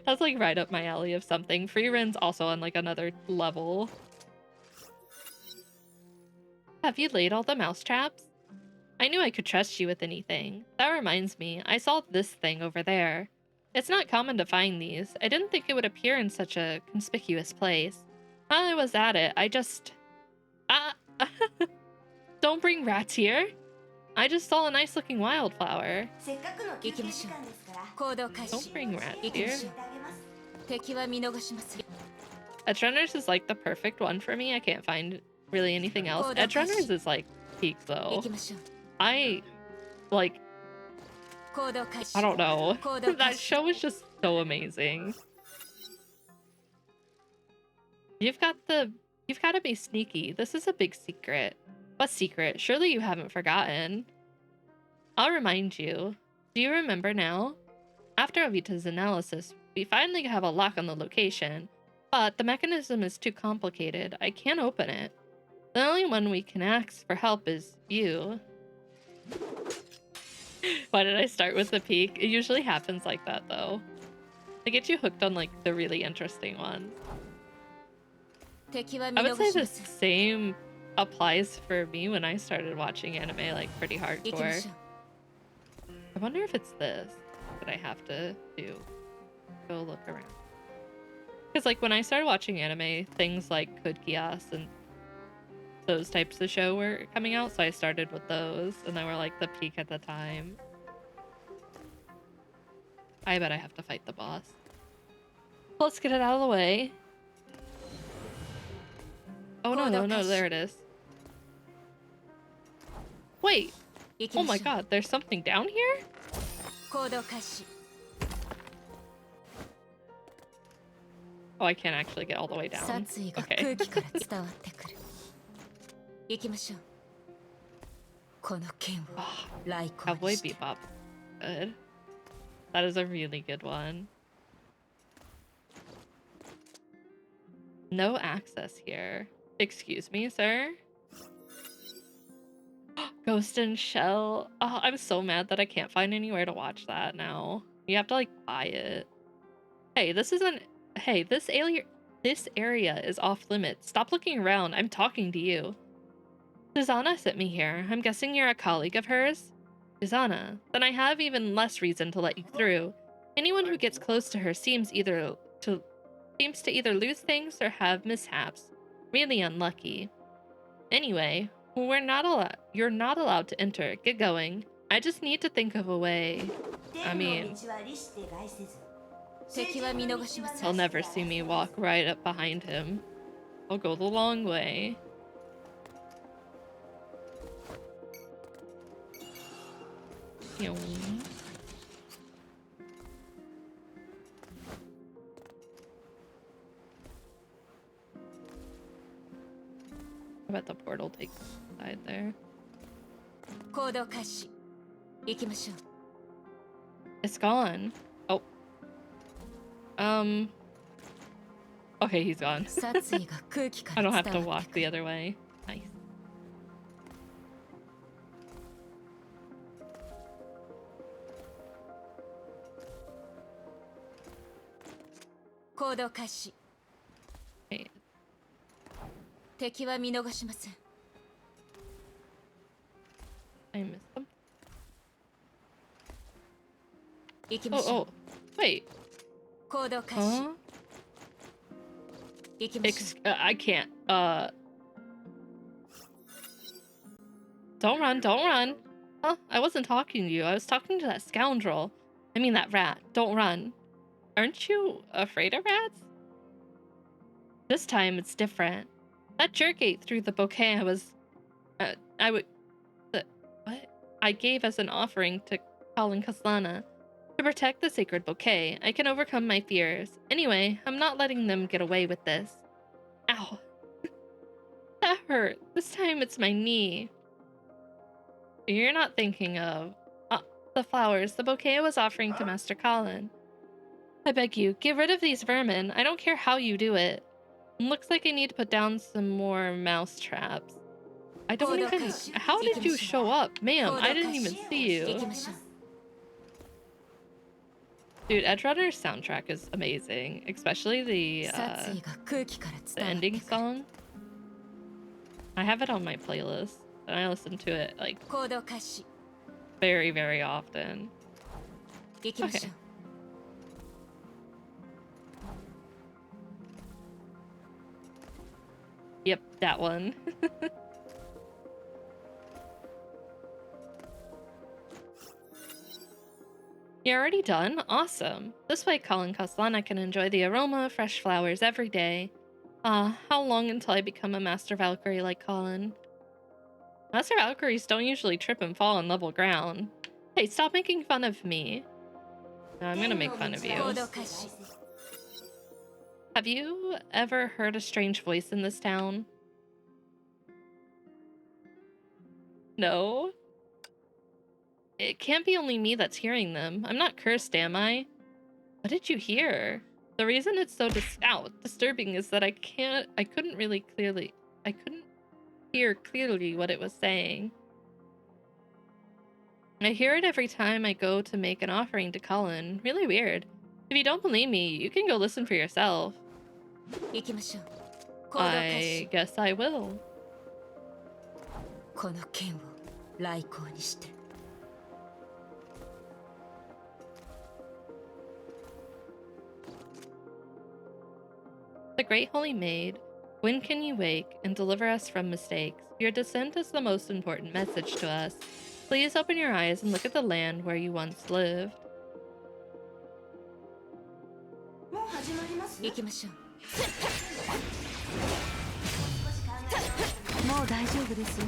that's like right up my alley of something. Freeren's also on like another level. Have you laid all the mousetraps? I knew I could trust you with anything. That reminds me, I saw this thing over there. It's not common to find these. I didn't think it would appear in such a conspicuous place. While I was at it, I just... Don't bring rats here. I just saw a nice looking wildflower. Don't bring rats here. Edgerunners is like the perfect one for me. I can't find really anything else. Edgerunners is like peak though. I don't know. That show is just so amazing. You've got to be sneaky. This is a big secret. What secret? Surely you haven't forgotten. I'll remind you. Do you remember now? After Avita's analysis, we finally have a lock on the location, but the mechanism is too complicated. I can't open it. The only one we can ask for help is you. Why did I start with the peak? It usually happens like that, though. They get you hooked on, like, the really interesting ones. I would say the same applies for me when I started watching anime, like, pretty hardcore. I wonder if it's this that I have to do. Go look around. Because, like, when I started watching anime, things like Code Geass and those types of show were coming out, so I started with those, and they were, like, the peak at the time. I bet I have to fight the boss. Let's get it out of the way. Oh no, there it is. Wait! Oh my god, there's something down here? Oh, I can't actually get all the way down. 殺意が Okay. 空気から伝わってくる。行きましょう。この剣を来航 Cowboy にして。 Bebop. Good. That is a really good one. No access here. Excuse me, sir? Ghost and Shell. Oh, I'm so mad that I can't find anywhere to watch that now. You have to like buy it. Hey, this isn't. Hey, this area is off limits. Stop looking around. I'm talking to you. Susanna sent me here. I'm guessing you're a colleague of hers? Susanna. Then I have even less reason to let you through. Anyone who gets close to her seems to either lose things or have mishaps. Really unlucky. Anyway, you're not allowed to enter. Get going. I just need to think of a way. I mean, 敵は見逃しません。 he'll never see me walk right up behind him. I'll go the long way. Yoom. I bet the portal takes the side there. 行動開始。行きましょう。 It's gone. Oh. Okay, he's gone. 殺意が空気か I ら don't 伝 have to わって walk く the る。 other way. Nice. 行動開始。 Okay. 敵は見逃しません。 I missed them. 行きましょ Oh, う。 oh. Wait. 行動開始。 Huh? 行きましょう。 I can't. Don't run, don't run. Huh? I wasn't talking to you. I was talking to that scoundrel. I mean that rat. Don't run. Aren't you afraid of rats? This time it's different. That jerk ate through the bouquet I gave as an offering to Colin Kaslana. To protect the sacred bouquet, I can overcome my fears. Anyway, I'm not letting them get away with this. Ow. That hurt. This time it's my knee. You're not thinking of the flowers the bouquet was offering to Master Colin. I beg you, get rid of these vermin. I don't care how you do it. Looks like I need to put down some more mouse traps. I don't even... How did you show up? Ma'am, I didn't even see 行 you. きましょう。 Dude, Edgerunner's soundtrack is amazing. Especially the 殺意が空気から the 伝わって ending くる。 song. I have it on my playlist. And I listen to it like 行動開始。 very, very often. 行きましょう。 Yep, that one. You're already done? Awesome. This way Colin Kaslana can enjoy the aroma of fresh flowers every day. How long until I become a Master Valkyrie like Colin? Master Valkyries don't usually trip and fall on level ground. Hey, stop making fun of me. No, I'm gonna make fun of you. 行動開始。 Have you ever heard a strange voice in this town? No? It can't be only me that's hearing them. I'm not cursed, am I? What did you hear? The reason it's so disturbing is that I couldn't hear clearly what it was saying. I hear it every time I go to make an offering to Colin. Really weird. If you don't believe me, you can go listen for yourself. 行きましょう。行動開始。 I guess I will. この剣を来航にして。 The Great Holy Maid, when can you wake and deliver us from mistakes? Your descent is the most important message to us. Please open your eyes and look at the land where you once lived. もう始まります行きましょう。もう大丈夫ですよ。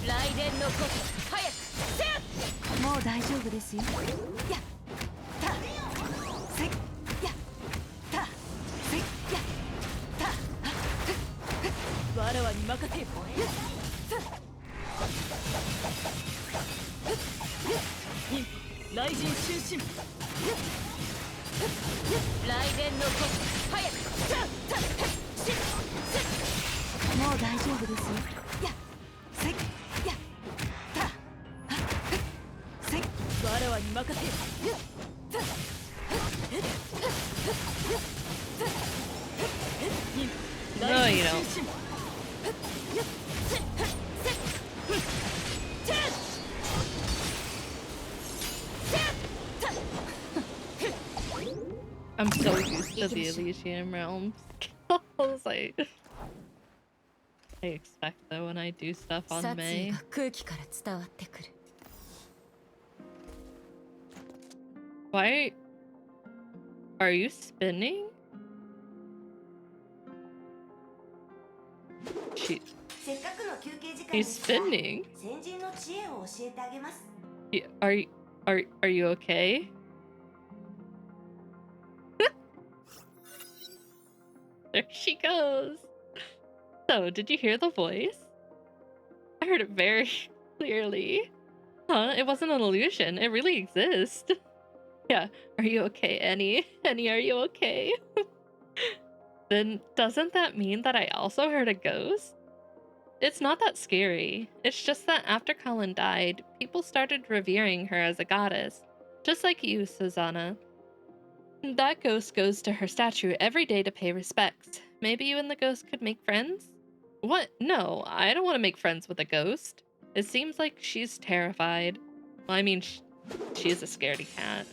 雷電のこと早くせやもう大丈夫ですよ。やったせやったせやったわらわに任せよ雷神中心雷電のこと早くせやもう大丈夫ですよ。やせやったせわらわに任せよNo, you don't. I'm so used to the Elysian realms. I was like, I expect that when I do stuff on 殺意 May. が空気から伝わってくる Why are you spinning? She, せっかくの休憩時間 she's ですから spinning. 先人の知恵を教えてあげます Are you okay? There she goes. So, did you hear the voice? I heard it very clearly. Huh? It wasn't an illusion. It really exists. Yeah. Are you okay, Annie? Annie, are you okay? Then doesn't that mean that I also heard a ghost? It's not that scary. It's just that after Colin died, people started revering her as a goddess. Just like you, Susanna. That ghost goes to her statue every day to pay respects. Maybe you and the ghost could make friends? What? No, I don't want to make friends with a ghost. It seems like she's terrified. Well, I mean, she is a scaredy cat.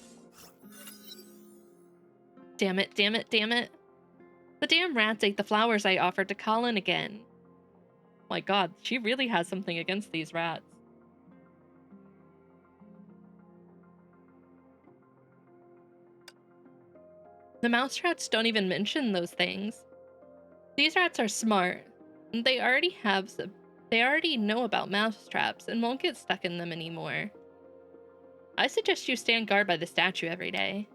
Damn it, damn it, damn it. The damn rats ate the flowers I offered to Colin again. My god, she really has something against these rats. The mouse rats don't even mention those things. These rats are smart. They already know about mouse traps and won't get stuck in them anymore. I suggest you stand guard by the statue every day.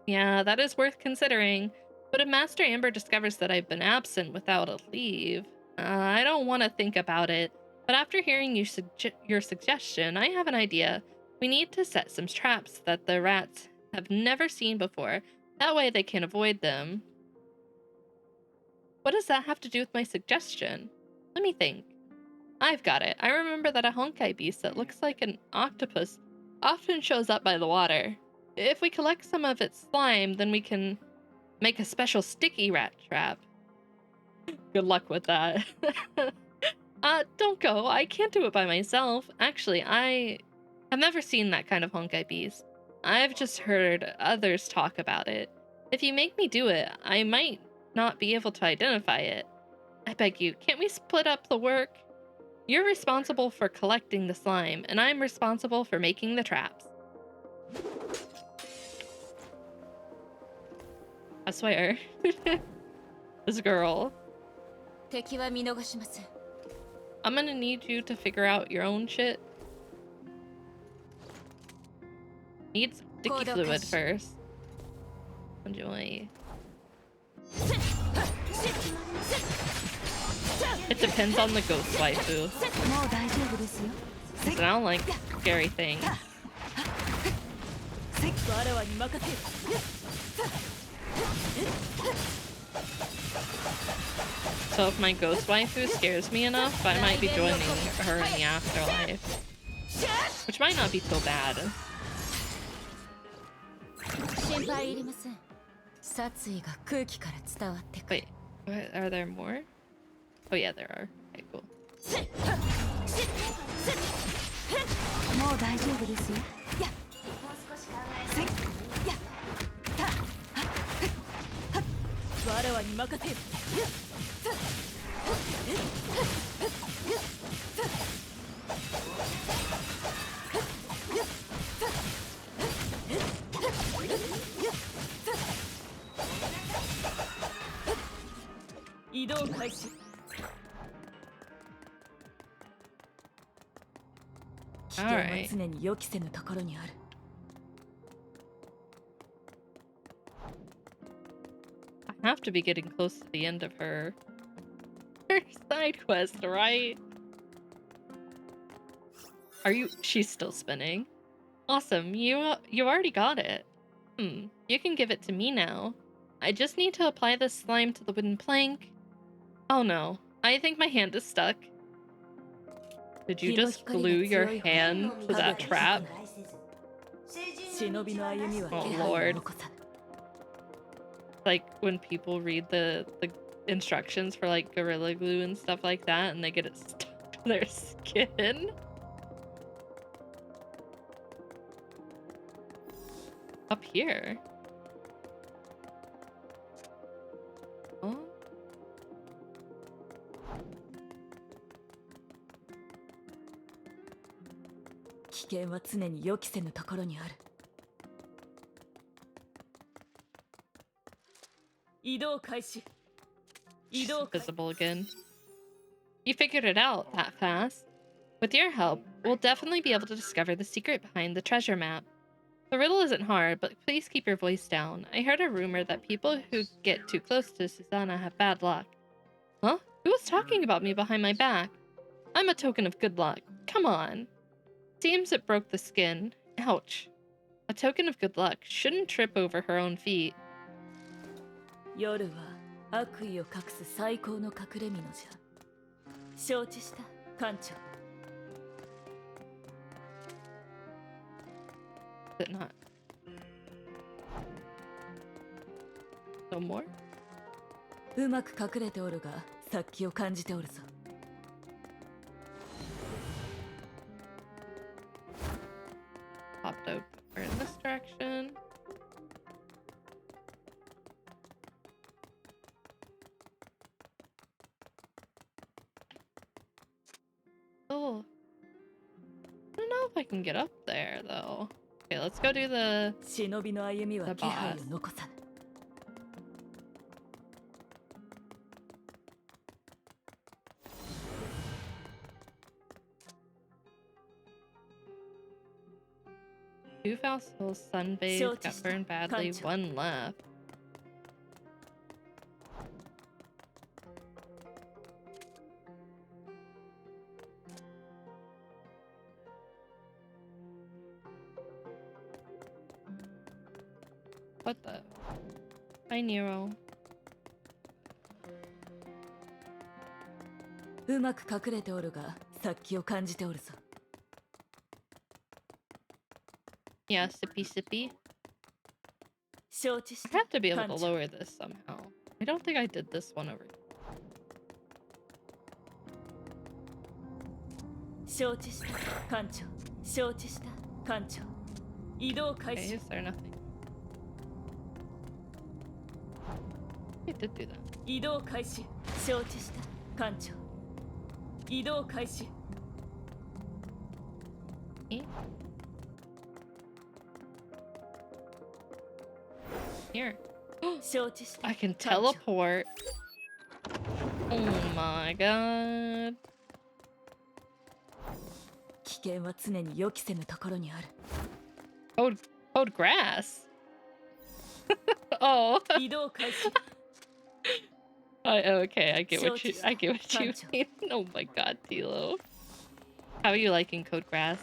Yeah, that is worth considering. But if Master Amber discovers that I've been absent without a leave, I don't want to think about it. But after hearing your suggestion, I have an idea. We need to set some traps that the rats have never seen before. That way they can avoid them. What does that have to do with my suggestion? Let me think. I've got it. I remember that a honkai beast that looks like an octopus often shows up by the water. If we collect some of its slime, then we can make a special sticky rat trap. Good luck with that. Don't go. I can't do it by myself. Actually, I have never seen that kind of honkai beast. I've just heard others talk about it. If you make me do it, I might not be able to identify it. I beg you, can't we split up the work? You're responsible for collecting the slime, and I'm responsible for making the traps. I swear. This girl. 敵は見逃しません I'm gonna need you to figure out your own shit. Need sticky fluid first. Enjoy. It depends on the ghost waifu. もう大丈夫ですよ。 'Cause I don't like scary things. わらわに任せよ So if my ghost waifu scares me enough, I might be joining her in the afterlife. Which might not be so bad. 心配いりません殺意が空気から伝わってくる Wait, are there more? Oh yeah, there are. Okay, cool. もう大丈夫ですよ。やっせやったわらわに任せよ もう Alright. I have to be getting close to the end of her side quest, right? Are you? She's still spinning. Awesome, you already got it. You can give it to me now. I just need to apply this slime to the wooden plank. Oh no, I think my hand is stuck. Did you just glue your hand to that trap? Oh lord. Like when people read the instructions for like Gorilla Glue and stuff like that and they get it stuck to their skin. Up here. Oh. She's invisible again. You figured it out that fast. With your help, we'll definitely be able to discover the secret behind the treasure map. The riddle isn't hard, but please keep your voice down. I heard a rumor that people who get too close to Susanna have bad luck. Huh? Who was talking about me behind my back? I'm a token of good luck. Come on. Seems it broke the skin. Ouch. A token of good luck shouldn't trip over her own feet. Is it not? No more? Popped over in this direction. Oh. I don't know if I can get up there though. Okay, let's go do the boss. Two foul souls sunbathed, got burned badly, one left. What the? Hi, Nero. Yeah, sippy sippy. I have to be able to lower this somehow. I don't think I did this one over. Okay, is there nothing? I did do that. Eh? Here. I can teleport. Oh my god. Code grass. Oh. Okay, I get what you mean. Oh my god, Tilo. How are you liking Code Grass?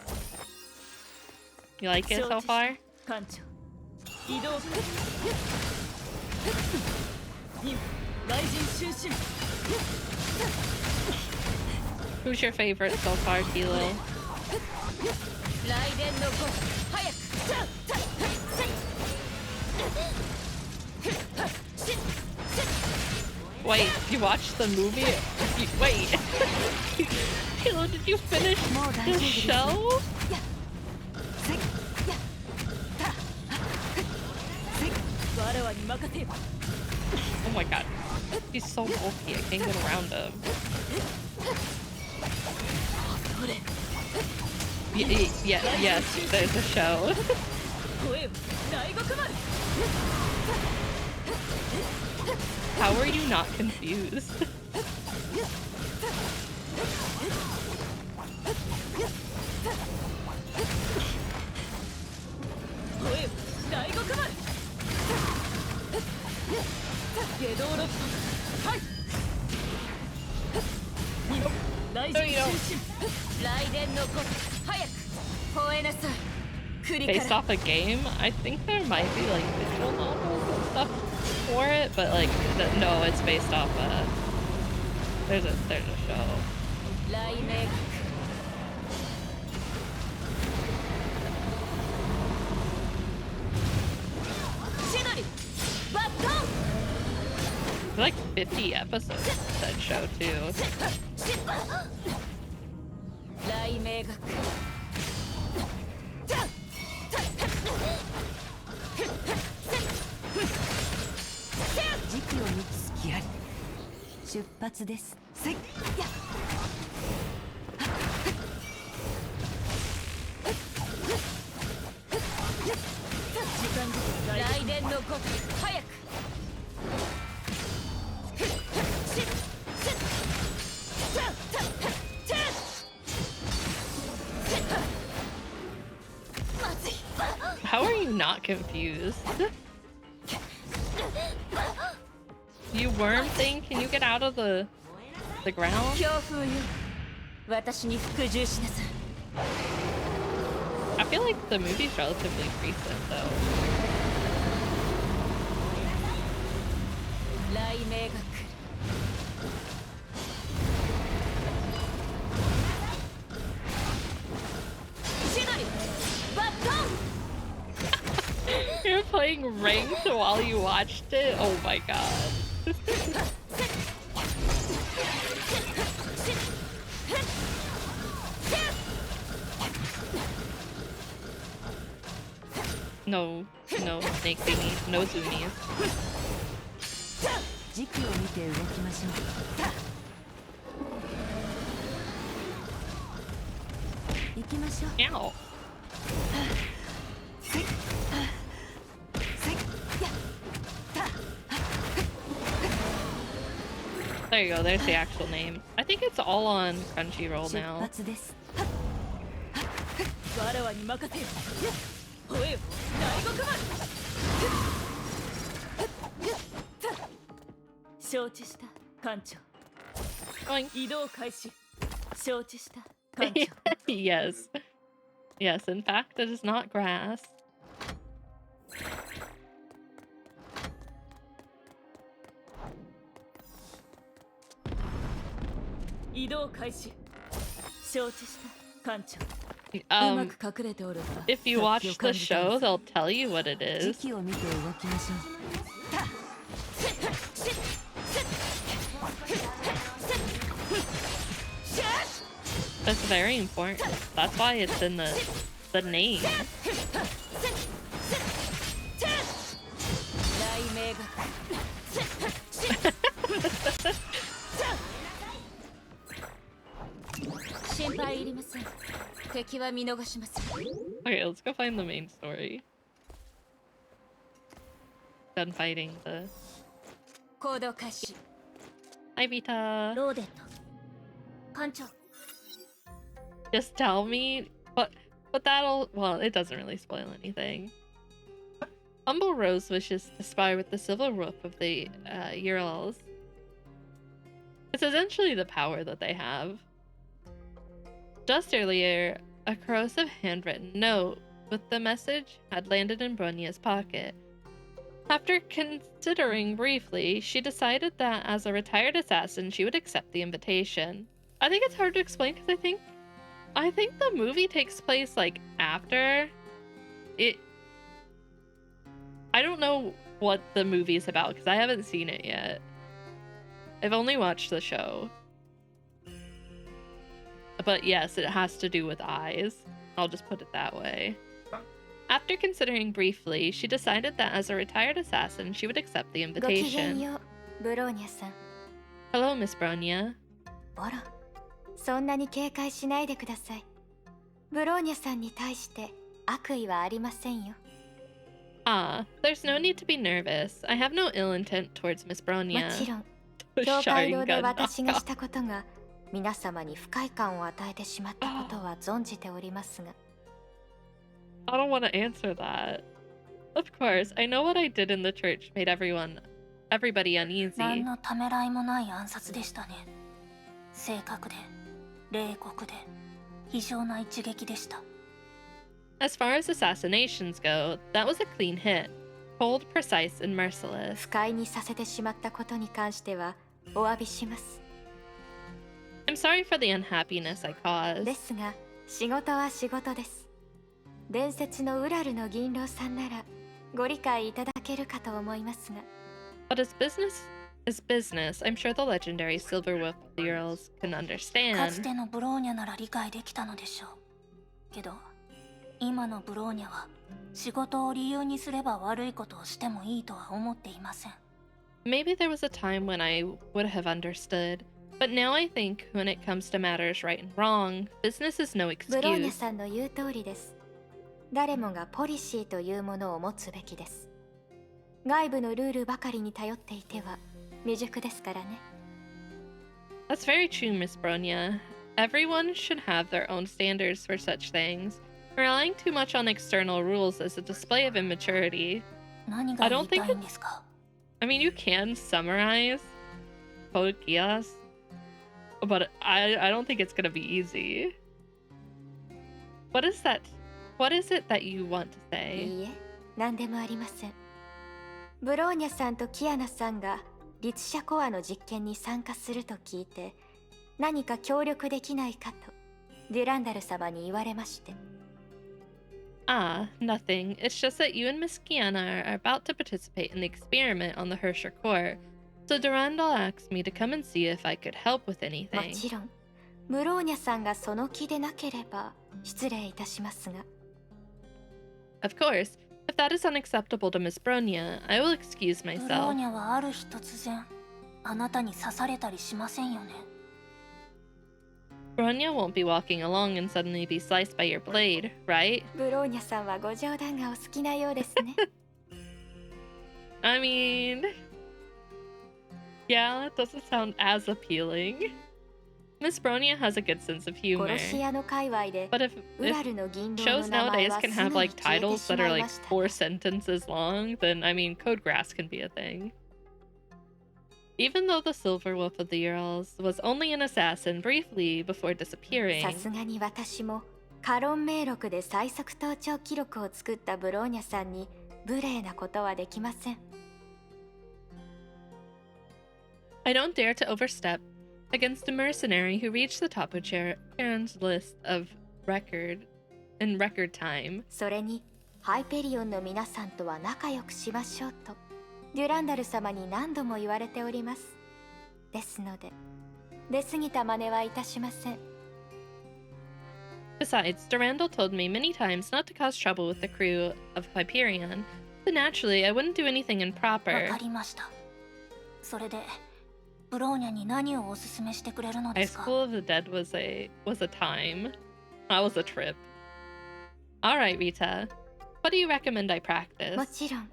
You like it so far? Who's your favorite so far, Tilo? Wait, you watched the movie? Wait. Tilo, did you finish the show? Oh my god. He's so bulky, I can't get around him. Yes, there's a show. How are you not confused? Based off a game, I think there might be like visual novels and stuff for it, but like no, it's based off there's a show. There's like 50 episodes of that show too. How are you not confused? You worm thing, can you get out of the ground? I feel like the movie's relatively recent though. You're playing ranked while you watched it? Oh my god. No snake thingies, no zoonies. Ow. There you go, there's the actual name. I think it's all on Crunchyroll now. Yes. Yes, in fact, it is not grass. If you watch the show, they'll tell you what it is. That's very important. That's why it's in the name. Okay, let's go find the main story. Done fighting the... Hi, Vita. Just tell me, but that'll... Well, it doesn't really spoil anything. Humble Rose wishes to spy with the civil roof of the Urals. It's essentially the power that they have. Just earlier, a corrosive handwritten note with the message had landed in Bronya's pocket. After considering briefly, she decided that as a retired assassin, she would accept the invitation. I think it's hard to explain because I think the movie takes place like after it. I don't know what the movie is about because I haven't seen it yet. I've only watched the show. But yes, it has to do with eyes. I'll just put it that way. After considering briefly, she decided that as a retired assassin, she would accept the invitation. Hello, Miss Bronya. そんなに警戒しないでください。ブローニャさんに対して悪意はありませんよ。Ah, there's no need to be nervous. I have no ill intent towards Miss も Bronya. ちろん The 教会堂で Sharingan 私がし knockoff. たことが皆様に不快感を与えてしまったことは存じておりますが I don't want to answer that. Of course, I know what I did in the church made everybody 何 uneasy. のためらいもない暗殺でしたね。正確で冷酷で非常な一撃でした。 As far as assassinations go, that was a clean hit. Cold, precise, and merciless. 不快にさせてしまったことに関してはお詫びします I'm sorry for the unhappiness I で caused. すが仕事は仕事です伝説のウラルの銀狼さんならご理解いただけるかと思いますが But as business is business, I'm sure the legendary Silver Wolf of the Earls can かつ understand. てのブローニャなら理解できたのでしょう。けど今のブローニャは仕事を理由にすれば悪いことをしてもいいとは思っていません。 Maybe there was a time when I would have understood, but now I think when it comes to matters right and wrong, business is no ブローニャ excuse. さんの言う通りです誰もがポリシーというものを持つべきです外部のルールばかりに頼っていては未熟ですからね That's very true, Miss Bronya. Everyone should have their own standards for such things. Relying too much on external rules is a display of immaturity. 何が I 言 don't いた think いんですか？ I mean, you can summarize Code Geass, but I don't think it's gonna be easy. What is that? What is it that you want to い say? いえ何でもありませんブローニャさんとキアナさんが律者コアの実験に参加すると聞いて何か協力できないかとデュランダル様に言われまして Ah, nothing. It's just that you and Miss Kiana are about to participate in the experiment on the Hersher Court. So Durandal asked me to come and see if I could help with も anything. ちろんブローニャさんがその気でなければ失礼いたしますが Of course, if that is unacceptable to Miss Bronya, I will excuse ブロー myself. ニャはある日突然あなたに刺されたりしませんよね。 Bronya won't be walking along and suddenly be sliced by your blade, right? ブローニャさんはご冗談がお好きなようですね I mean... Yeah, it doesn't sound as appealing. Miss Bronya has a good sense of humor. 殺し屋の界隈で But if ウラルの銀狼 shows の名前 nowadays は can す have ぐに like 消えて titles し that ま are い like ました 4 sentences long, then I mean, Code Grass can be a thing. Even though the Silver Wolf of the Earls was only an assassin briefly before さ disappearing, すがに私もカロン名録で最速盗聴記録を作ったブローニャさんに無礼なことはできません I don't dare to overstep against a mercenary who reached the top of Charon's list of record time. それにハイペリオンの皆さんとは仲良くしましょうとデュランダル様に何度も言われておりますですので出過ぎた真似はいたしません Besides, Durandal told me many times not to cause trouble with the crew of Hyperion, so naturally I wouldn't do anything わ improper. かりました。それでブローニャに何をおすすめしてくれるので High すか？ School of the Dead was a time. That was a trip. Alright, Rita. What do you recommend I も practice? ちろん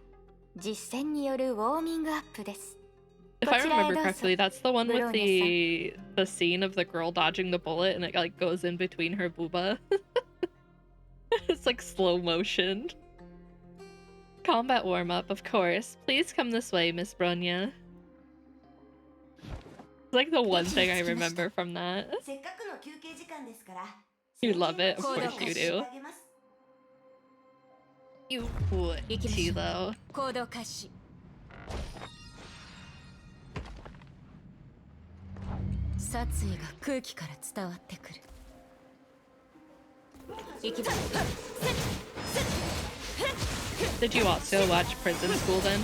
実践によるウォーミングアップです If I こちらへ remember どうぞ correctly, that's the one with Veronica. the scene of the girl dodging the bullet and it like goes in between her booba. It's like slow motion. Combat warm-up, of course. Please come this way, Miss Bronya. It's like the one thing I remember from that. せっかくの休憩時間ですから You love it, of 先 course 生 you にして do. あげます You would, 行きましょう。 Tilo. 行動開始。殺意が空気から伝わってくる。行きましょ Did you also watch Prison School then?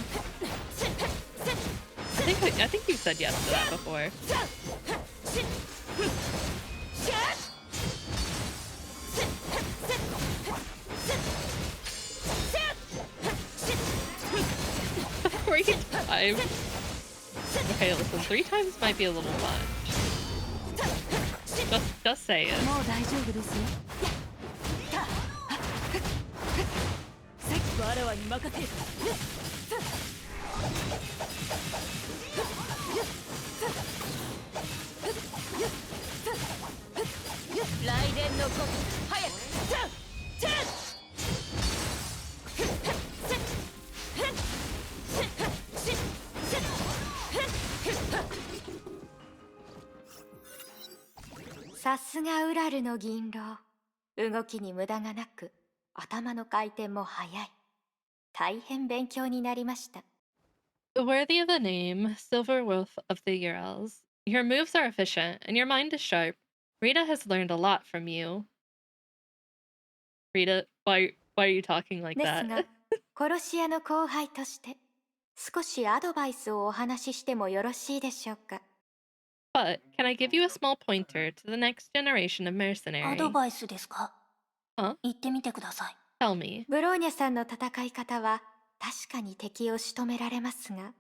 I think you said yes to that before. Three times. Okay, listen, 3 times might be a little much. Just say it. う。もう大丈夫ですよ。さすがウラルの銀狼。動きに無駄がなく、頭の回転も速い。大変勉強になりました。Worthy of the name, Silver Wolf of the Urals. Your moves are efficient, and your mind is sharp. Rita has learned a lot from you. Rita, why are you talking like です that? が、殺し屋の後輩として、少しアドバイスをお話ししてもよろしいでしょうか。But can I give you a small pointer to the next generation of アド mercenary? バイスですか？ Huh? 言ってみてください。 Tell me. ブローニャさんの戦い方は確かに敵を仕留められますが、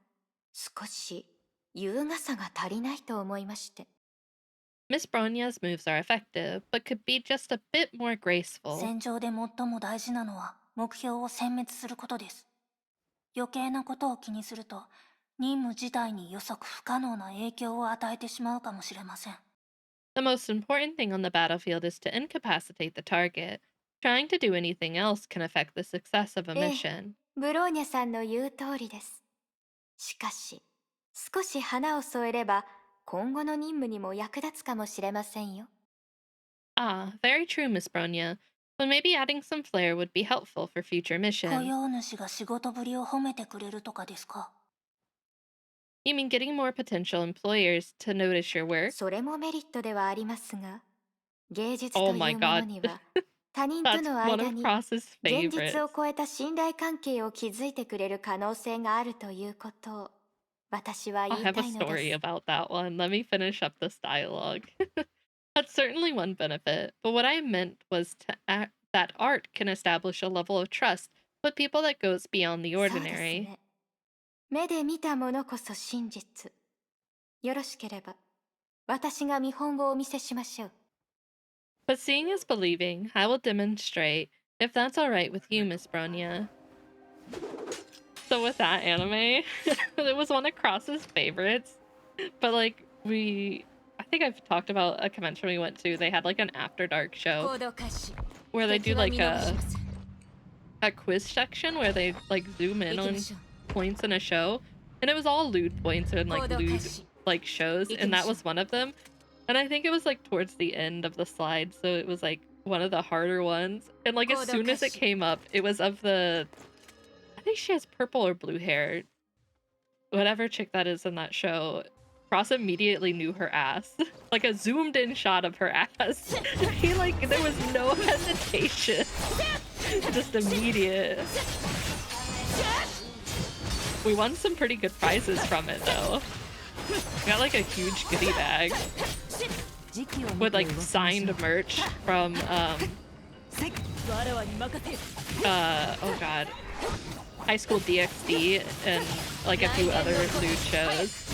少し優雅さが足りないと思いまして。Miss Bronya's moves are effective, but could be just a bit more graceful. 戦場で最も大事なのは目標を殲滅することです。余計なことを気にすると、任務自体に予測不可能な影響を与えてしまうかもしれません。The most important thing on the battlefield is to incapacitate the target. Trying to do anything else can affect the success of a ええ、 mission. ブローニャさんの言う通りです。しかし、少し花を添えれば今後の任務にも役立つかもしれませんよ。Ah, very true, Miss Bronya. But maybe adding some flair would be helpful for future 雇 missions. 用主が仕事ぶりを褒めてくれるとかですか？ You mean getting more potential employers to notice your work? それもメリットではありますが、芸術 Oh とい my うもの god. には他人と That's の one 間 of に Cross's 現実 favorites. を超えた信頼関係を築いてくれる可能性があるということを私は I 言い have た a いので story す。 about that one. Let me finish up this dialogue. That's certainly one benefit, but what I meant was that art can establish a level of trust with people that goes beyond the そうです ordinary. ね。目で見たものこそ真実。よろしければ私が見本をお見せしましょう。 But seeing is believing. I will demonstrate, if that's all right with you, Miss Bronya. So with that anime, it was one of Cross's favorites. But like I think I've talked about a convention we went to. They had like an after dark show 行動開始。 where they do 敵は like 見逃します。 a quiz section where they like zoom in 行き on ましょう。 points in a show, and it was all lewd points and like 行動開 lewd 始。 like shows, and that was one of them. And I think it was like towards the end of the slide, so it was like one of the harder ones. And like as soon as it came up, it was of I think she has purple or blue hair. Whatever chick that is in that show. Cross immediately knew her ass. Like a zoomed in shot of her ass. He like there was no hesitation. Just immediate. We won some pretty good prizes from it though. Got like a huge goodie bag with like signed merch from oh god, High School DxD and like a few other lewd shows.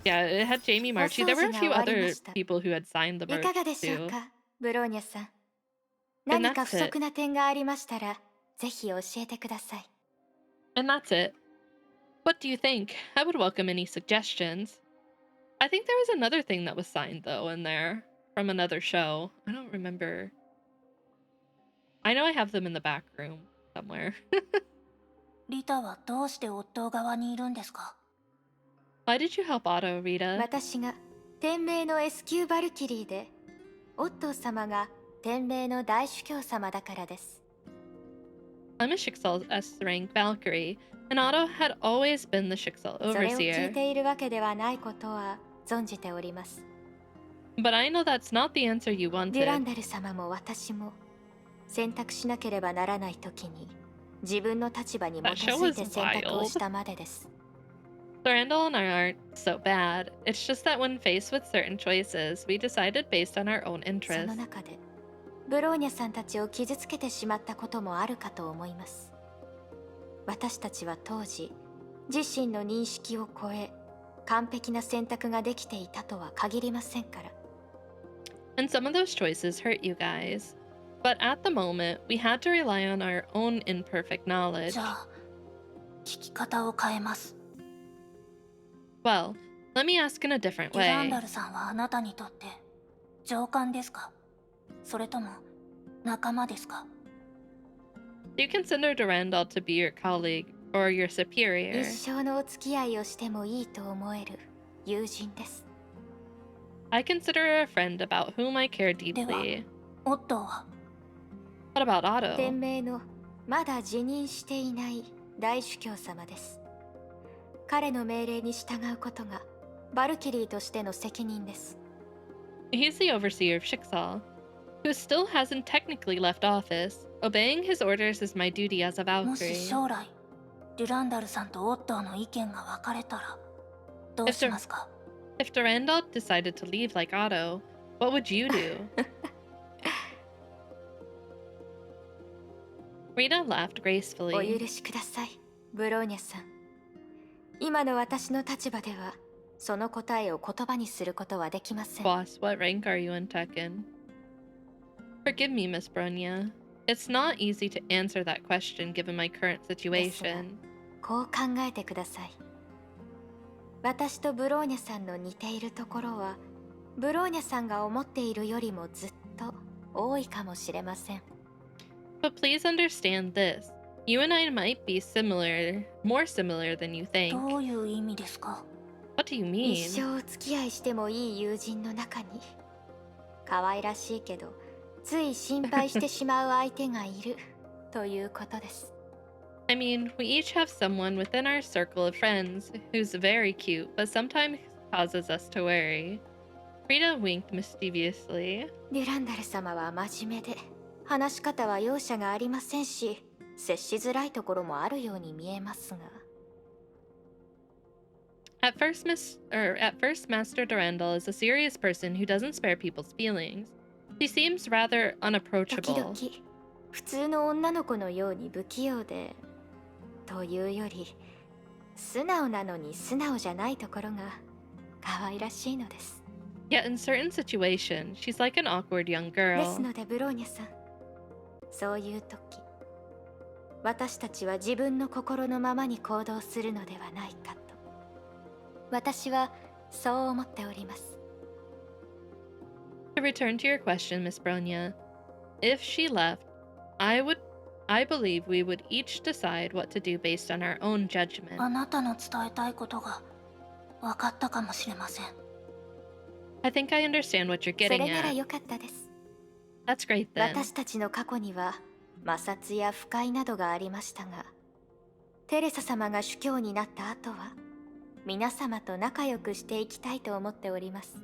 Yeah, it had Jamie Marchi. There were a few other people who had signed the いかがで merch しょう too. か、ブローニャさん。 And 何か that's 不 it. 足な点がありましたらぜひ教えてください。 And that's it. What do you think? I would welcome any suggestions. I think there was another thing that was signed though in there from another show. I don't remember. I know I have them in the back room somewhere. リタはどうして夫側にいるんですか？ Why did you help Otto, Rita? 私が天命の S 級バルキリーで、オットー様が天命の大主教様だからです。 I'm a Schicksal S rank Valkyrie, and Otto had always been the Schicksal それを聞い overseer. ているわけではないことは存じております。 But I know that's not the answer you デュラン wanted. ダル様も私も選択しなければならないときに自分の立場に基づいて選択をしたまでです。 Thorandal and I aren't so bad. It's just that when faced with certain choices, we decided based on our own そ interests. の中でブローニャさんたちを傷つけてしまったこともあるかと思います。私たちは当時自身の認識を超え完璧な選択ができていたとは限りませんから。And some of those choices hurt you guys. But at the moment, we had to rely on our own imperfect knowledge. じゃあ聞き方を変えます。 Well, let me ask in a different デュラン way. ダルさんはあなたにとって上官ですか、それとも仲間ですか？ Do you consider Durandal to be your colleague or your superior? 一生のお付き合いをしてもいいと思える友人です。 I consider her a friend about whom I care deeply. オットーは What about Otto? 天命のまだ辞任していない大主教様です。彼の命令に従うことがバルキリーとしての責任です。 He's the overseer of Shixal, who still hasn't technically left office. Obeying his orders is my duty as a もし Valkyrie. 将来デュランダルさんとオットーの意見が分かれたらどうしますか？ If Durandal decided to leave like Otto, what would you do? Rita laughed お gracefully. 許しください、ブローニャさん。今の私の立場ではその答えを言葉にすることはできません。 Boss, what rank are you in Tekken? Forgive me, Miss Bronya. It's not easy to answer that question given my current situation. こう考えてください。私とブローニャさんの似ているところはブローニャさんが思っているよりもずっと多いかもしれません。 But please understand this. You and I might be similar, more similar than you think. どういう意味ですか？ What do you 一 mean? 生お付き合いしてもいい友人の中に可愛らしいけどつい心配してしまう相手がいるということです。 I mean, we each have someone within our circle of friends who's very cute, but sometimes causes us to worry. Rita winked mischievously. デュランダル様は真面目で話し方は容赦がありませんし接しづらいところもあるように見えますが。 At first, Master Durandal is a serious person who doesn't spare people's feelings. He seems rather 時々 unapproachable. 普通の女の子のように不器用でというより素直なのに素直じゃないところが可愛らしいのです。 Yet in certain situations, she's like an awkward young です girl. のでブローニャさん、そういう時私たちは自分の心のままに行動するのではないかと私はそう思っております。 To return to your question, Miss Bronya, if she left, I believe we would each decide what to do based on our own judgment. あなたの伝えたいことが分かったかもしれません。 I think I understand what you're それ getting なら at. よかったです。 That's great then. 私たちの過去には摩擦や不快などがありましたがテレサ様が主教になった後は皆様と仲良くしていきたいと思っております。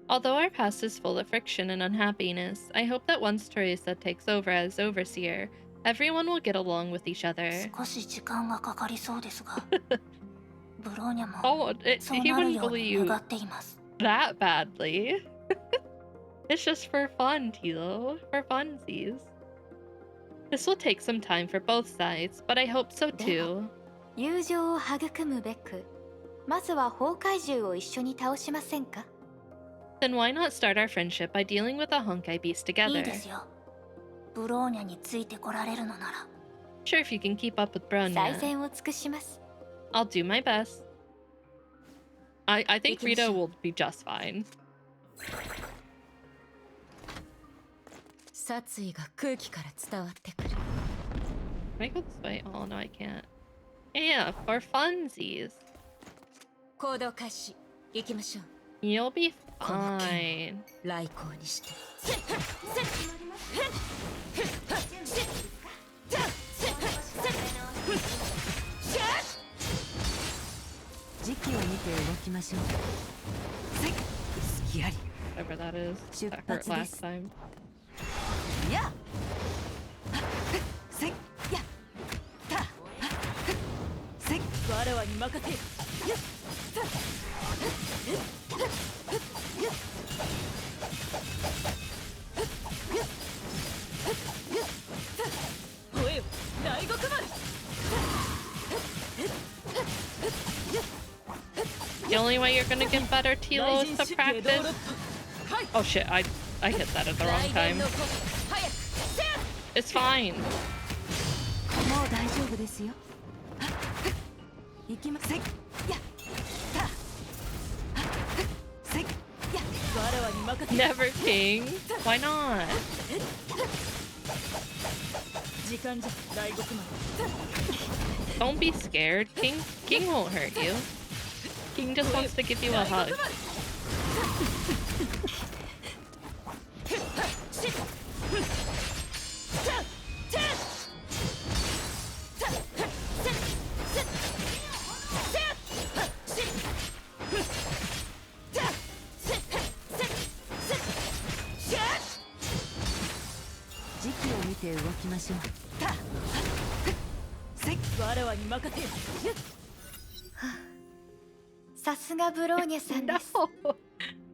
Although our past is full of friction and unhappiness, I hope that once Teresa takes over as overseer, everyone will get along with each other. 少し時間がかかりそうですがブローニャも Oh, そう he なる wouldn't よう bully に you 願っています。 that badly. It's just for fun, Tilo. For funsies. This will take some time for both sides, but I hope so too. 友情を育むべくまずは崩壊獣を一緒に倒しませんか？ Then why not start our friendship by dealing with the Honkai beast い together? いですよ。ブローニャについてこられるのなら。 Sure, if you can keep up with 最 Bronya. 善を尽くします。 I'll do my best. I think Rita 行きましょう。 will be just fine. 殺意が空気から伝わってくる。 Can I go this way? Oh, no, I can't. Yeah, for funsies. 行動開始。行きましょう。 You'll be fine. 来航にして。時期を見て動きましょう。隙あり。 Whatever that is. That hurt last time. や。せっや。た。せっ。わらわに任せよ。やっ。おい、大極丸。 The only way you're gonna get better, Tilo, is to practice. Oh shit, I hit that at the wrong time. It's fine. もう大丈夫ですよ。行きません。やた。せい。や。我らに任せ。 Never King. Why not? 時間じゃ大獄まで。 Don't be scared. King won't hurt you. King just wants to give you a hug.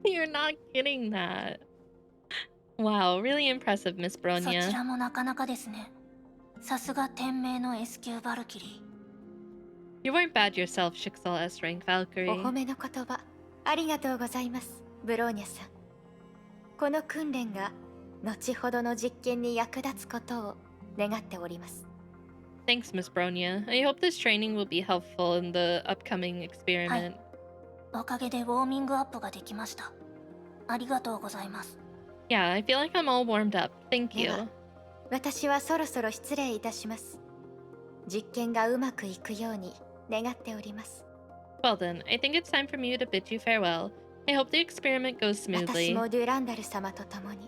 No, you're not getting that. Wow, really impressive, Miss そち Bronya. らもなかなかですね。さすが天命の S 級バルキリー。 You weren't bad yourself, Shixal S rank お Valkyrie. 褒めの言葉ありがとうございます、ブローニャさん。この訓練が後ほどの実験に役立つことを願っております。 Thanks, Miss Bronya. I hope this training will be helpful in the upcoming experiment. おかげでウォーミングアップができました。ありがとうございます。 Yeah, I feel like I'm all warmed up. Thank では you. 私はそろそろ失礼いたします。実験がうまくいくように願っております。 Well then, I think it's time for me to bid you farewell. I hope the experiment goes 私 smoothly. もデュランダル様と共に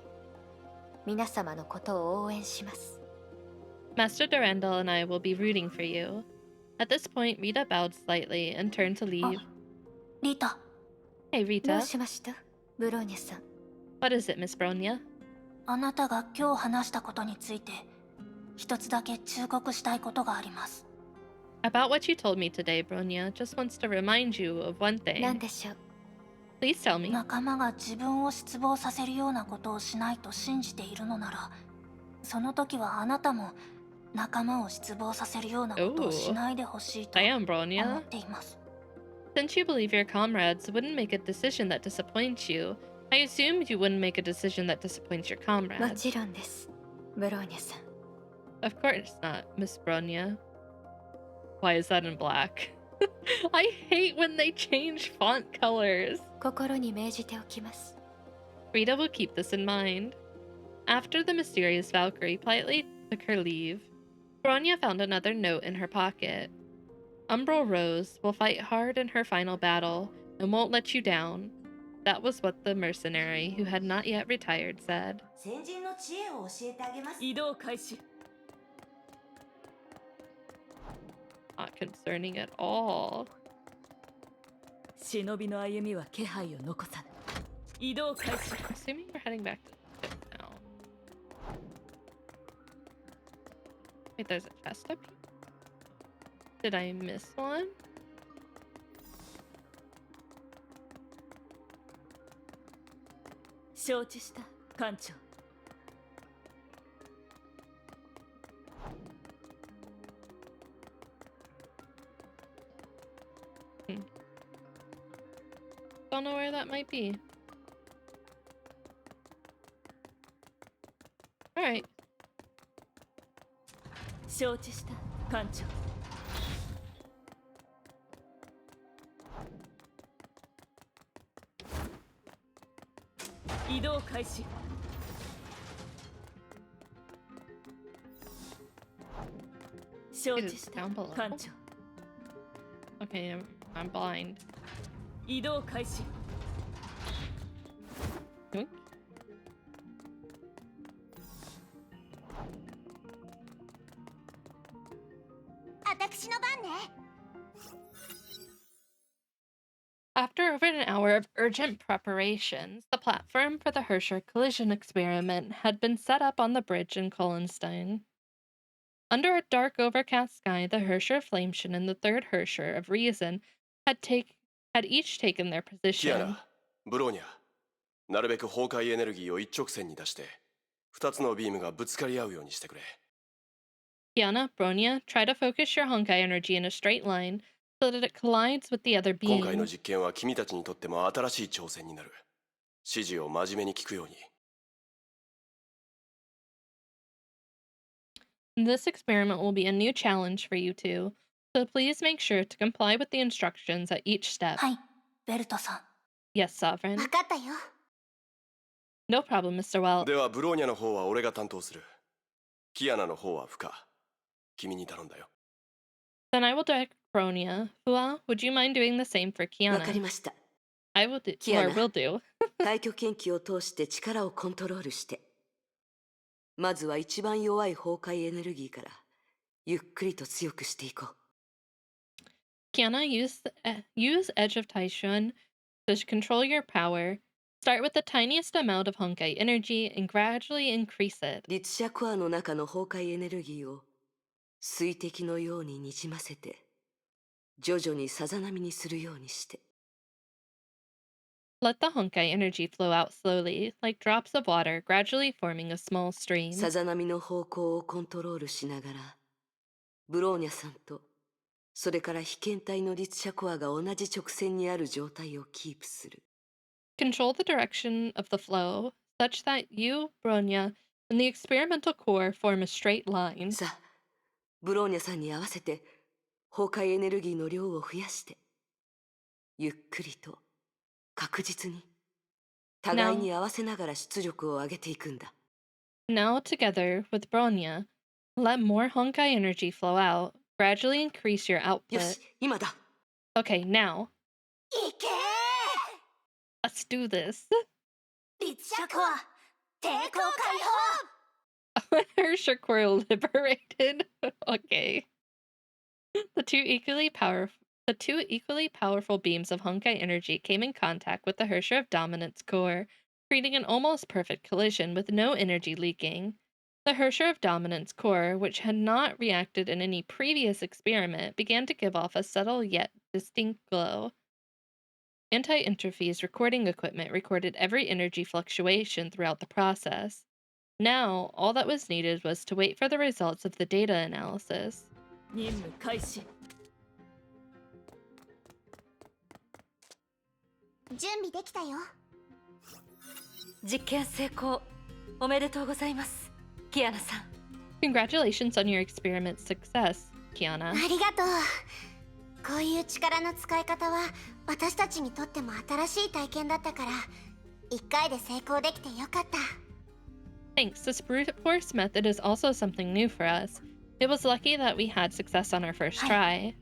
皆様のことを応援します。 Master Durandal and I will be rooting for you. At this point, Rita bowed slightly and turned to leave. リータ、 Hey どう Rita, しました、ブローニャさん。 what is it, Miss Bronya? あなたが今日話したことについて一つだけ忠告したいことがあります。 About what you told me today, Bronya just wants to remind you of one 何 thing. でしょう。 Please tell me. 仲間が自分を失望させるようなことをしないと信じているのなら、その時はあなたも仲間を失望させるようなことをしないでほしいと I am 思 Bronya. っています。 Since you believe your comrades wouldn't make a decision that disappoints you, I assumed you wouldn't make a decision that disappoints your も comrades. ちろんです、ブローニャさん。 Of course not, Miss Bronya. Why is that in black? I hate when they change font colors. 心に銘じておきます。 Rita will keep this in mind. After the mysterious Valkyrie politely took her leave, Bronya found another note in her pocket. Umbral Rose will fight hard in her final battle and won't let you down. That was what the mercenary, who had not yet retired, said. 先人の知恵を教えてあげます。 移動開始。 Not concerning at all. 忍びの歩みは気配を残さぬ。移動開始。 Assuming we're heading back to the ship now. Wait, there's a chest up here? Did I miss one? 承知した、艦長。 Don't know where that might be. Alright. 承知した、艦長。 移動開始。 承 It 知 is した、 down below. 艦長。 Okay, I'm blind. 移動開始。 Yoink. After over an hour of urgent preparations, the platform for the Herscher collision experiment had been set up on the bridge in Kollenstein. Under a dark, overcast sky, the Herscher Flameshin and the third Herscher of Reason had each taken their キア position. ナ、ブローニャ、なるべく崩壊エネルギーを一直線に出して、二つのビームがぶつかり合うようにしてくれ。 Kiana, Bronya, try to focus your Honkai energy in a straight line so that it collides with the other 今回の beam. 実験は君たちにとっても新しい挑戦になる。指示を真面目に聞くように。This experiment will be a new challenge for you two, so please make sure to comply with the instructions at each step. はい、ベルトさん。 Yes, Sovereign. 分かったよ。 No problem, Mr. Wells. ではブローニャの方は俺が担当する。キアナの方はフカ。君に頼んだよ。Then I will direct Bronya. Hua, would you mind doing the same for わかり Kiana? ました。 I will do, キア or ナ will do. 太極拳気を通して力をコントロールして、まずは一番弱い崩壊エネルギーからゆっくりと強くしていこう。 Kiana, use Edge of Taishun to control your power. Start with the tiniest amount of Honkai energy and gradually increase it. 律者コアの中の崩壊エネルギーを水滴のようににじませて、徐々にさざ波にするようにして。 Let the Honkai energy flow out slowly, like drops of water, gradually forming a small stream. さざ波の方向をコントロールしながら、ブローニャさんとそれから被験体の律者コアが同じ直線にある状態をキープする。 Control the direction of the flow, such that you, Bronya, and the experimental core form a straight line. さあ、ブローニャさんに合わせて崩壊エネルギーの量を増やして、ゆっくりと確実に互いに合わせながら出力を上げていくんだ。 Now, together with Bronya, let more Honkai energy flow out, gradually increase your よ output. し、今だ。 Okay, now, いけ let's do this. ー律者コア抵抗解放 Hersher core liberated. Okay. The two equally powerful beams of Honkai energy came in contact with the Hersher of Dominance core, creating an almost perfect collision with no energy leaking. The Hersher of Dominance core, which had not reacted in any previous experiment, began to give off a subtle yet distinct glow. Anti-interference recording equipment recorded every energy fluctuation throughout the process. Now, all that was needed was to wait for the results of the data analysis. 任務開始。準備できたよ。実験成功。おめでとうございます、キアナさん。 Congratulations on your experiment's success, Kiana. ありがとう。こういう力の使い方は私たちにとっても新しい体験だったから、一回で成功できてよかった。 Thanks, this brute force method is also something new for us. It was lucky that we had success on our first try.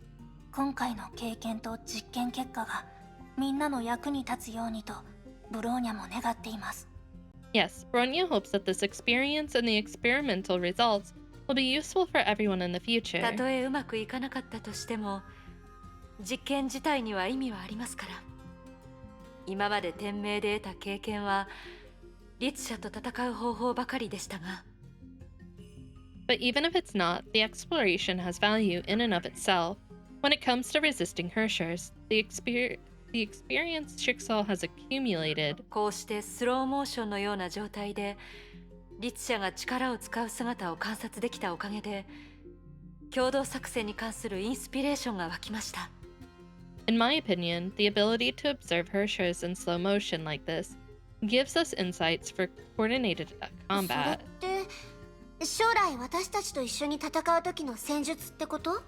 今回の経験と実験結果がみんなの役に立つようにとブローニャも願っています。 Yes, Bronya hopes that this experience and the experimental results will be useful for everyone in the た future. とえうまくいかなかったとしても、実験自体には意味はありますから。今まで天命で得た経験は律者と戦う方法ばかりでしたが、 But even if it's not, the exploration has value in and of itself. When it comes to resisting Hershers, the experience Jigsaw has accumulated こうしてスローモーションのような状態で律者が力を使う姿を観察できたおかげで、共同作戦に関するインスピレーションが湧きました。 In my opinion, the ability to observe Hershers in slow motion like this gives us insights for coordinated それ combat. って将来私たちと一緒に戦う時の戦術ってこと？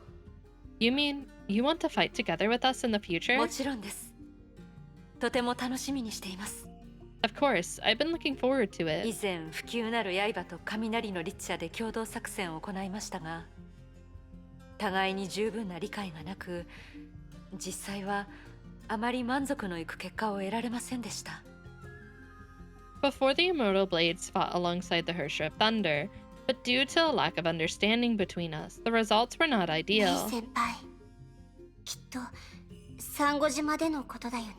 You mean you want to fight together with us in the future? もちろんです。とても楽しみにしています。 Of course, I've been looking forward to 以 it. 前不朽なる刃と雷の律者で共同作戦を行いましたが、互いに十分な理解がなく、実際はあまり満足のいく結果を得られませんでした。 Before the Immortal Blades fought alongside the Hersher of Thunder, but due to a lack of understanding between us, the results were not ねえ ideal. 先輩、きっとサンゴ島でのことだよね。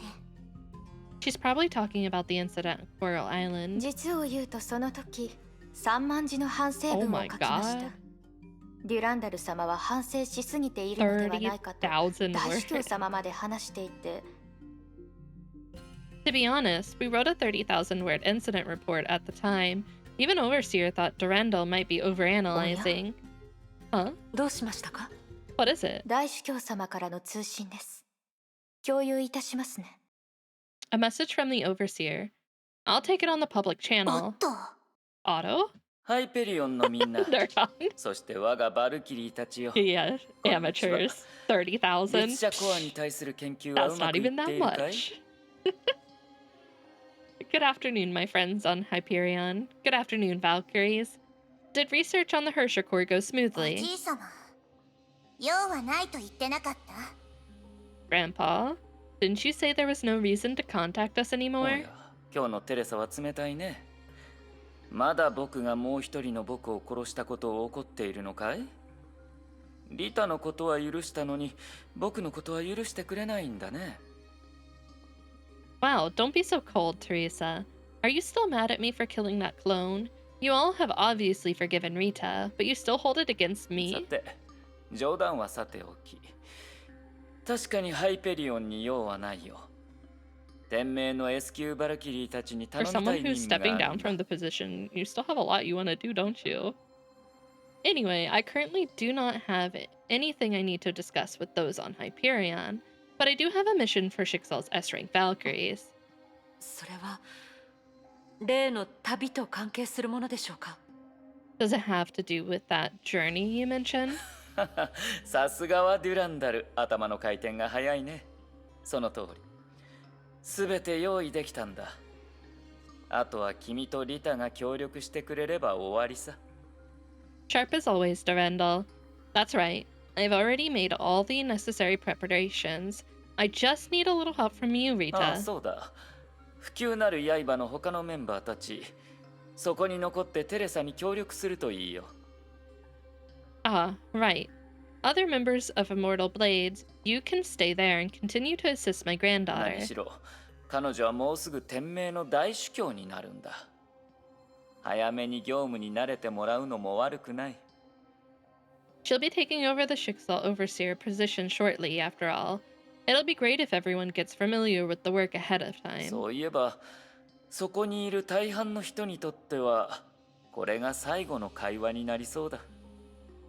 She's probably talking about the incident at Coral Island. 実を言うとその時3万字の反省 Oh 文を my 書きました。 god. デュランダル様は反省しすぎているのではないかと30,000大司教 words. 様まで話していて、 To be honest, we wrote a 30,000 word incident report at the time. Even Overseer thought Durandal might be overanalyzing. Huh? どうしましたか？ What is it? 大司教様からの通信です。共有いたしますね。 A message from the Overseer. I'll take it on the public おっ channel. と Otto? ハイペリオンのみんな They're young. そして我がバルキリーたちよ Yeah, こんにちは amateurs. 律 30,000. 者コアに対する研究は That's うま not くいっ even て that いるかい much. Good afternoon, my friends on Hyperion. Good afternoon, Valkyries. Did research on the Hersher core go お smoothly? じい様用はないと言ってなかった Grandpa, didn't you say there was no reason to contact us お anymore? や今日のテレサは冷たいねまだ僕がもう一人の僕を殺したことを怒っているのかいリタのことは許したのに僕のことは許してくれないんだね Wow, don't be so cold, Teresa. Are you still mad at me for killing that clone? You all have obviously forgiven Rita, but you still hold it against さ me? て冗談はさておき確かにハイペリオンに用はないよ天命の S 級バルキリーたちに For 頼みた someone い who's 任務 stepping がある down んだ from the position, you still have a lot you want to do, don't you? Anyway, I currently do not have anything I need to discuss with those on Hyperion, but I do have a mission for Schicksal's S-rank Valkyries. それは例の旅と関係するものでしょうか Does it have to do with that journey you mentioned? さすがはデュランダル頭の回転が早いねその通りすべて用意できたんだあとは君とリタが協力してくれれば終わりさ Sharp as always, Durendal. That's right. I've already made all the necessary preparations. I just need a little help from you, あ Rita. あそうだ不朽なる刃の他のメンバーたちそこに残ってテレサに協力するといいよ Ah, right. Other members of Immortal Blades, you can stay there and continue to assist my 何 granddaughter. しろ彼女はもうすぐ天命の大主教になるんだ早めに業務に慣れてもらうのも悪くない She'll be taking over the Schicksal Overseer position shortly, after all. It'll be great if everyone gets familiar with the work ahead of time. そういえばそこにいる大半の人にとってはこれが最後の会話になりそうだ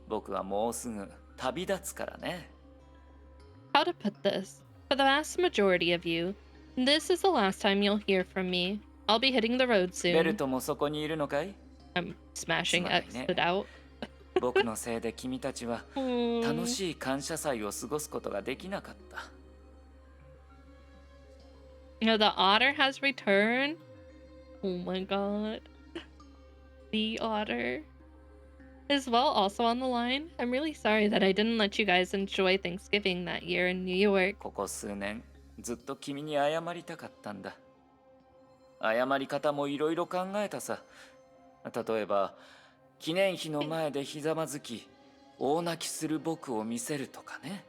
僕はもうすぐ旅立つからね How to put this? For the vast majority of you, this is the last time you'll hear from me. I'll be hitting the road ベル soon. トもそこにいるのかい I'm smashing すまないね。 exit out. 僕のせいで君たちは Hmm. 楽しい感謝祭を過ごすことができなかった The otter has returned. Oh my god. The otter. Is Well also on the line? I'm really sorry that I didn't let you guys enjoy Thanksgiving that year in New York. ここ数年ずっと君に謝りたかったんだ謝り方もいろいろ考えたさ例えば記念碑の前でひざまずき大泣きする僕を見せるとかね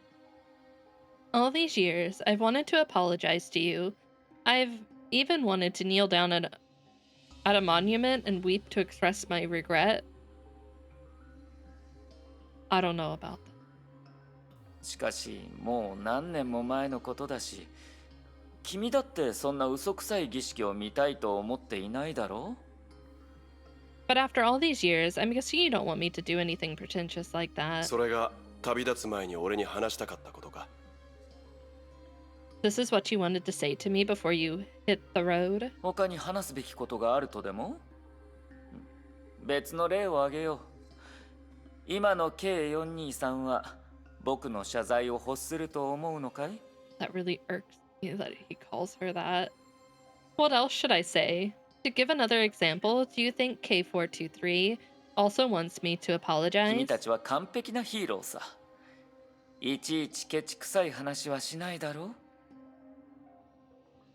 All these years, I've wanted to apologize to you. I've even wanted to kneel down at a monument and weep to express my regret. I don't know about that. しかしもう何年も前のことだし君だってそんな嘘くさい儀式を見たいと思っていないだろ But after all these years, I'm guessing you don't want me to do anything pretentious like that. それが旅立つ前に俺に話したかったことか This is what you wanted to say to me before you hit the road? 他に話すべきことがあるとでも別の例を挙げよう今の K423 は僕の謝罪を欲すると思うのかい That really irks me that he calls her that. What else should I say? To give another example, do you think K423 also wants me to 君 apologize? たちは完璧なヒーローさいちいちケチくさい話はしないだろ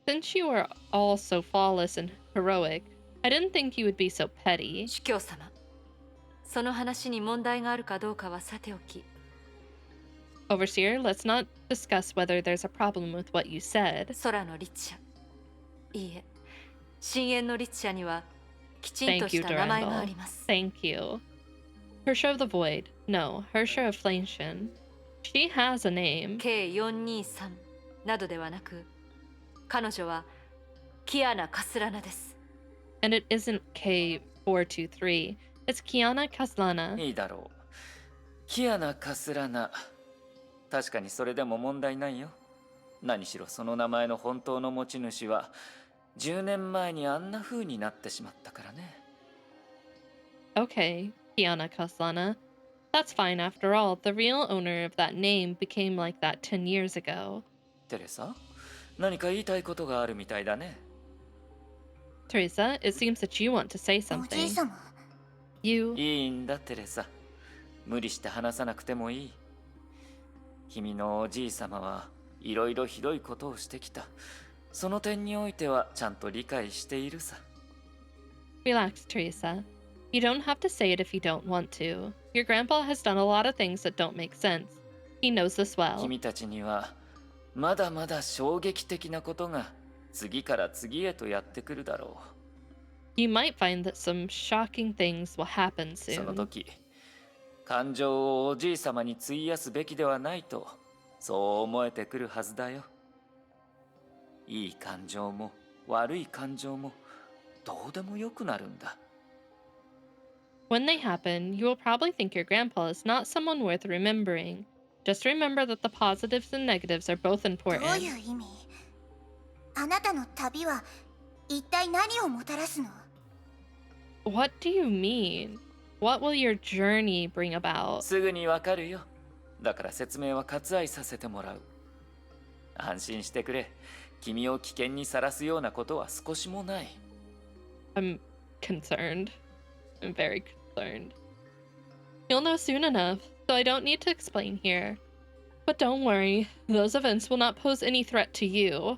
Since you are all so flawless and heroic, I didn't think you would be so petty. 主教様その話に問題があるかどうかはさておき Overseer, let's not discuss whether there's a problem with what you said. 空の律者いいえ深淵の律者にはきちんと Thank you, した名前があ Durandal. ります Thank you. Hersher of the Void. No, Hersher of Flameshin. She has a name. K423 などではなく彼女はキアナ・カスラナです And it isn't K423. It's Kiana Kaslana. いいだろうキアナ・カスラナ確かにそれでも問題ないよ何しろその名前の本当の持ち主は10年前にあんな風になってしまったからね。Okay, Kiana Kaslana. That's fine after all. The real owner of that name became like that 10 years ago. テレサ、何か言いたいことがあるみたいだね。Teresa, it seems that you want to say おじい something. 様 You... いいんだテレサ。無理して話さなくてもいい。君のおじい様はいろいろひどいことをしてきた。その点においてはちゃんと理解しているさ。Relax, Teresa. You don't have to say it if you don't want to. Your grandpa has done a lot of things that don't make sense. He knows this well. 君たちにはまだまだ衝撃的なことが次から次へとやってくるだろう。You might find that some shocking things will happen その soon. 時、感情をおじい様に費やすべきではないと、そう思えてくるはずだよ。いい感情も悪い感情もどうでもよくなるんだ。When they happen, you will probably think your grandpa is not someone worth remembering. Just remember that the positives and negatives are both どう important. いう意味？あなたの旅は一体何をもたらすの？ What do you mean? What will your journey bring about? すぐにわかるよ。だから説明は割愛させてもらう。安心してくれ。君を危険にさらすようなことは少しもない。I'm concerned. I'm very concerned. You'll know soon enough, so I don't need to explain here. But don't worry, those events will not pose any threat to you.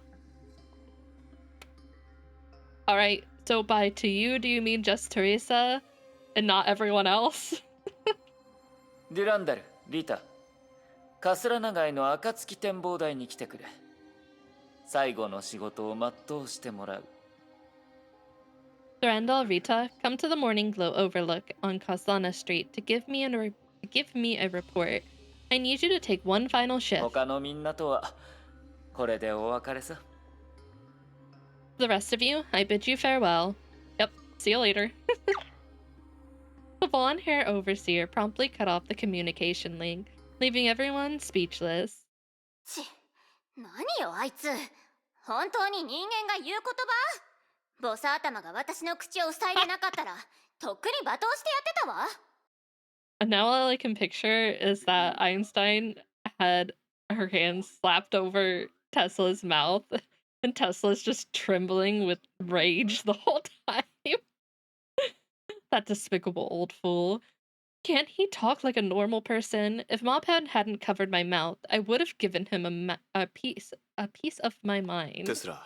Alright, so by to you, do you mean just Teresa and not everyone else? デュランダル、リタ、カスラナ街の暁展望台に来てくれ。最後の仕事を全うしてもらう。Durandal, Rita, come to the Morning Glow Overlook on Kaslana Street to give me a report. I need you to take one final shift. 他のみんなとはこれでお別れさ。The rest of you, I bid you farewell. Yep, see you later. The blonde-haired overseer promptly cut off the communication link, leaving everyone speechless. ち、何よあいつ。本当に人間が言う言葉？ボス頭が私の口を塞いでなかったらとっくに罵倒してやってたわ。 And now all I can picture is that Einstein had her hands slapped over Tesla's mouth, and Tesla's just trembling with rage the whole time. That despicable old fool. Can't he talk like a normal person? If Mophead hadn't covered my mouth, I would have given him a piece of my mind. テスラ、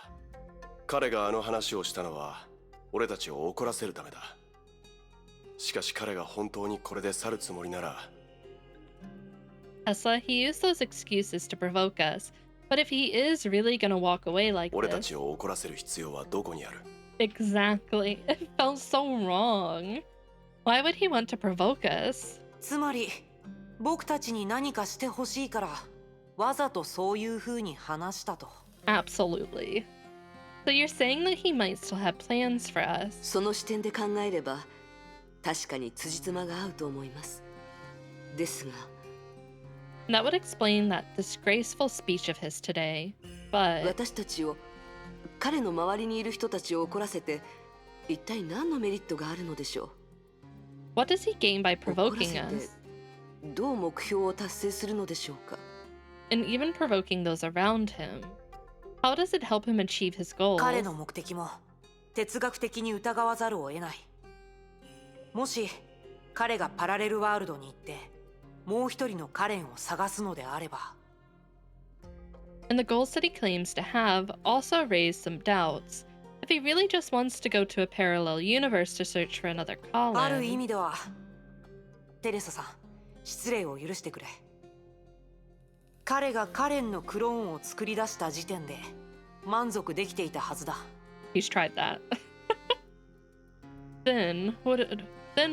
彼があの話をしたのは俺たちを怒らせるためだ。しかし彼が本当にこれで去るつもりなら。Tesla, he used those excuses to provoke us, but if he is really gonna walk away like 俺た this... ちを怒らせる必要はどこにある？ Exactly. It felt so wrong. Why would he want to provoke us? つまり僕たちに何かしてほしいからわざとそういう風に話したと。 Absolutely. So you're saying that he might still have plans for us? その視点で考えれば確かに辻褄が合うと思います。ですが That would explain that disgraceful speech of his today, but... 私たちを彼の周りにいる人たちを怒らせて一体何のメリットがあるのでしょう。 What does he gain by provoking us? どう目標を達成するのでしょうか。 And even provoking those around him. How does it help him achieve his goals? 彼の目的も哲学的に疑わざるを得ない。もし彼がパラレルワールドに行ってもう一人のカレンを探すのであれば。 And the goals that he claims to have also raise some doubts. If he really just wants to go to a parallel universe to search for another ある意 Colin... 味ではテレサさん、失礼を許してくれ。彼がカレンのクローンを作り出した時点で満足できていたはずだ。 He's tried that. Then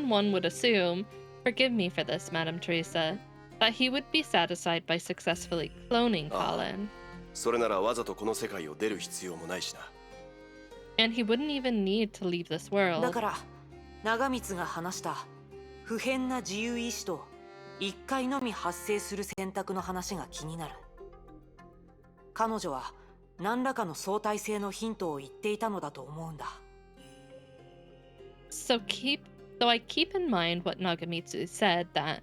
one would assume, forgive me for this, Madame Teresa, that he would be satisfied by successfully cloning Colin. それならわざとこの世界を出る必要もないしな。 And he wouldn't even need to leave this だ world. から長光が話した不変な自由意志と一回のみ発生する選択の話が気になる。彼女は何らかの相対性のヒントを言っていたのだと思うんだ。So I keep in mind what Nagamitsu said, that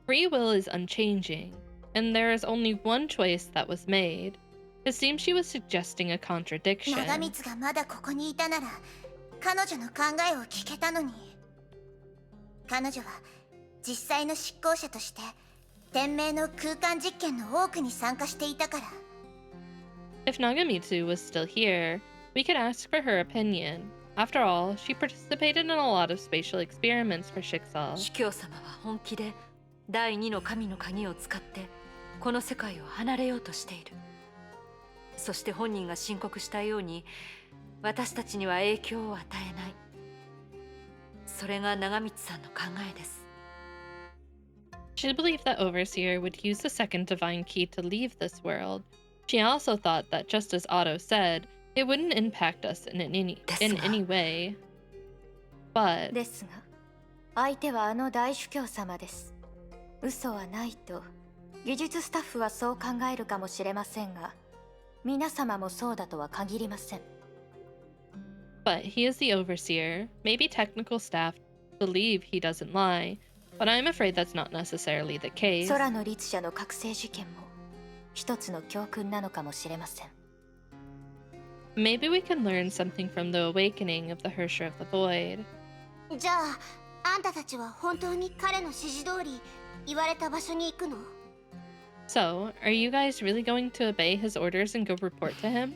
free will is unchanging, and there is only one choice that was made. It seems she was suggesting a contradiction. 長光がまだここにいたなら彼女の考えを聞けたのに。彼女は実際の執行者として天命の空間実験の多くに参加していたから。If Nagamitsu was still here, we could ask for her opinion. After all, she participated in a lot of spatial experiments for Shixal. 司教様は本気で第二の神の鍵を使ってこの世界を離れようとしている。そして本人が申告したように私たちには影響を与えない。それが長光さんの考えです。She believed that Overseer would use the second divine key to leave this world. She also thought that, just as Otto said, it wouldn't impact us in any way. But ですが、相手はあの大主教様です。嘘はないと技術スタッフはそう考えるかもしれませんが、皆様もそうだとは限りません。But he is the Overseer. Maybe technical staff believe he doesn't lie, but I'm afraid that's not necessarily the case. 空の律者の覚醒事件も一つの教訓なのかもしれません。Maybe we can learn something from the awakening of the Hersher of the Void. じゃああんたたちは本当に彼の指示通り言われた場所に行くの？ So, are you guys really going to obey his orders and go report to him?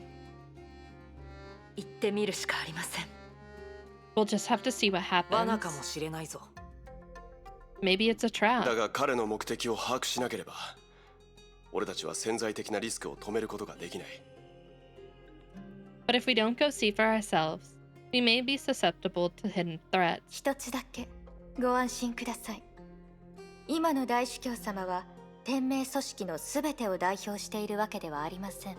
行ってみるしかありません。We'll just have to see what happens. 罠かもしれないぞ。Maybe it's a trap. だが彼の目的を把握しなければ、俺たちは潜在的なリスクを止めることができない。But if we don't go see for ourselves, we may be susceptible to hidden threats. 一つだけご安心ください。今の大主教様は天命組織のすべてを代表しているわけではありません。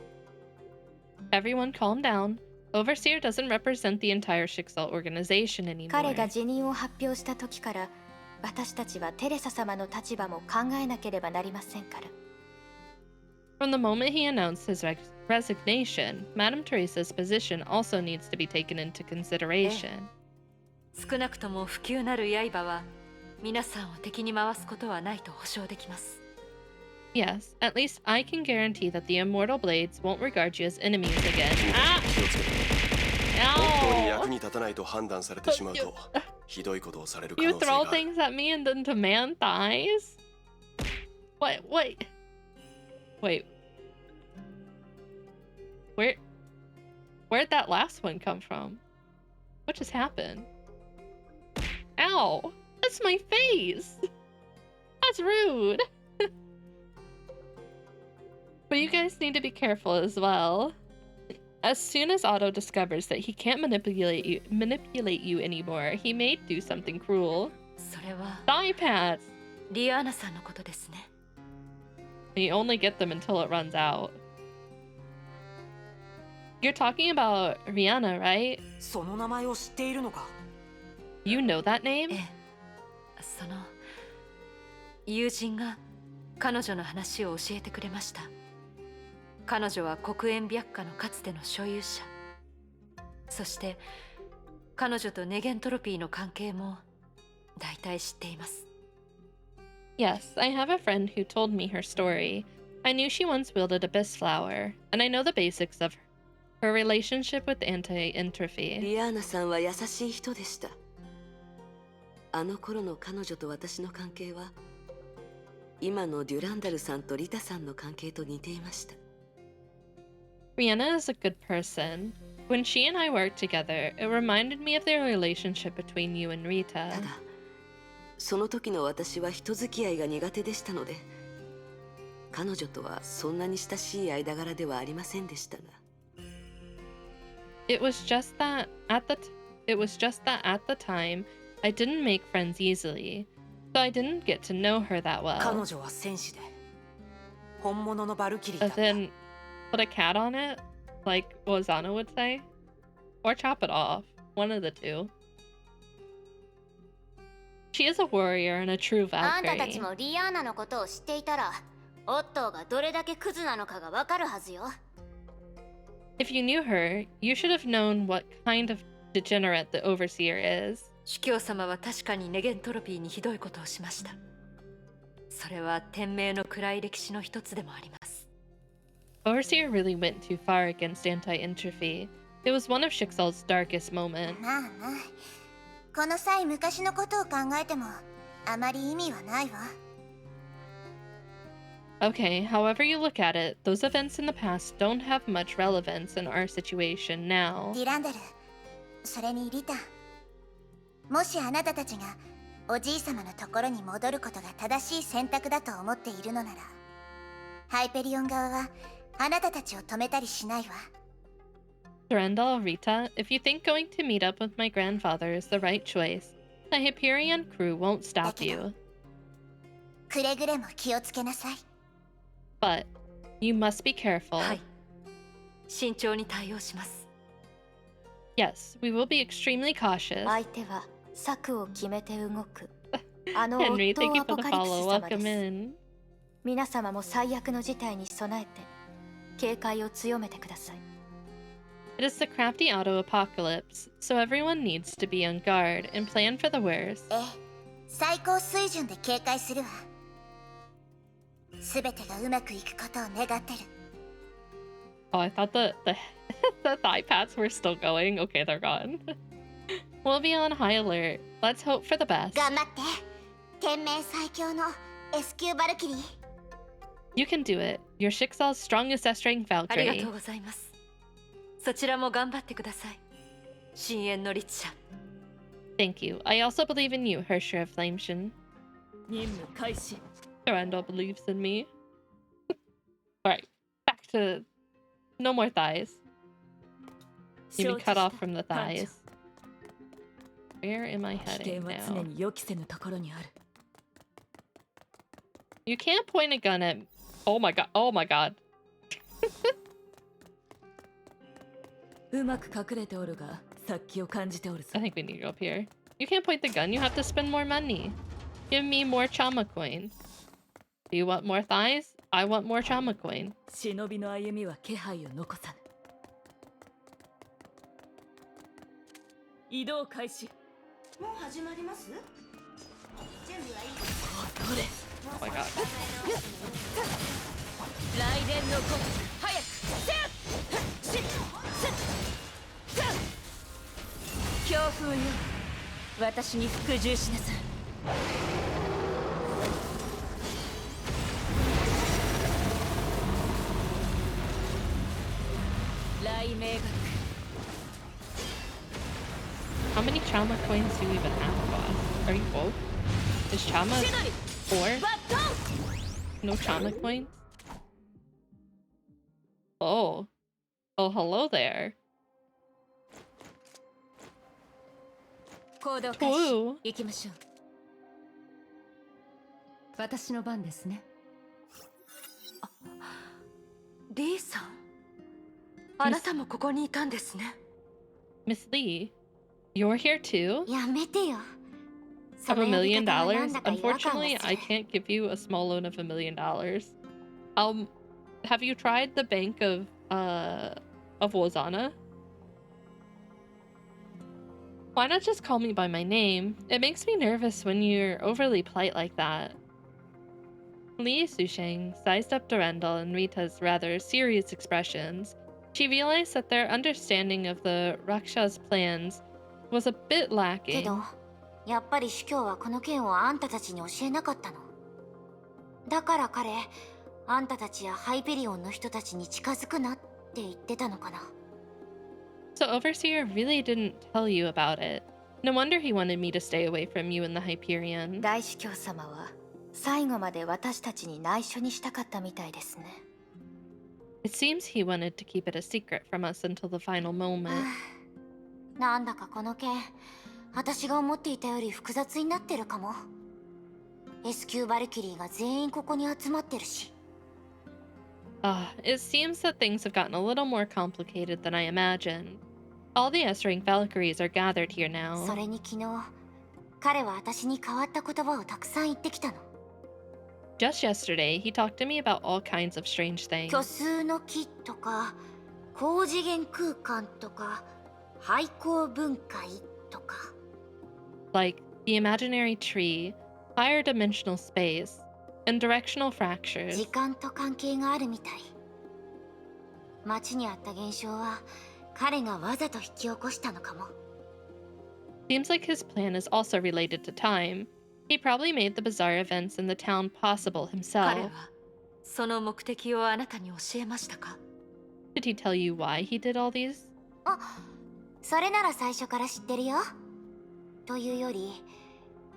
Everyone calm down. Overseer doesn't represent the entire Shixal organization 彼 anymore. が辞任を発表した時から、私たちはテレサ様の立場も考えなければなりませんから。From the moment he announced his resignation, Madame Teresa's position also needs to be taken into consideration. 少なくとも不朽なる刃は皆さんを敵に回すことはないと保証できます。Yes, at least I can guarantee that the immortal blades won't regard you as enemies again. Ah! 本当に Ow! 役に立たないと判断されてしまうと、ひどいことをされる可 You 能性が throw ある。 things at me and then demand thighs? Wait. Where'd that last one come from? What just happened? Ow! That's my face! That's rude! But you guys need to be careful as well. As soon as Otto discovers that he can't manipulate you anymore, he may do something cruel. それは Thigh pads! リアーナさんのことですね。You only get them until it runs out. You're talking about Rihanna, right? その名前を知っているのか？ You know that name? ええ、その友人が彼女の話を教えてくれました。彼女は黒煙白化のかつての所有者。そして彼女とネゲントロピーの関係も大体知っています。Yes, I have a friend who told me her story. I knew she once wielded Abyss Flower, and I know the basics of her relationship with anti-entropy. リアーナさんは優しい人でした。あの頃の彼女と私の関係は、今のデュランダルさんとリタさんの関係と似ていました。Rihanna is a good person. When she and I worked together, it reminded me of the relationship between you and Rita. ただ、その時の私は人付き合いが苦手でしたので、彼女とはそんなに親しい間柄ではありませんでしたが。It was just that at the time, I didn't make friends easily, so I didn't get to know her that well. 彼女は戦士で本物のバルキリーだ And った。 then put a cat on it, like Ozana would say, or chop it off. One of the two. She is a warrior and a true あんたたち Valkyrie. もリアーナのことを知っていたら、オットーがどれだけクズなのかがわかるはずよ。If you knew her, you should have known what kind of degenerate the Overseer is. 主教様は確かにネゲントロピーにひどいことをしました。それは天命の暗い歴史の一つでもあります。Overseer really went too far against anti-entropy. It was one of Schicksal's darkest moments. まあまあ、この際昔のことを考えてもあまり意味はないわ。Okay, however you look at it, those events in the past don't have much relevance in our situation now. ディランデル、それにリタ、もしあなたたちがおじい様のところに戻ることが正しい選択だと思っているのなら、ハイペリオン側はあなたたちを止めたりしないわ。Durandal, Rita, if you think going to meet up with my grandfather is the right choice, the Hyperion crew won't stop you. くれぐれも気をつけなさい。But you must be careful. はい。慎重に対応します。Yes, we will be extremely cautious. 相手は策を決めて動く。あの Henry, 夫 thank you ア for ポ the カリプス follow. 様で Welcome す。 in. 皆様も最悪の事態に備えて警戒を強めてください。It is the crafty auto apocalypse, so everyone needs to be on guard and plan for the worst. ええ、最高水準で警戒するわ。すべてがうまくいくことを願ってる。Oh, I thought the thigh pads were still going. Okay, they're gone. We'll be on high alert. Let's hope for the best. 頑張って。天命最強の S 級バルキリー。You can do it. You're Schicksal's strongest S-rank ありが Valkyrie. とうございます。そちらも頑張ってください。深淵の律者。Thank you. I also believe in you, Hersher of Flameshin. 任務開始。Durandal believes in me. Alright, back to no more thighs. You mean cut off from the thighs. Where am I 危険 heading は常 now? に予期せぬところにある。You can't point a gun at... Oh my god. Oh my god. うまく隠れておるが、殺気を感じておるぞ。 I think we need to go up here. You can't point the gun. You have to spend more money. Give me more Chama coin. Do you want more thighs? I want more Chama coin. 忍びの歩みは気配を残さぬ。移動開始。もう始まります？準備はいい？どれ Oh my god. 雷電の鼓早くせっ強風よ私に服従しなさい雷鳴学 How many Chama coins do you even have, boss? Are you woke? Is Chama 4? バットン No Chama coins? Oh. Oh, hello there. 行動開始 Woo. 行きましょう私の番ですねリーさん、あなたもここにいたんですね。Miss Lee, you're here too? やめてよ。 Of $1 million? なんだか違和感がする。 Unfortunately, I can't give you a small loan of $1 million. Have you tried the bank of Wozana? Why not just call me by my name? It makes me nervous when you're overly polite like that. Li Susheng sized up Durandal and Rita's rather serious expressions. She realized that their understanding of the Raksha's plans was a bit け lacking. ど、やっぱり主教はこの件をあんたたちに教えなかったの。だから彼、あんたたちやハイペリオンの人たちに近づくなって言ってたのかな。So Overseer really didn't tell you about it. No wonder he wanted me to stay away from you and the Hyperion. 大主教様は最後まで私たちに内緒にしたかったみたいですね。It seems he wanted to keep it a secret from us until the final moment. なんだかこの件、私が思っていたより複雑になってるかも。S 級バルキリーが全員ここに集まってるし。It seems that things have gotten a little more complicated than I imagined. All the S-rank Valkyries are gathered here そ now. れに昨日、彼は私に変わった言葉をたくさん言ってきたの。 Just yesterday, he talked to me about all kinds of strange things. 虚数の木とか、高次元空間とか廃校分解とか。 Like the imaginary tree, higher dimensional space, and directional fractures. 時間と関係があるみたい。街にあった現象は彼がわざと引き起こしたのかも。 Seems like his plan is also related to time. He probably made the bizarre events in the town possible 彼 himself. はその目的をあなたに教えましたか？ Did he tell you why he did all these? あ、それなら最初から知ってるよ。というより、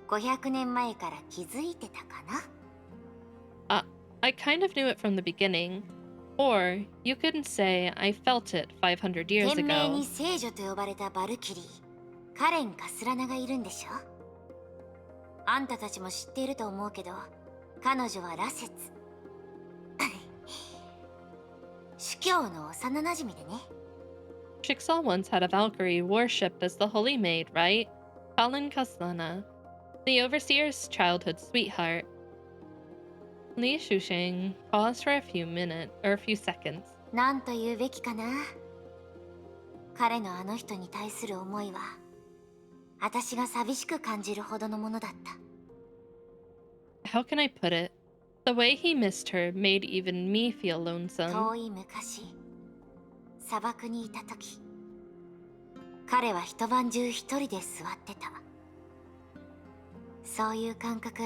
500年前から気づいてたかな。I kind of knew it from the beginning. Or you could say I felt it 500 years 天命に ago. 聖女と呼ばれたバルキリー、カレン・カスラナがいるんでしょ。あんたたちも知っていると思うけど、彼女は羅刹。主教の幼なじみでね。Jigsaw once had a Valkyrie worshipped as the Holy Maid, right? Kalin Kaslana, the Overseer's childhood sweetheart. Li Shusheng paused for a few seconds. なんと言うべきかな。彼のあの人に対する思いは、私が寂しく感じるほどのものだった。How can I put it? The way he missed her made even me feel 遠 lonesome. い昔、砂漠にいた時、彼は一晩中一人で座ってた。そういう感覚、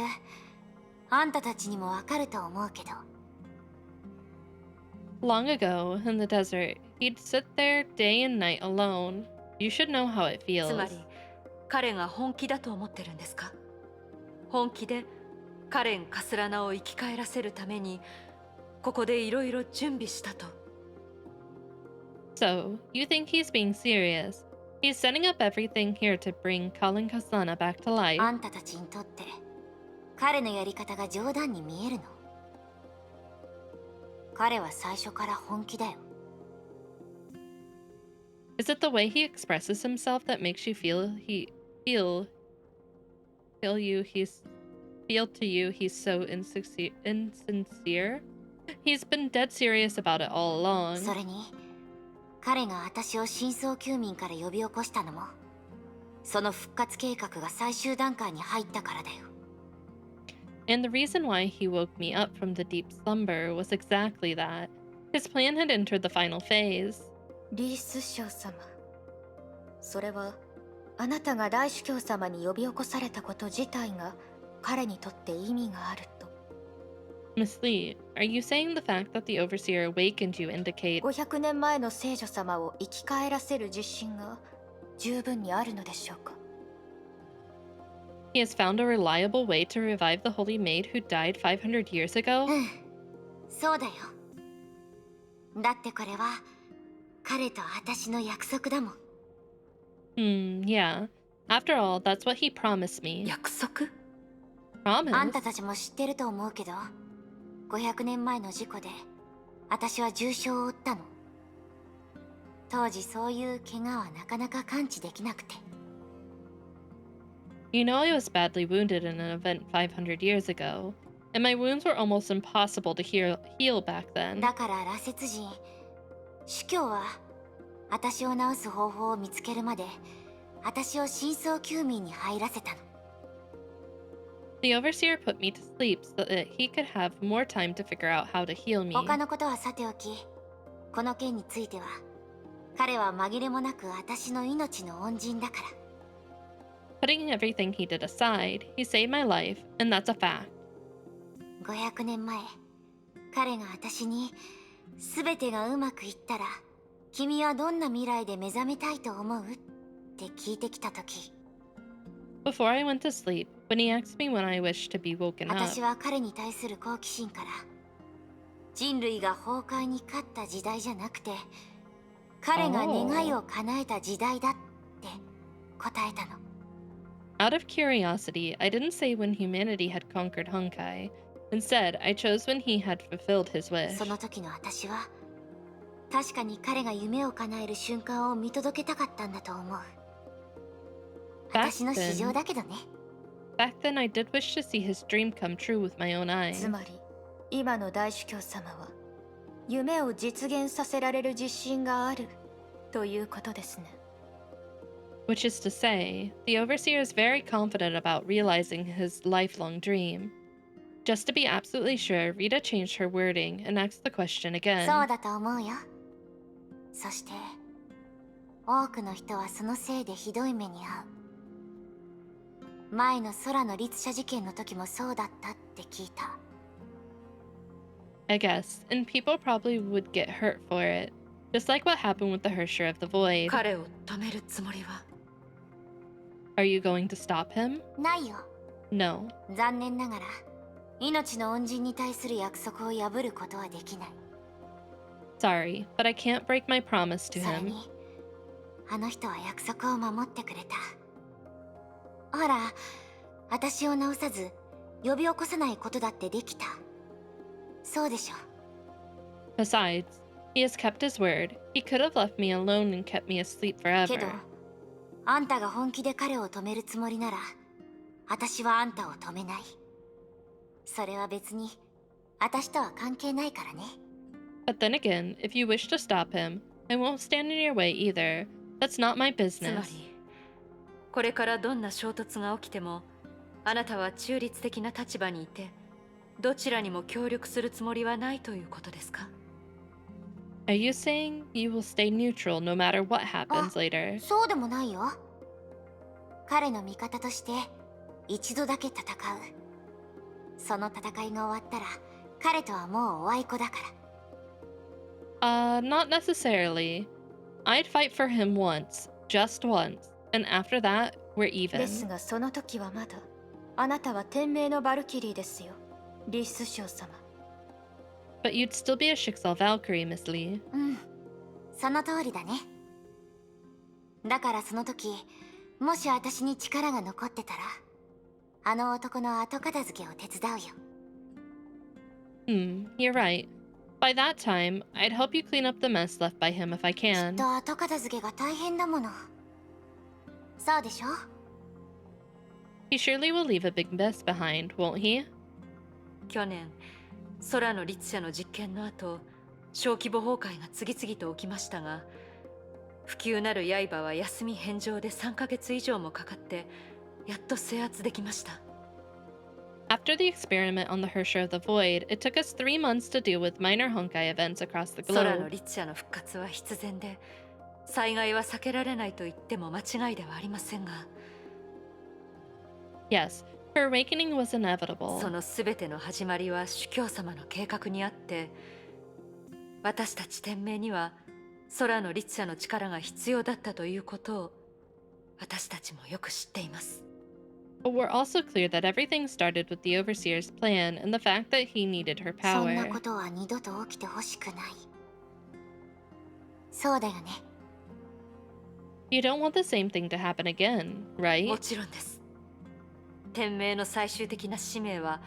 あんたたちにもわかると思うけど。Long ago, in the desert, he'd sit there day and night alone. You should know how it つま feels. り彼が本気だと思ってるんですか？本気でカレン・カスラナを生き返らせるためにここでいろいろ準備したと。 So, you think he's being serious? He's setting up everything here to bring Kalin Kaslana back to life. あんたたちにとって彼のやり方が冗談に見えるの？彼は最初から本気だよ。 Is it the way he expresses himself that makes you feel to you he's so insincere? He's been dead serious about it all そ along. れに彼が私を深層休眠から呼び起こしたのも、その復活計画が最終段階に入ったからだよ。 And the reason why he woke me up from the deep slumber was exactly that. His plan had entered the final phase. リース将様、それはあなたが大主教様に呼び起こされたこと自体が彼にとって意味があると。 Miss Lee, are you saying the fact that the Overseer awakened you indicate 500年前の聖女様を生き返らせる自信が十分にあるのでしょうか？ he has found a reliable way to revive the Holy Maid who died 500 years ago? うん、そうだよ。だってこれは彼と私の約束だもん。 Yeah. After all, that's what he promised me. 約束？ Promise? あんたたちも知ってると思うけど、500年前の事故で私は重傷を負ったの。当時そういう怪我はなかなか完治できなくて。 You know I was badly wounded in an event 500 years ago, and my wounds were almost impossible to heal back then. だから羅刹人、主教は私を治す方法を見つけるまで私を深層休眠に入らせたの。 The Overseer put me to sleep so that he could have more time to figure out how to heal me. 他のことはさておき、この件については彼は紛れもなく私の命の恩人だから。 Putting everything he did aside, he saved my life, and that's a fact. 500年前、彼が私に全てがうまくいったら君はどんな未来で目覚めたいと思うって聞いてきたとき、 Before I went to sleep, when he asked me when I wished to be woken up, 私は彼に対する好奇心から人類が崩壊に勝った時代じゃなくて彼が願いを叶えた時代だって答えたの。 out of curiosity, I didn't say when humanity had conquered Honkai. Instead, I chose when he had fulfilled his wish. その時の私は確かに彼が夢を叶える瞬間を見届けたかったんだと思う。 私の市場だけどね。 Back then, I did wish to see his dream come true with my own eyes. つまり今の大主教様は夢を実現させられる自信があるということですね。Which is to say, the Overseer is very confident about realizing his lifelong dream. Just to be absolutely sure, Rita changed her wording and asked the question そう again. だと思うよ。そして多くの人はそのせいでひどい目に遭う。前の空の律者事件の時もそうだったって聞いた。I guess, and people probably would get hurt for it, just like what happened with the Hersher of the Void. 彼を止めるつもりは Are you going to stop him? ないよ。 No. 残念ながら命の恩人に対する約束を破ることはできない。 Sorry, but I can't break my promise to それ him. にあの人は約束を守ってくれた。ほら、私を治さず呼び起こさないことだってできた。そうでしょ。 Besides, he has kept his word. He could have left me alone and kept me asleep けど forever. あんたが本気で彼を止めるつもりなら私はあんたを止めない。それは別に私とは関係ないからね。 But then again, if you wish to stop him, I won't stand in your way either. That's not my つま business. りこれからどんな衝突が起きてもあなたは中立的な立場にいてどちらにも協力するつもりはないということですか？ Are you saying you will stay neutral no matter what happens あ、 later? そうでもないよ。彼の味方として一度だけ戦う。その戦いが終わったら彼とはもうおあいこだから。 Not necessarily. I'd fight for him once, just once, and after that, we're です even. がその時はまだあなたは天命のバルキリーですよ、リス将様。 But you'd still be a Shixal Valkyrie, Miss Lee. うん、その通りだね。だからその時もし私に力が残ってたらあの男の後片付けを手伝うよ。 You're right. By that time, I'd help you clean up the mess left by him if I きっ can. と後片付けが大変だもの。そうでしょ？ He surely will leave a big mess behind, won't he? 去年空の律者の実験の後小規模崩壊が次々と起きましたが不朽なる刃は休み返上で3ヶ月以上もかかってやっと制圧できました。 After the experiment on the Hersher of the Void, it took us 3 months to deal with minor Honkai events across the 空の globe. 律者の復活は必然で災害は避けられないと言っても間違いではありませんが Yes, her awakening was そ inevitable. の全ての始まりは主教様の計画にあって私たち天命には空の律者の力が必要だったということを私たちもよく知っています。 But we're also clear that everything started with the Overseer's plan and the fact that he needed her そんな power. ことは二度と起きてほしくない。そうだよね。 You don't want the same thing to happen again, も right? ちろんです。天命の最終的な使命は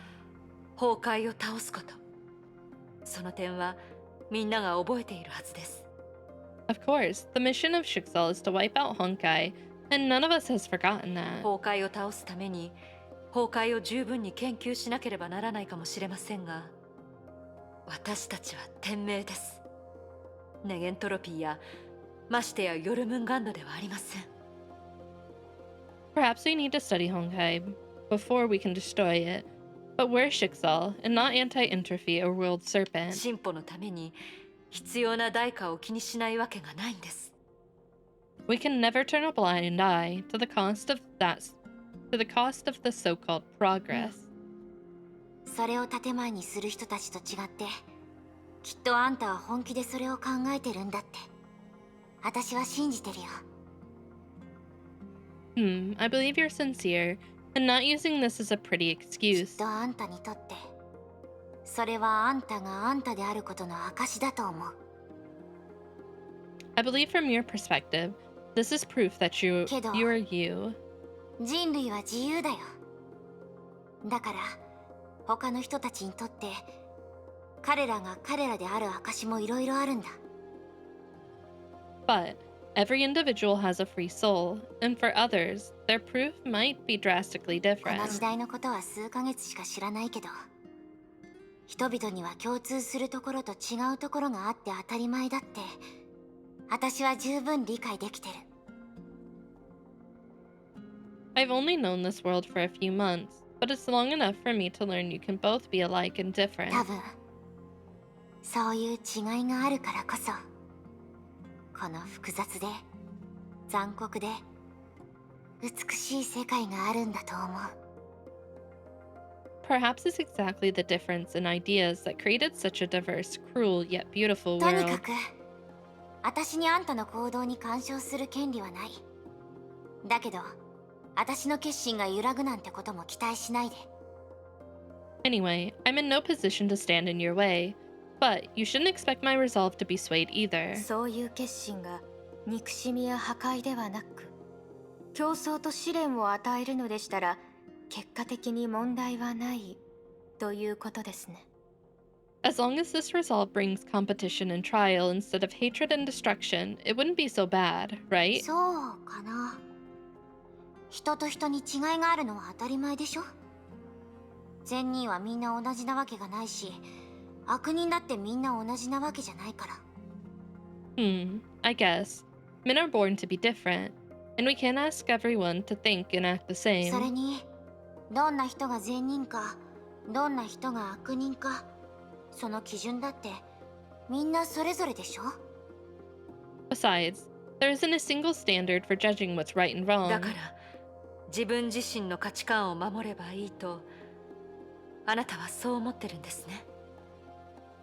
崩壊を倒すこと。その点はみんなが覚えているはずです。 Of course, the mission of Shixal is to wipe out Honkai, and none of us has forgotten that. 崩壊を倒すために崩壊を十分に研究しなければならないかもしれませんが私たちは天命です。ネゲントロピーやましてやヨルムンガンドではありません。 Perhaps we need to study Honkai before we can destroy it, but we're Shixal and not Anti-Entropy or World Serpent. 進歩のために必要な代価を気にしないわけがないんです。 We can never turn a blind eye to the cost of the so-called progress. それを建前にする人たちと違ってきっとあんたは本気でそれを考えてるんだって私は信じてるよ。 I believe you're sincere and not using this as a pretty きっ excuse. とあんたにとってそれはあんたがあんたであることの証だと思う。 I believe from your perspective, this is proof that you Kiddo. are you. 人類は自由だよ。だから他の人たちにとって彼らが彼らである証もいろいろあるんだ。 But every individual has a free soul, and for others, their proof might be drastically この different. 時代のことは数ヶ月しか知らないけど人々には共通するところと違うところがあって当たり前だって私は十分理解できてる。 I've only known this world for a few months, but it's long enough for me to learn you can both be alike and different. 多分そういう違いがあるからこそこの複雑で残酷で美しい世界があるんだと思う。 Perhaps it's exactly the difference in ideas that created such a diverse, cruel, yet beautiful とに world. かく私にあんたの行動に干渉する権利はない。だけど私の決心が揺らぐなんてことも期待しないで。 Anyway, I'm in no position to stand in your way, but you shouldn't expect my resolve to be swayed either. そういう決心が憎しみや破壊ではなく競争と試練を与えるのでしたら結果的に問題はないということですね。 As long as this resolve brings competition and trial instead of hatred and destruction, it wouldn't be so bad, right? そうかな。人と人に違いがあるのは当たり前でしょ。善人はみんな同じなわけがないし、悪人だってみんな同じなわけじゃないから。 I guess. Men are born to be different, and we can't ask everyone to think and act the それ same. にどんな人が善人かどんな人が悪人かその基準だってみんなそれぞれでしょ。 Besides, there isn't a single standard for judging what's right and だ wrong. から自分自身の価値観を守ればいいとあなたはそう思ってるんですね。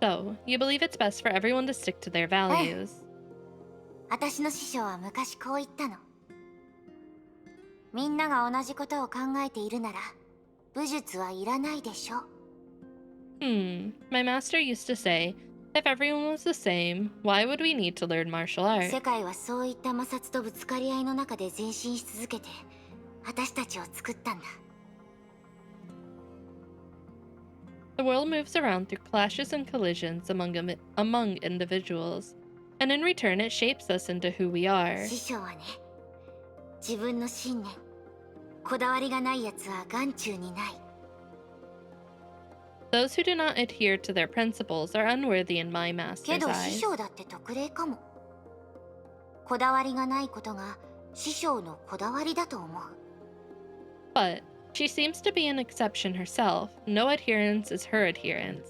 So, you believe it's best for everyone to stick to their values. 私の師匠は昔こう言ったの。みんなが同じことを考えているなら武術はいらないでしょ。 My master used to say, if everyone was the same, why would we need to learn martial 世 arts? 界はそういった摩擦とぶつかり合いの中で前進し続けて私たちを作ったんだ。 The world moves around through clashes and collisions among individuals, and in return it shapes us into who we are. 師匠はね、自分の信念、こだわりがないやつは眼中にない。 Those who do not adhere to their principles are unworthy in my け master's ど師 eyes. 匠だって特例かも。こだわりがないことが師匠のこだわりだと思う。 But she seems to be an exception herself. No adherence is her adherence.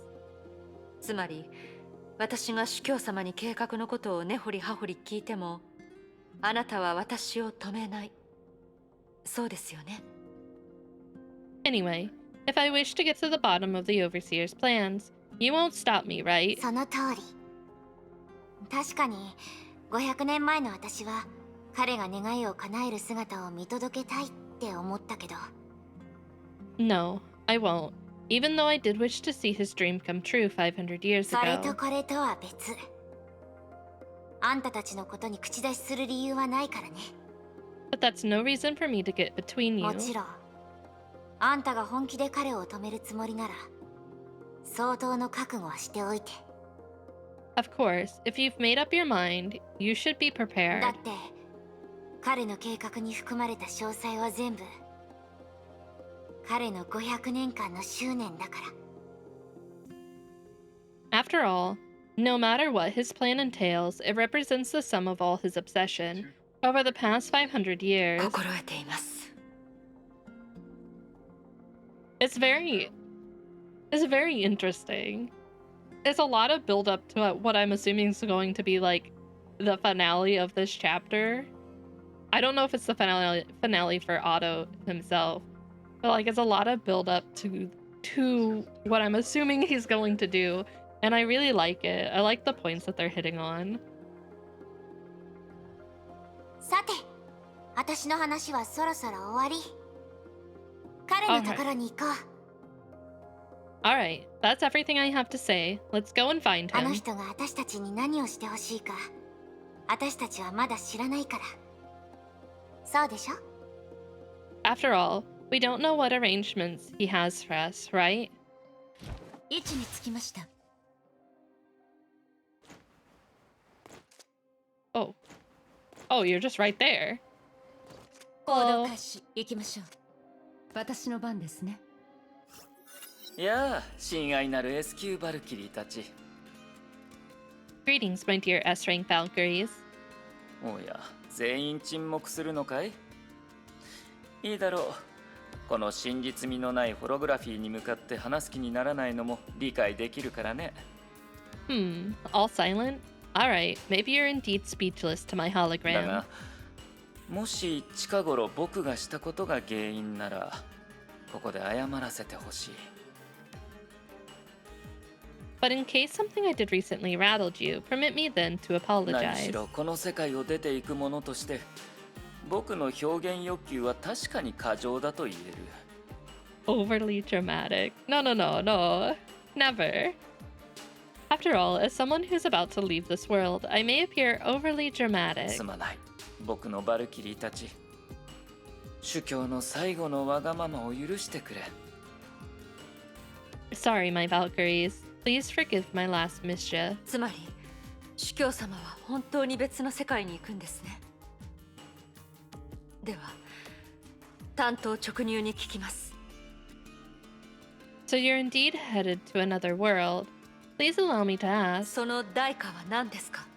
つまり私が主教様に計画のことを根掘り葉掘り聞いてもあなたは私を止めない。そうですよね。 Anyway, if I wish to get to the bottom of the Overseer's plans, you won't stop me, right? その通り。確かに500年前の私は彼が願いを叶える姿を見届けたいって思ったけど。 No, I won't. Even though I did wish to see his dream come true 500 years それと ago. これとは別。あんたたちのことに口出しする理由はないからね。 But that's no reason for me to get between も you. ちろん、あんたが本気で彼を止めるつもりなら、相当の覚悟はしておいて。 Of course, if you've made up your mind, you should be だ prepared. って、彼の計画に含まれた詳細は全部、彼の500年間の執念だから。 After all, no matter what his plan entails, it represents the sum of all his obsession. Over the past 500 years, 心得ています。 it's very interesting. There's a lot of build up to what I'm assuming is going to be like the finale of this chapter. I don't know if it's the finale for Otto himself, but like it's a lot of build up to what I'm assuming he's going to do, and I really like it. I like the points that they're hitting on. さて、私の話はそろそろ終わり。彼のところに行こう。 Alright, that's everything I have to say. Let's go and find あの him. 人が私たちに何をしてほしいか、私たちはまだ知らないから。そうでしょ？ After all, we don't know what arrangements he has for us, right? 位置につきました。 Oh. Oh, you're just right there. 行動開始、行きましょう。私の番ですね。やあ、親愛なる S 級バルキリーたち。Greetings, my dear S rank Valkyries. おや、全員沈黙するのかい？いいだろう。この真実味のないホログラフィーに向かって話す気にならないのも理解できるからね。All silent? Alright, maybe you're indeed speechless to my だ hologram. が、もし近頃僕がしたことが原因なら、ここで謝らせてほしい。But in case something I did recently rattled you, permit me then to 何し apologize. ろこの世界を出ていく者として、僕の表現欲求は確かに過剰だと言える。Overly dramatic. No, no, no, no. Never. After all, as someone who's about to leave this world, I may appear overly dramatic. すまない。僕のバルキリーたち。主教の最後のわがままを許してくれ。Sorry, my Valkyries. Please forgive my last mischief. つまり主教様は本当に別の世界に行くんですね。では単刀直入に聞きます。 So you're indeed headed to another world. Please allow me to ask, その代価は何ですか？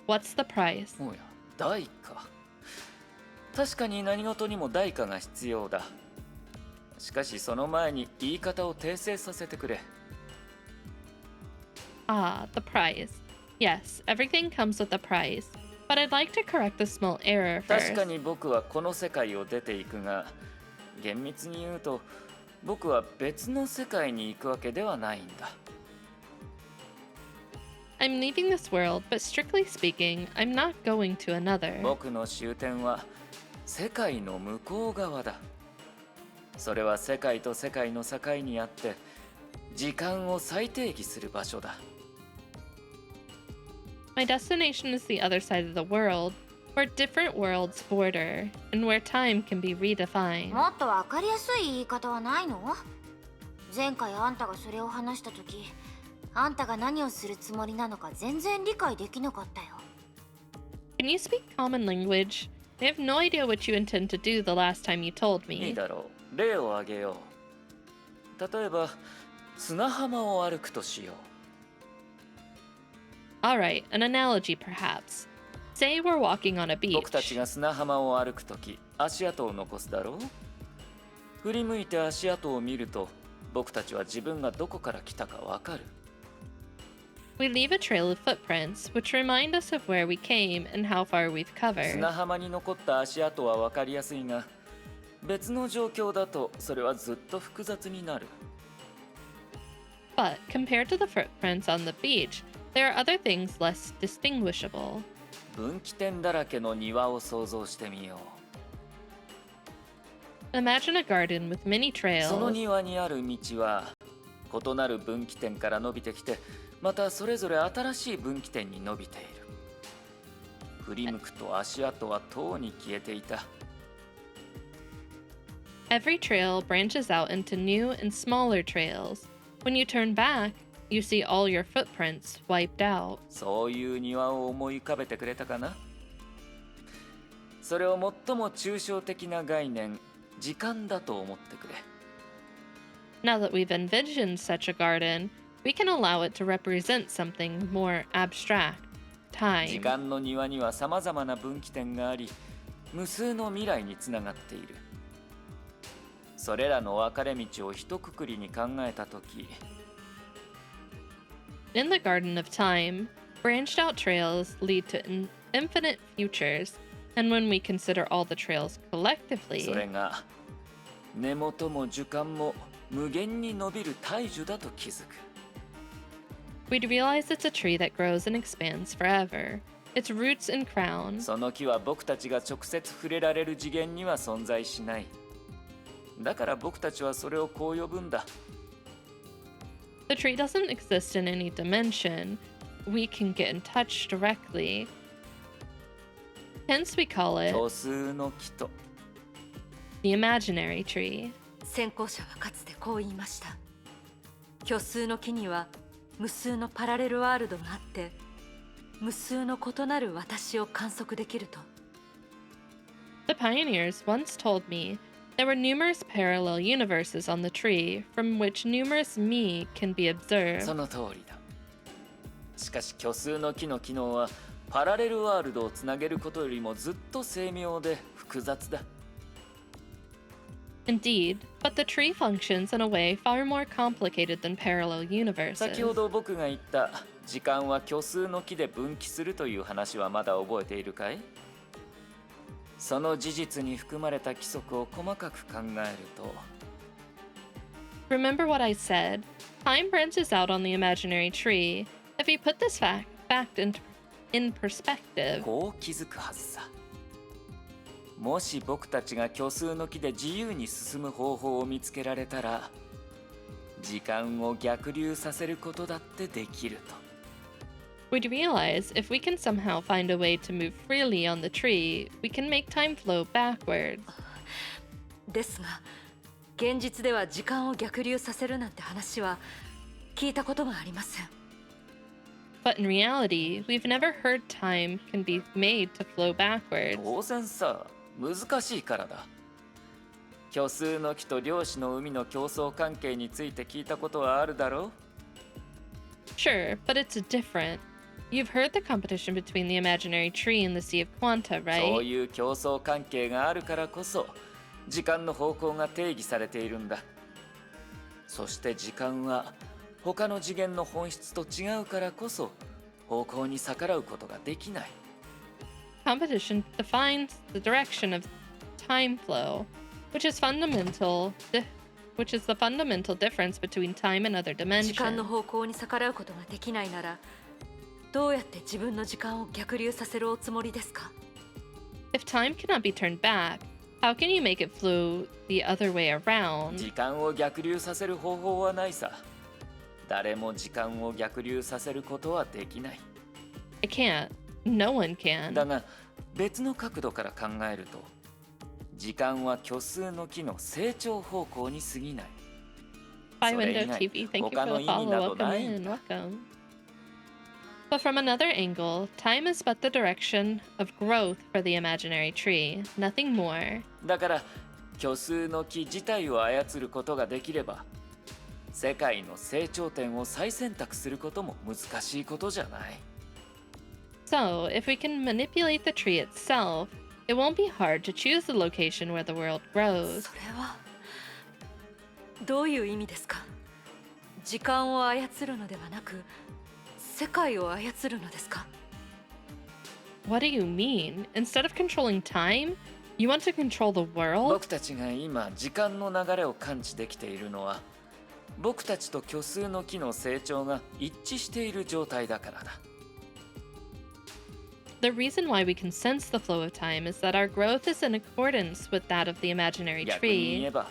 what's the price? おや、代価。確かに何事にも代価が必要だ。しかしその前に言い方を訂正させてくれ。Ah, the price. Yes, everything comes with a price. But I'd like to correct a small error 確 first. かに僕はこの世界を出ていくが、厳密に言うと僕は別の世界に行くわけではないんだ。I'm leaving this world, but strictly speaking, I'm not going to another. 僕の終点は世界の向こう側だ。それは世界と世界の境にあって時間を再定義する場所だ。My destination is the other side of the world, where different worlds border, and where time can be redefined. もっとわかりやすい言い方はないの？前回あんたがそれを話した時、あんたが何をするつもりなのか全然理解できなかったよ。 Can you speak common language? I have no idea what you intend to do the last time you told いい me. だろう。例を挙げよう。例えば砂浜を歩くとしよう。Alright, an analogy perhaps. Say we're walking on a 僕た beach. ちが砂浜を歩くとき、足跡を残すだろう。振り向いて足跡を見ると、僕たちは自分がどこから来たかわかる。We leave a trail of footprints, which remind us of where we came and how far we've covered. 砂浜に残った足跡はわかりやすいが、別の状況だとそれはずっと複雑になる。But compared to the footprints on the beach, there are other things less distinguishable. 分岐点だらけの庭を想像してみよ Imagine a garden with many う。その trails. 庭にある道は異なる分岐点から伸びてきて、またそれぞれ新しい分岐点に伸びている。振り向くと足跡はとうに消えていた。Every trail branches out into new and smaller trails. When you turn back, you see all your footprints wiped out. そういう庭を思い浮かべてくれたかな。それを最も抽象的な概念、時間だと思ってくれ。Now that we've envisioned such a garden, we can allow it to represent something more abstract, 時 time. 間の庭にはさまざまな分岐点があり、無数の未来につながっている。それらの分かれ道を一括りに考えたとき、 In the Garden of Time, branched out trails lead to infinite futures, and when we consider all the trails それ collectively, が根元も樹幹も無限に伸びる大樹だと気づく。 we'd realize it's a tree that grows and expands forever. Its roots and crown. その木は僕たちが直接触れられる次元には存在しない。だから僕たちはそれをこう呼ぶんだ。 The tree doesn't exist in any dimension. We can get in touch directly. Hence, we call it 虚数の木と。 the imaginary tree. 先行者はかつてこう言いました。虚数の木には無数のパラレルワールドがあって、無数の異なる私を観測できると。 The pioneers once told me There were numerous parallel universes on the tree, from which numerous me can be observed. その通りだ。しかし虚数の木の機能はパラレルワールドをつなげることよりもずっと精妙で複雑だ。Indeed, but the tree functions in a way far more complicated than parallel universes. 先ほど僕が言った時間は虚数の木で分岐するという話はまだ覚えているかい？その事実に含まれた規則を細かく考えると Remember what I said? Time branches out on the imaginary tree. If you put this fact in perspective, こう気づくはずさ。もし僕たちが虚数の木で自由に進む方法を見つけられたら、時間を逆流させることだってできると。we'd realize if we can somehow find a way to move freely on the tree, we can make time flow backwards. ですが、現実では時間を逆流させるなんて話は聞いたことがありません。But in reality, we've never heard time can be made to flow backwards. 当然さ、難しいからだ。虚数の木と量子の海の競争関係について聞いたことはあるだろう？ Sure, but it's different. You've heard the competition between the imaginary tree and the Sea of Quanta, そう right? いう競争関係があるからこそ時間の方向が定義されているんだ。そして時間は他の次元の本質と違うからこそ方向に逆らうことができない。Competition defines the direction of time flow, which is the fundamental difference between time and other 時間の dimensions. 方向に逆らうことができないなら、どうやって自分の時間を逆流させるおつもりですか？ If time cannot be turned back, how can you make it flow the other way 時 around? 間を逆流させる方法はないさ。誰も時間を逆流させることはできない。I can't. No one can. だが別の角度から考えると、時間は虚数の木の成長方向に過ぎない。 By それ以 Window 外 TV, thank you 他 for の the 意味な follow. どな Welcome いん in. だ。 Welcome. But from another angle, time is but the direction of growth for the imaginary tree, nothing more. だから虚数の木自体を操ることができれば、世界の成長点を再選択することも難しいことじゃない。 So, if we can manipulate the tree itself, it won't be hard to choose the location where the world grows. それはどういう意味ですか？時間を操るのではなく、世界を操るのですか？ What do you mean? Instead of controlling time, you want to control the world? 僕たちが今時間の流れを感知できているのは、僕たちと虚数の木の成長が一致している状態だからだ。The reason why we can sense the flow of time is that our growth is in accordance with that of the imaginary 逆に言え tree. ば、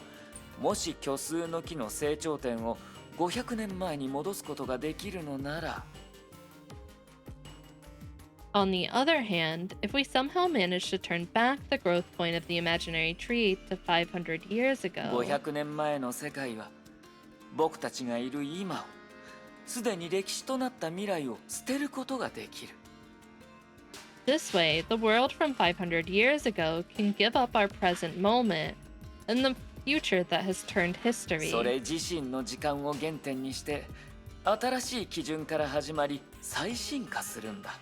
もし虚数の木の成長点を500年前に戻すことができるのなら、 On the other hand, if we somehow manage to turn back the growth point of the imaginary tree to 500 years ago, 500年前の世界は僕たちがいる今を、すでに歴史となった未来を捨てることができる。 this way, the world from 500 years ago can give up our present moment and the future that has turned history. それ自身の時間を原点にして、新しい基準から始まり再進化するんだ。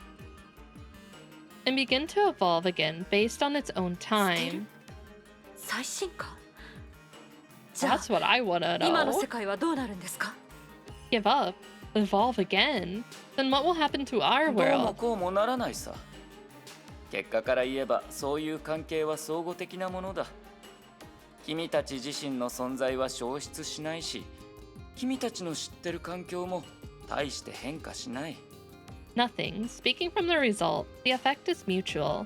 And begin to evolve again based on its own time. 再進化？じゃあ That's what I wanna 今の know. 世界はどうなるんですか？ Give up? Evolve again? Then what will happen to our どうも world? こうもならないさ。結果から言えばそういう関係は相互的なものだ。君たち自身の存在は消失しないし、君たちの知ってる環境も大して変化しない。 Nothing. Speaking from the result, the effect is mutual.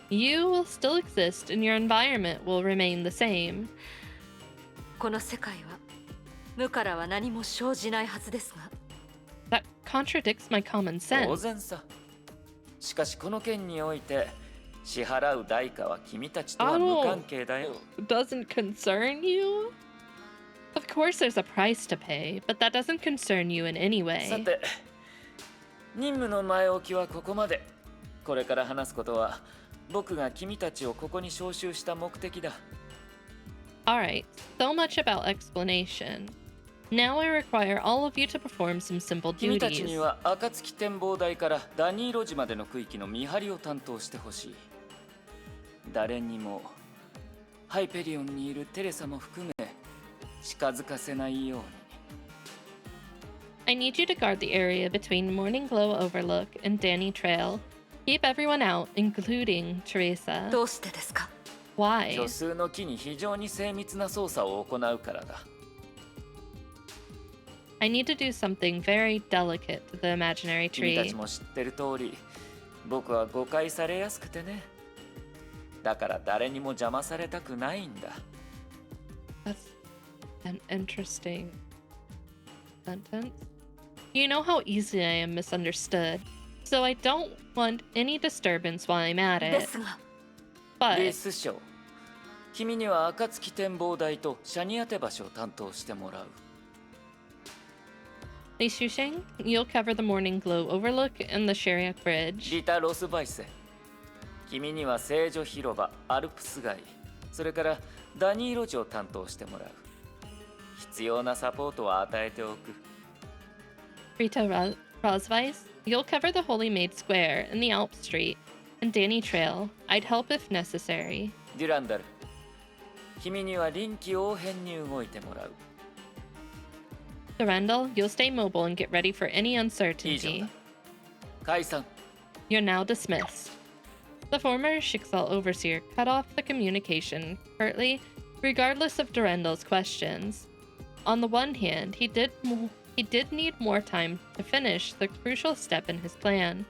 You will still exist and your environment will remain the same. この世界は無からは何も生じないはずですが。 That contradicts my common 当 sense. 然さ。しかしこの件において支払う代価は君たちとは無関係だよ。 Doesn't concern you? Of course there's a price to pay, but that doesn't concern you in any さ way. て、任務の前置きはここまで。これから話すことは僕が君たちをここに招集した目的だ。Alright, so much about explanation. Now I require all of you to perform some simple 君たち duties. には暁展望台からダニーロジまでの区域の見張りを担当してほしい。誰にもハイペリオンにいるテレサも含め近づかせないように。I need you to guard the area between Morning Glow Overlook and Danny Trail. Keep everyone out, including Teresa. どうしてですか？ Why? 虚数の木に非常に精密な操作を行うからだ。I need to do something very delicate to the imaginary 君た tree. ちも知ってる通り、僕は誤解されやすくてね。だから誰にも邪魔されたくないんだ。That's an interesting sentence. You know how easily I am misunderstood, so I don't want any disturbance while I'm at で it. すが、But レースショー。君には暁展望台とシャニ当て橋を担当してもらう。Li Shusheng, you'll cover the Morning Glow Overlook and the Sheriak Bridge. リタ・ロスバイセ。君には聖女広場、アルプス街、それからダニーロジを担当してもらう。必要なサポートを与えておく。Rita Rosweiss, you'll cover the Holy Maid Square and the Alp Street and Danny Trail. I'd help if necessary. デュランダル。君には臨機応変に動いてもらう。Durandal, you'll stay mobile and get ready for any 以上 uncertainty. だ。解散。 You're now dismissed. The former Shixal overseer cut off the communication curtly, regardless of Durandal's questions. On the one hand, he did need more time to finish the crucial step in his plan.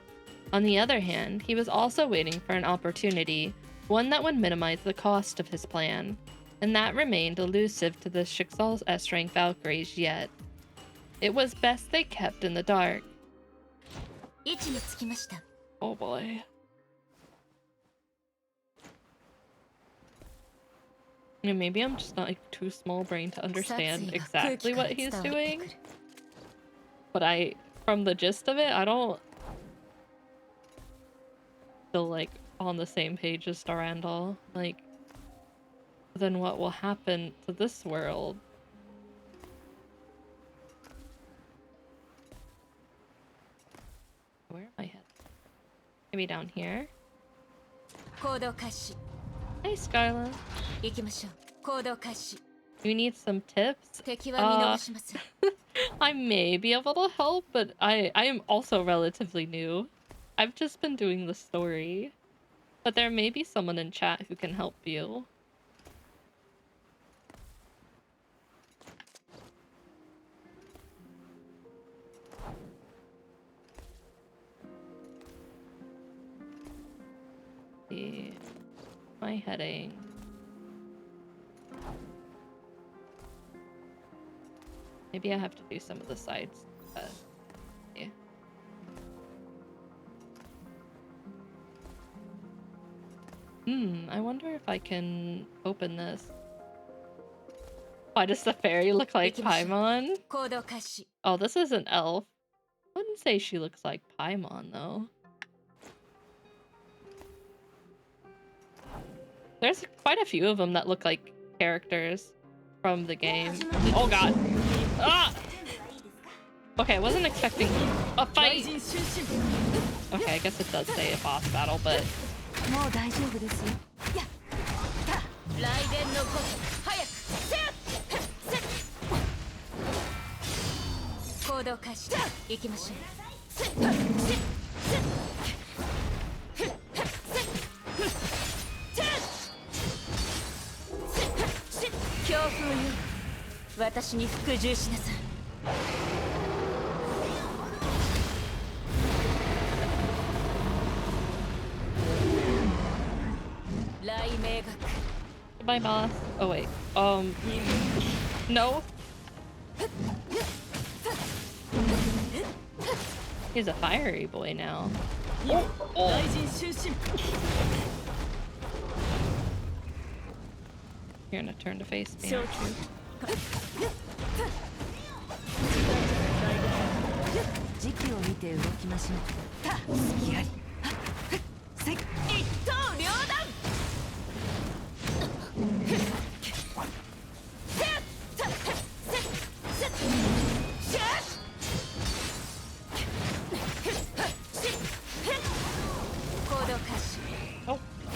On the other hand, he was also waiting for an opportunity, one that would minimize the cost of his plan, and that remained elusive to the Shixal's S-rank Valkyries yet. It was best they kept in the dark. 位置につきました。 Oh boy. Yeah, maybe I'm just not like too small brain to understand exactly what he's doing. But from the gist of it, I don't feel like on the same page as Starandal. Like, then what will happen to this world? Where am I headed? Maybe down here? 行動開始。 Hey, Scarlet. 行きましょう。行動開始。 You need some tips? 敵は見逃しません。 I may be able to help, but I am also relatively new. I've just been doing the story. But there may be someone in chat who can help you. See, my heading. Maybe I have to do some of the sides. Yeah. I wonder if I can open this. Why does the fairy look like Paimon? 行動開始。 Oh, this is an elf. I wouldn't say she looks like Paimon, though. There's quite a few of them that look like characters from the game. Oh god. Ah! Okay, I wasn't expecting a fight. Okay, I guess it does say a boss battle, but... もう大丈夫ですよ。雷電のごと早くせっ行動開始。行きましょう。強風よ、私に服従しなさい。雷鳴学。 Goodbye, boss. Oh, wait. No. He's a fiery boy now. Oh. You're gonna turn to face me. aren't you? 時期を見て動きましょう。隙あり。せっ。一刀両断。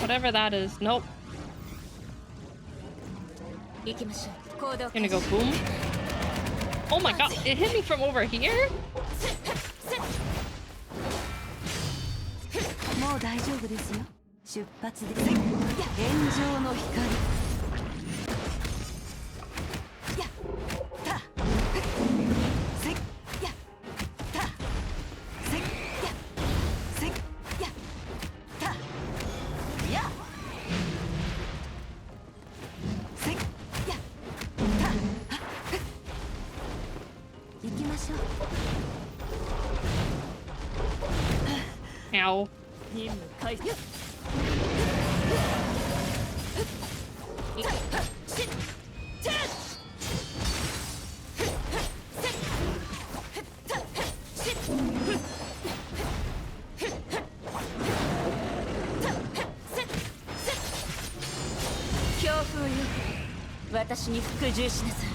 Whatever that is. Nope. Gonna go boom. Oh my god, it hit me from over here? もう大丈夫ですよ。出発です。炎上の光。やったせやったせやせやったやせやった行きましょう。Ow. 任務開始。強風よ、私に服従しなさい。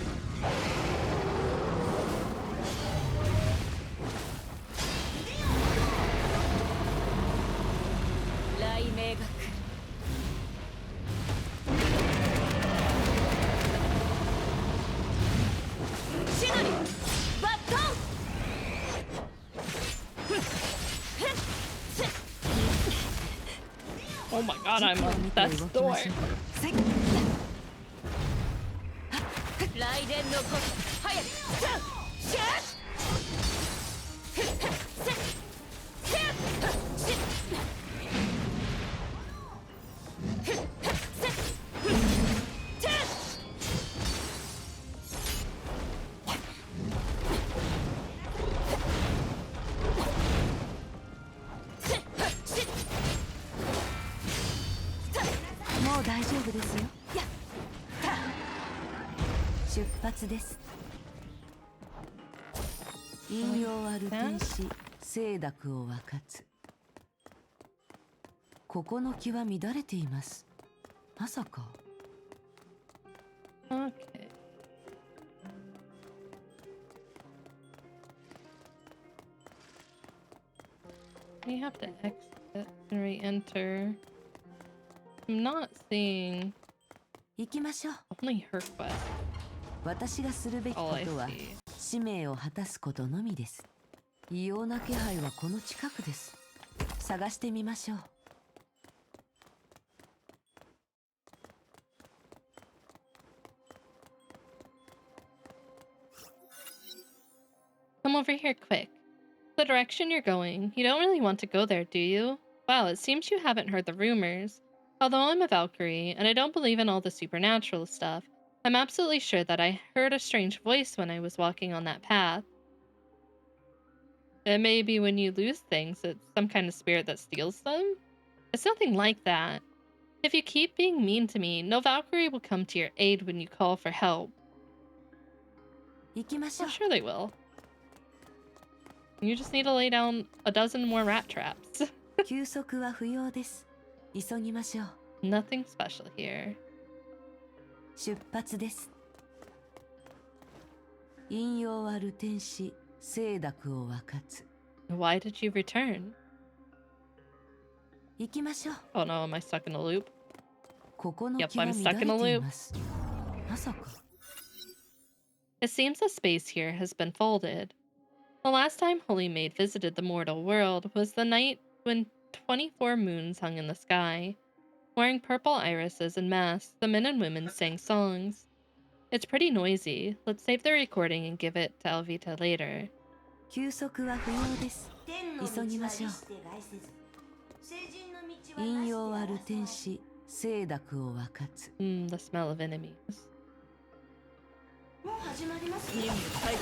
雷鳴が来る。シノリバットン。Oh my god, I'm on death's door. 雷電のこと早くシャッもう大丈夫ですよ。出発です。引用ある天使清濁を分かつ。ここの気は乱れています。まさか。Okay. We have to exit and re-enter. I'm not seeing 行きましょう。 only her quest. 私がするべきことは使命を果たすことのみです。異様な気配はこの近くです。探してみましょう。Come over here quick. The direction you're going, you don't really want to go there, do you? Wow, it seems you haven't heard the rumors. Although I'm a Valkyrie, and I don't believe in all the supernatural stuff, I'm absolutely sure that I heard a strange voice when I was walking on that path. It may be when you lose things, it's some kind of spirit that steals them? It's nothing like that. If you keep being mean to me, no Valkyrie will come to your aid when you call for help. Well, sure they will. You just need to lay down a dozen more rat traps. 休息は不要です。急ぎましょう。Nothing special here. 出発です。引用ある天使清濁を分かつ。Why did you return? 行きましょう。Oh no, am I stuck in a loop? ここの Yep, 気は I'm 乱 stuck れ in a てい loop. ます。まさか。It seems the space here has been folded. The last time Holy Maid visited the mortal world was the night when 24 moons hung in the sky. Wearing purple irises and masks, the men and women sang songs. It's pretty noisy. Let's save the recording and give it to Alvita later. 休息は不要です。急ぎましょう。引用ある天使清濁を分かつ。The smell of enemies. もう始まります。任務開始。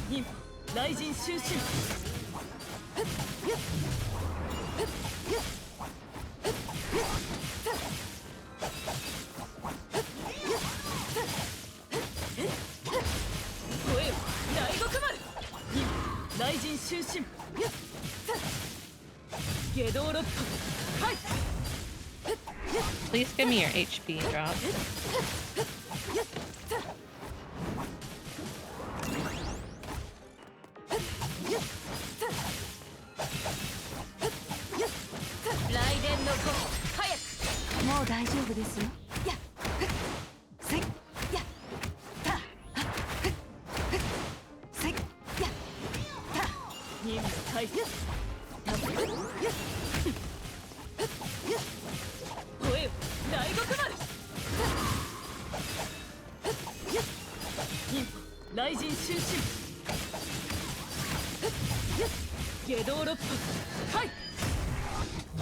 任務雷神収集。声は大極丸。任務雷神収集。下道ロット。はい。 Please give me your HP drop. もう大丈夫ですよ。やっせっやったせっやった任務開始。声よ大極丸。忍法雷神瞬身。下道六波。はい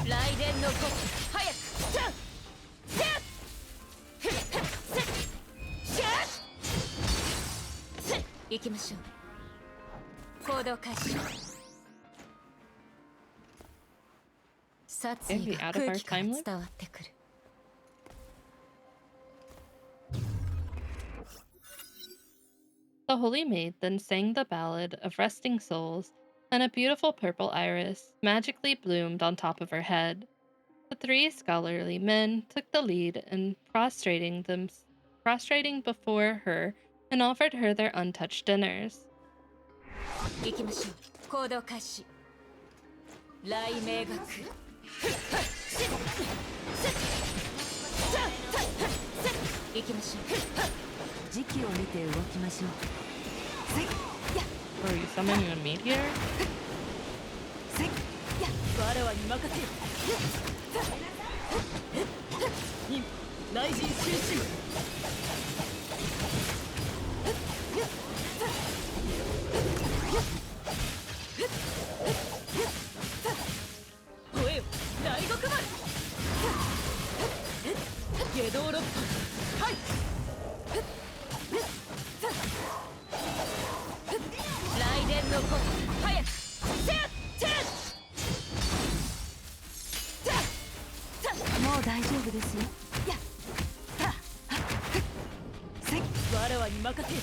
雷電の子早くチャンセッ行きましょう。行動開始。殺意が空気から伝わってくる。The Holy Maid then sang the ballad of resting souls, and a beautiful purple iris magically bloomed on top of her head. The three scholarly men took the lead in prostrating before her and offered her their untouched dinners. 行きましょう。行動開始。雷鳴が来る。行きましょう。時期を見て動きましょう。Are you summoning a meteor? わらわに任せよ。雷神瞬身。声よ大極丸。下道六波。はい雷電の子早くせっもう大丈夫ですよ。やっせっわらわに任せよ。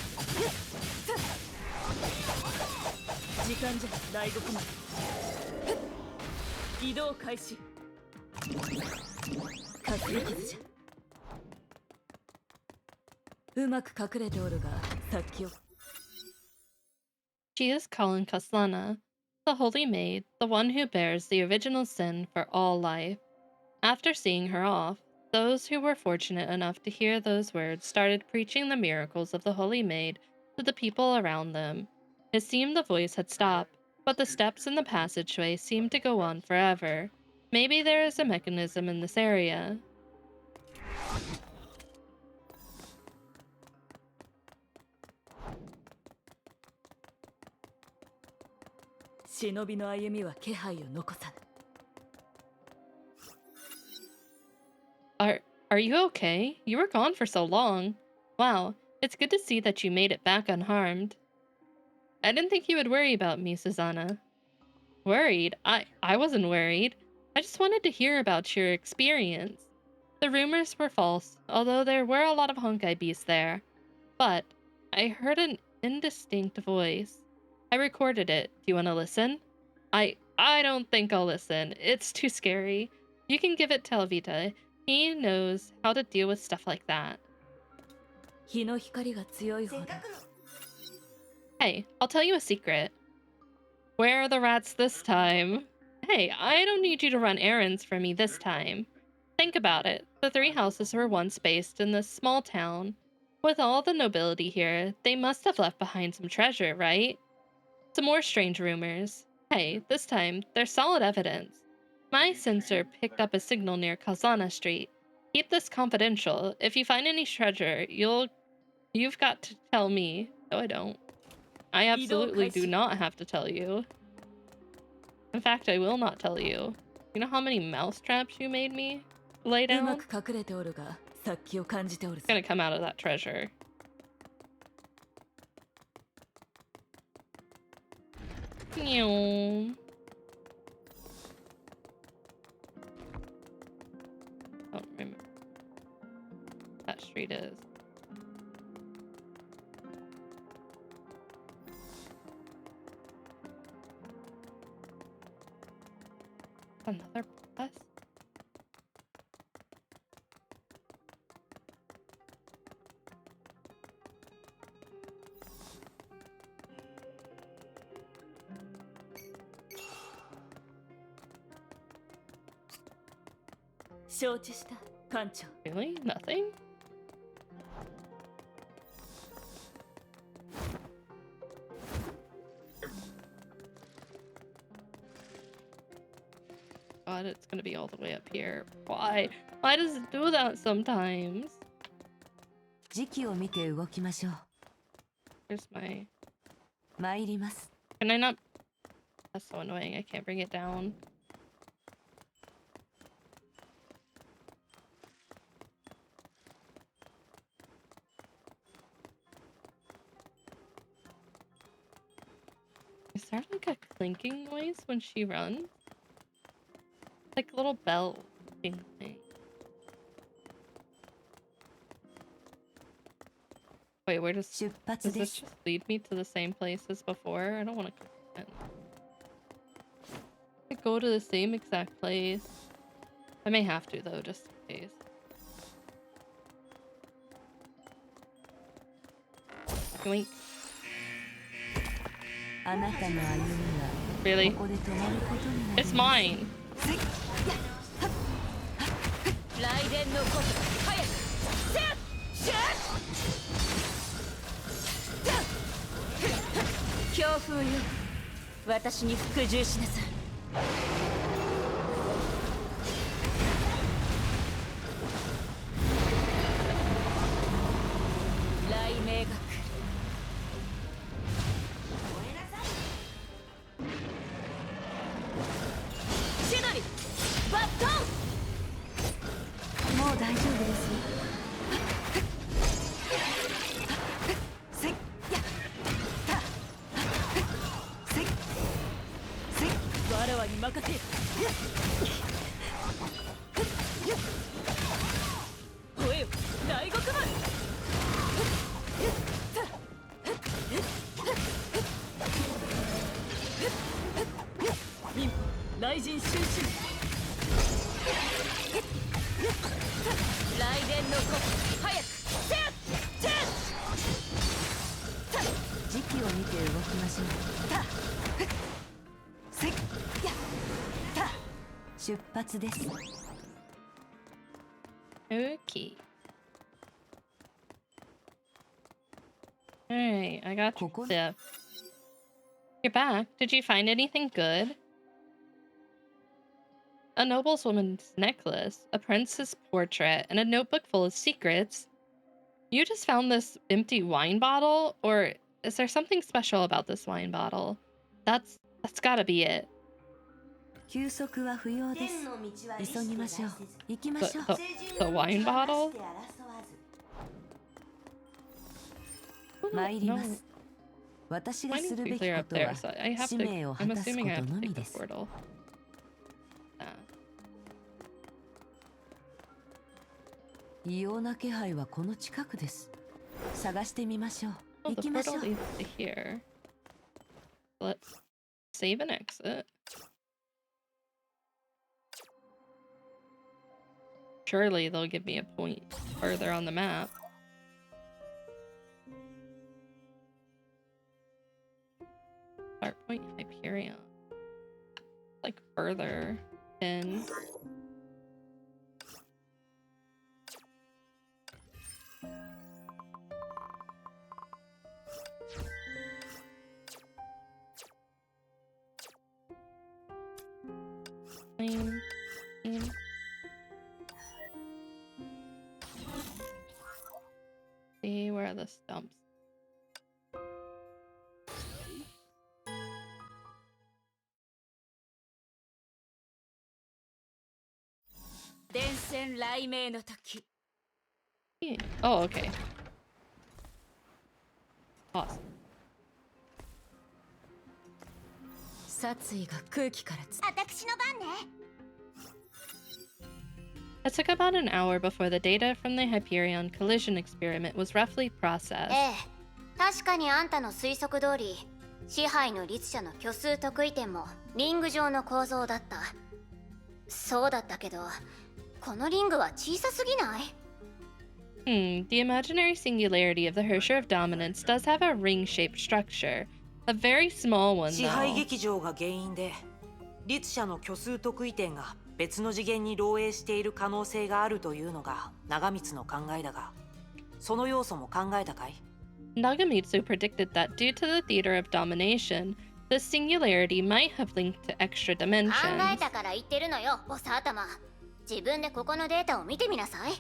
時間じゃ大極丸。移動開始。かすり傷じゃ。うまく隠れておるがさっきを。She is Kalin Kaslana, the Holy Maid, the one who bears the original sin for all life. After seeing her off, those who were fortunate enough to hear those words started preaching the miracles of the Holy Maid to the people around them. It seemed the voice had stopped, but the steps in the passageway seemed to go on forever. Maybe there is a mechanism in this area. 忍びの歩みは気配を残さぬ。Are you okay? You were gone for so long. Wow, it's good to see that you made it back unharmed. I didn't think you would worry about me, Susanna. Worried? I wasn't worried. I just wanted to hear about your experience. The rumors were false, although there were a lot of Honkai beasts there. But I heard an indistinct voice. I recorded it. Do you want to listen? I don't think I'll listen. It's too scary. You can give it to Alvita. He knows how to deal with stuff like that. 日の光が強いほど。Hey, I'll tell you a secret. Where are the rats this time? Hey, I don't need you to run errands for me this time. Think about it. The three houses were once based in this small town. With all the nobility here, they must have left behind some treasure, right? Some more strange rumors. Hey, this time, there's solid evidence. My sensor picked up a signal near Kazana Street. Keep this confidential. If you find any treasure, you've got to tell me. No, I don't. I absolutely do not have to tell you. In fact, I will not tell you. You know how many mousetraps you made me lay down? It's gonna come out of that treasure. Meow. I don't remember what that street is. Another bus? Really? Nothing? God, it's gonna be all the way up here. Why? Why does it do that sometimes? 時期を見て動きましょう。 Here's my... 参ります。 Can I not... That's so annoying. I can't bring it down. Is there like a clinking noise when she runs? Like a little bell thing. Wait, where does this just lead me to the same place as before? I don't want to go to the same exact place. I may have to though, just in case. Yoink. Really? It's mine. Okay. Alright, I got your tip. You're back. Did you find anything good? A nobleswoman's necklace, a prince's portrait, and a notebook full of secrets. You just found this empty wine bottle? Or is there something special about this wine bottle? That's gotta be it. The wine bottle? No. I need to be clear up there, so I have to... I'm assuming I have to take the portal. Ah. 異様な気配はこの近くです。探してみましょう。 Oh, the portal leads to here. Let's save and exit. Surely they'll give me a point further on the map. Start point Hyperion. Like further in. See, where are the stumps? Yeah. Oh, okay. Awesome. It took about an hour before the data from the Hyperion collision experiment was roughly processed. 確かにあんたの推測通り、支配の律者の虚数特異点もリング状の構造だった。そうだったけど、このリングは小さすぎない？ The imaginary singularity of the Hersher of Dominance does have a ring-shaped structure. A very small one, though. 支配劇場が原因で律者の虚数特異点が別の次元に漏洩している可能性があるというのが長光の考えだが、その要素も考えたかい？ Nagamitsu predicted that due to the theater of domination, the singularity might have linked to extra 考え dimensions. たから言ってるのよ、ボス頭。自分でここのデータを見てみなさい。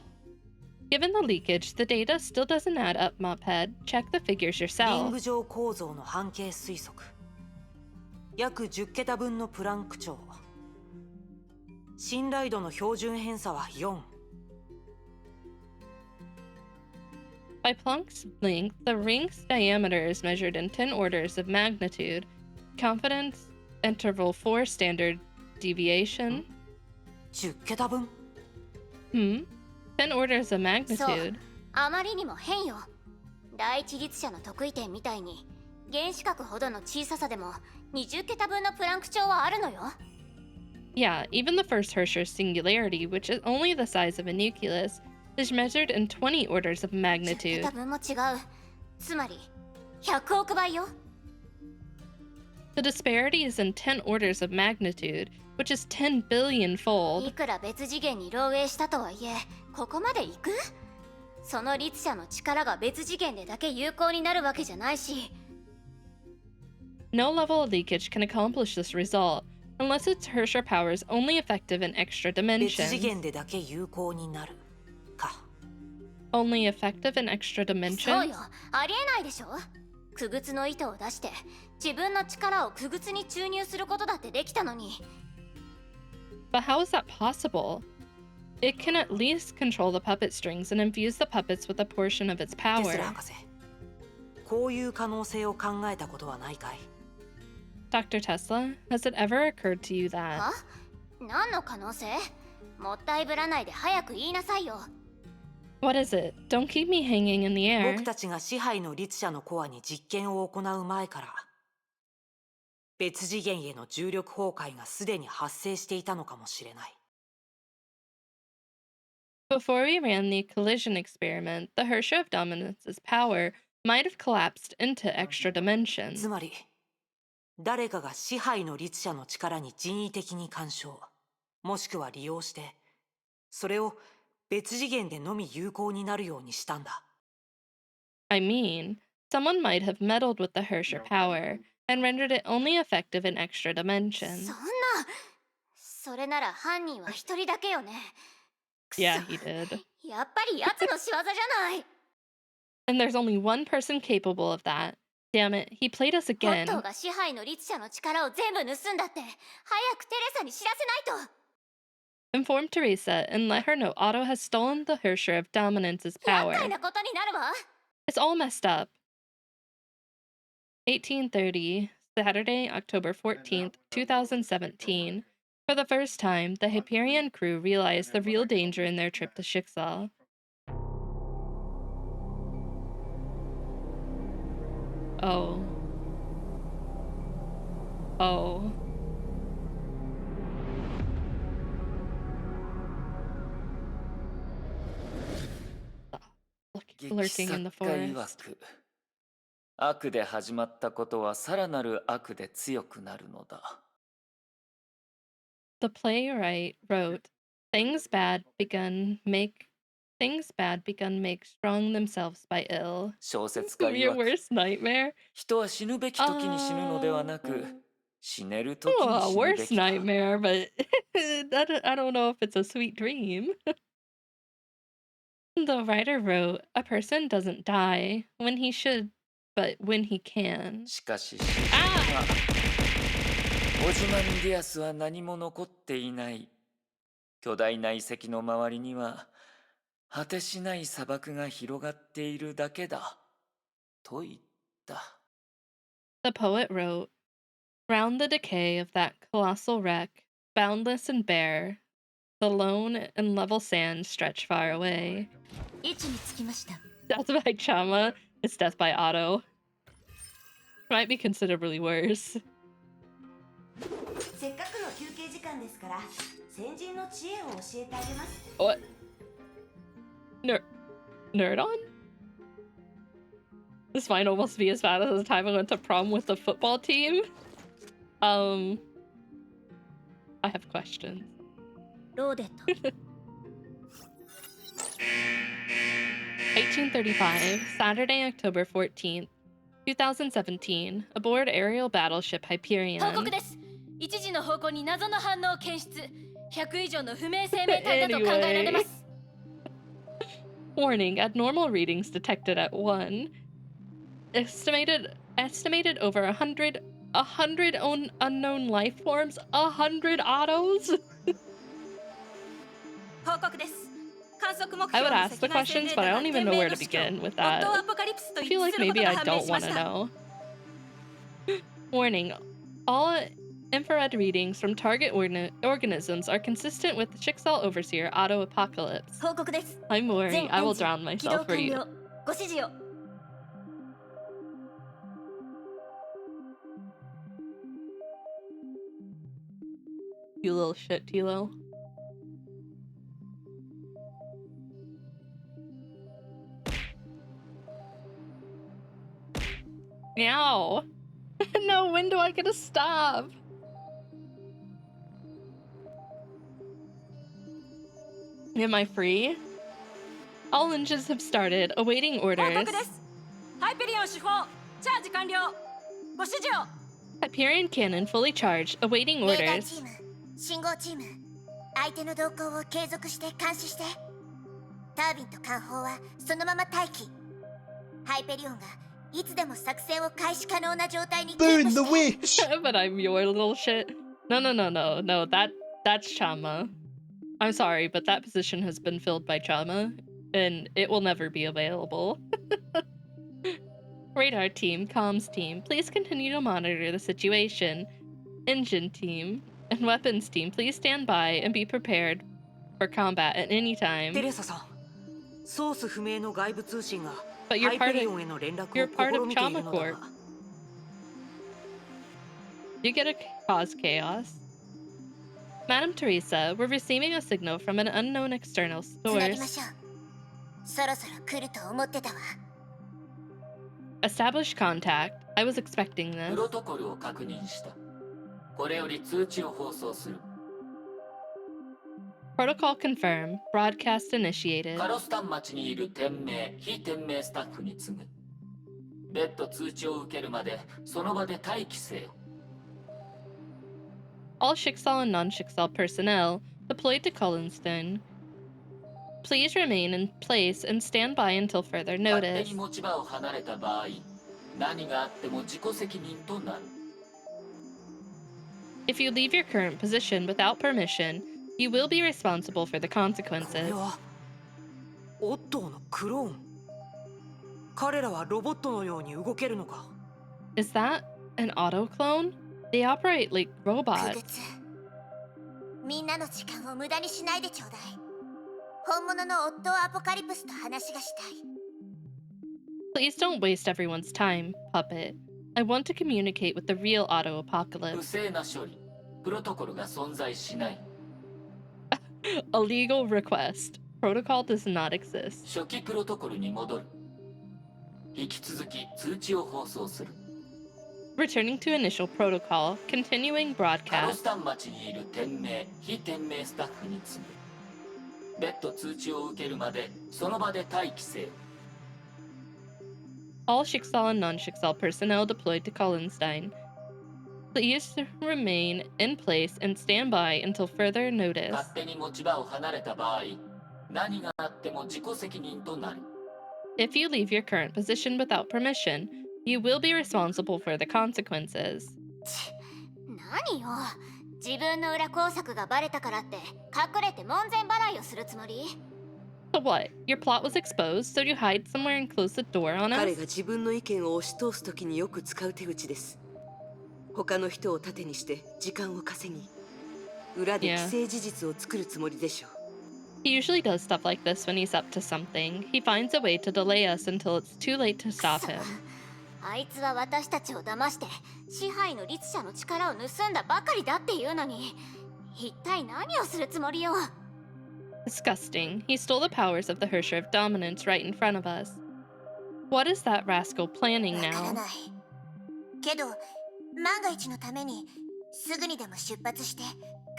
Given the leakage, the data still doesn't add up, Mophead. Check the figures リン yourself. グ上構造の半径推測、約10桁分のプランク長、信頼度の標準偏差は4。 By Planck's length, the ring's diameter is measured in 10 orders of magnitude. Confidence interval 4 standard deviation. 10桁分 10 orders of そう magnitude. あまりにも変よ。第一律者の得意点みたいに原子核ほどの小ささでも20桁分のプランク長はあるのよ。 Yeah, even the first Herschel's singularity, which is only the size of a nucleus, is measured in 20 orders of 10 magnitude. 桁分も違う。つまり100億倍よ。 The disparity is in 10 orders of magnitude, which is 10 billion い fold. くら別次元に漏洩したとはいえ、ここまで行く？その律者の力が別次元でだけ有効になるわけじゃないし。 No level of leakage can accomplish this result, unless its Herschel power is only effective in extra 別次 dimensions. 元でだけ有効になるか。 Only effective in extra そう dimensions? よ、ありえないでしょ。傀儡の糸を出して自分の力を傀儡に注入することだってできたのに。 But how is that possible? It can at least control the puppet strings and infuse the puppets with a portion of its テス power. ラ博士、こういう可能性を考えたことはないかい？ Dr. Tesla, has it ever occurred to you that? は？何の可能性？もったいぶらないで早く言いなさいよ。 What is it? Don't keep me hanging in the air. 僕たちが支配の律者のコアに実験を行う前から別次元への重力崩壊がすでに発生していたのかもしれない。 Before we ran the collision experiment, the Herschel of Dominance's power might have collapsed into extra つ dimensions. まり誰かが支配の律者の力に人為的に干渉、もしくは利用してそれを別次元でのみ有効になるようにしたんだ。 I mean, someone might have meddled with the Herschel power and rendered it only effective in extra そ dimensions. んな、それなら犯人は一人だけよね。くそ、 Yeah, he did. やっぱり奴の仕業じゃない。 And there's only one person capable of that. Damn it, he played us ホッ again. トーが支配の律者の力を全部盗んだって、早くテレサに知らせないと。 Inform Teresa and let her know Otto has stolen the Herschel of Dominance's 厄 power. 介なことになるわ。 It's all messed up. 1830, Saturday, October 14th, 2017. For the first time, the Hyperion crew realized the real danger in their trip to Schicksal. Oh. Oh. Lurking in the 劇作家曰 forest. く、悪で始まったことはさらなる悪で強くなるのだ。 The playwright wrote, Things bad begun make strong themselves by ill. 小説家 Your 曰く、 worst nightmare? 人は死ぬべき時に死ぬのではなく、死ねる時 Oh, に a 死ぬべ worst きだ。 nightmare, but I don't know if it's a sweet dream. The writer wrote, A person doesn't die when he should, but when he can. しかし、オジマンディアスは何も残っていない。巨大な遺跡の周りには、果てしない砂漠が広がっているだけだ。と言った。 The poet wrote, Round the decay of that colossal wreck, boundless and bare, the lone and level sands stretch far away. 位置につきました。 Death by Chama is death by Otto. Might be considerably worse. せっかくの休憩時間ですから、先人の知恵を教えてあげます。 What? Nerd on? This might almost be as bad as the time I went to prom with the football team. I have questions. ローデット 1835, Saturday, October 14th, 2017, aboard aerial battleship 報 Hyperion. 告です。一時の方向に謎の反応を検出。100以上の不明生命体だと考えられます。 Warning, abnormal readings detected at 1. Estimated over 100 unknown life forms, 100 autos. 報告です。観測目 I 標 would の ask 赤 the 外線 questions, デー but I タ don't が even 天 know 命 where の to 死去 begin with オット that. アポカリプスと I 一 feel 致 like すること maybe が I 判明 don't しま want し to た。 know. Warning, all infrared readings from target organisms are consistent with Schicksal Overseer Auto Apocalypse. 報告です。 I'm worried 全 I エン will ジン drown 起動 myself for 完 you. 了。ご指示を。 You little shit, Tilo. Meow. No, when do I get to stop? Am I free? All engines have started, awaiting 報 orders. 告です。ハイペリオン主砲チャージ完了。ご指示を。 Hyperion cannon fully charged, awaiting レーダー orders. チーム、信号チーム、相手の動向を継続して監視して。タービンと艦砲はそのまま待機。ハイペリオンがいつでも作戦を開始可能な状態にキー Burn プ the して。 witch! But I'm your little shit. No, that's Chama. I'm sorry, but that position has been filled by Chama, and it will never be available. Radar team, comms team, please continue to monitor the situation. Engine team and weapons team, please stand by and be prepared for combat at any テ time. レサさん、ソース不明の外部通信が But ハ you're イペ part リ of オンへの連絡 you're を part 試 of みている Chama のだ Corp. が You get to cause chaos. Madam Teresa, we're receiving a signal from an unknown external つなぎま source. しょう。そろそろ来ると思ってたわ。 Establish contact. I was expecting プ this. ロトコルを確認した。これより通知を放送する。 Protocol confirmed. Broadcast initiated. カロスタン町にいる天命、非天命スタッフに次ぐ。別途通知を受けるまでその場で待機せよ。 All Schicksal and non-Schicksal personnel deployed to Cullenstein. Please remain in place and stand by until further 勝手 notice. に持ち場を離れた場合、何があっても自己責任となる。 If you leave your current position without permission, you will be responsible for the これ consequences. はオットーのクローン。彼らはロボットのように動けるのか。 Is that an auto clone? They operate like 区 robots. 別。みんなの時間を無駄にしないでちょうだい。本物のオットーアポカリプスと話がしたい。 Please don't waste everyone's time, puppet. I want to communicate with the real auto 不 apocalypse. 正な処理、プロトコルが存在しない。 A legal request. Protocol does not exist. 初期プロトコルに戻る。引き続き通知を放送する。 Returning to initial protocol, continuing カロ broadcast. スタン町にいる天命、非天命スタッフに次ぐ。別途通知を受けるまでその場で待機せよ。 All Schicksal and non-Schicksal personnel deployed to Cullenstein. Please remain in place and stand by until further notice. 勝手に持ち場を離れた場合、何があっても自己責任となる。 If you leave your current position without permission, you will be responsible for the consequences. 何よ。自分の裏工作がバレたからって隠れて門前払いをするつもり？ So what? Your plot was exposed, so you hide somewhere and close the door on 彼 us? が自分の意見を押し通すときによく使う手口です。他の人を盾にして時間を稼ぎ、裏で既成事実を作るつもりでしょう。He usually does stuff like this when he's up to something. He finds a way to delay us until it's too late to stop him. あいつは私たちを騙して支配の律者の力を盗んだばかりだっていうのに、一体何をするつもりよ。 Disgusting. He stole the powers of the Hersher of Dominance right in front of us. What is that rascal planning わから now? ない。けど万が一のためにすぐにでも出発して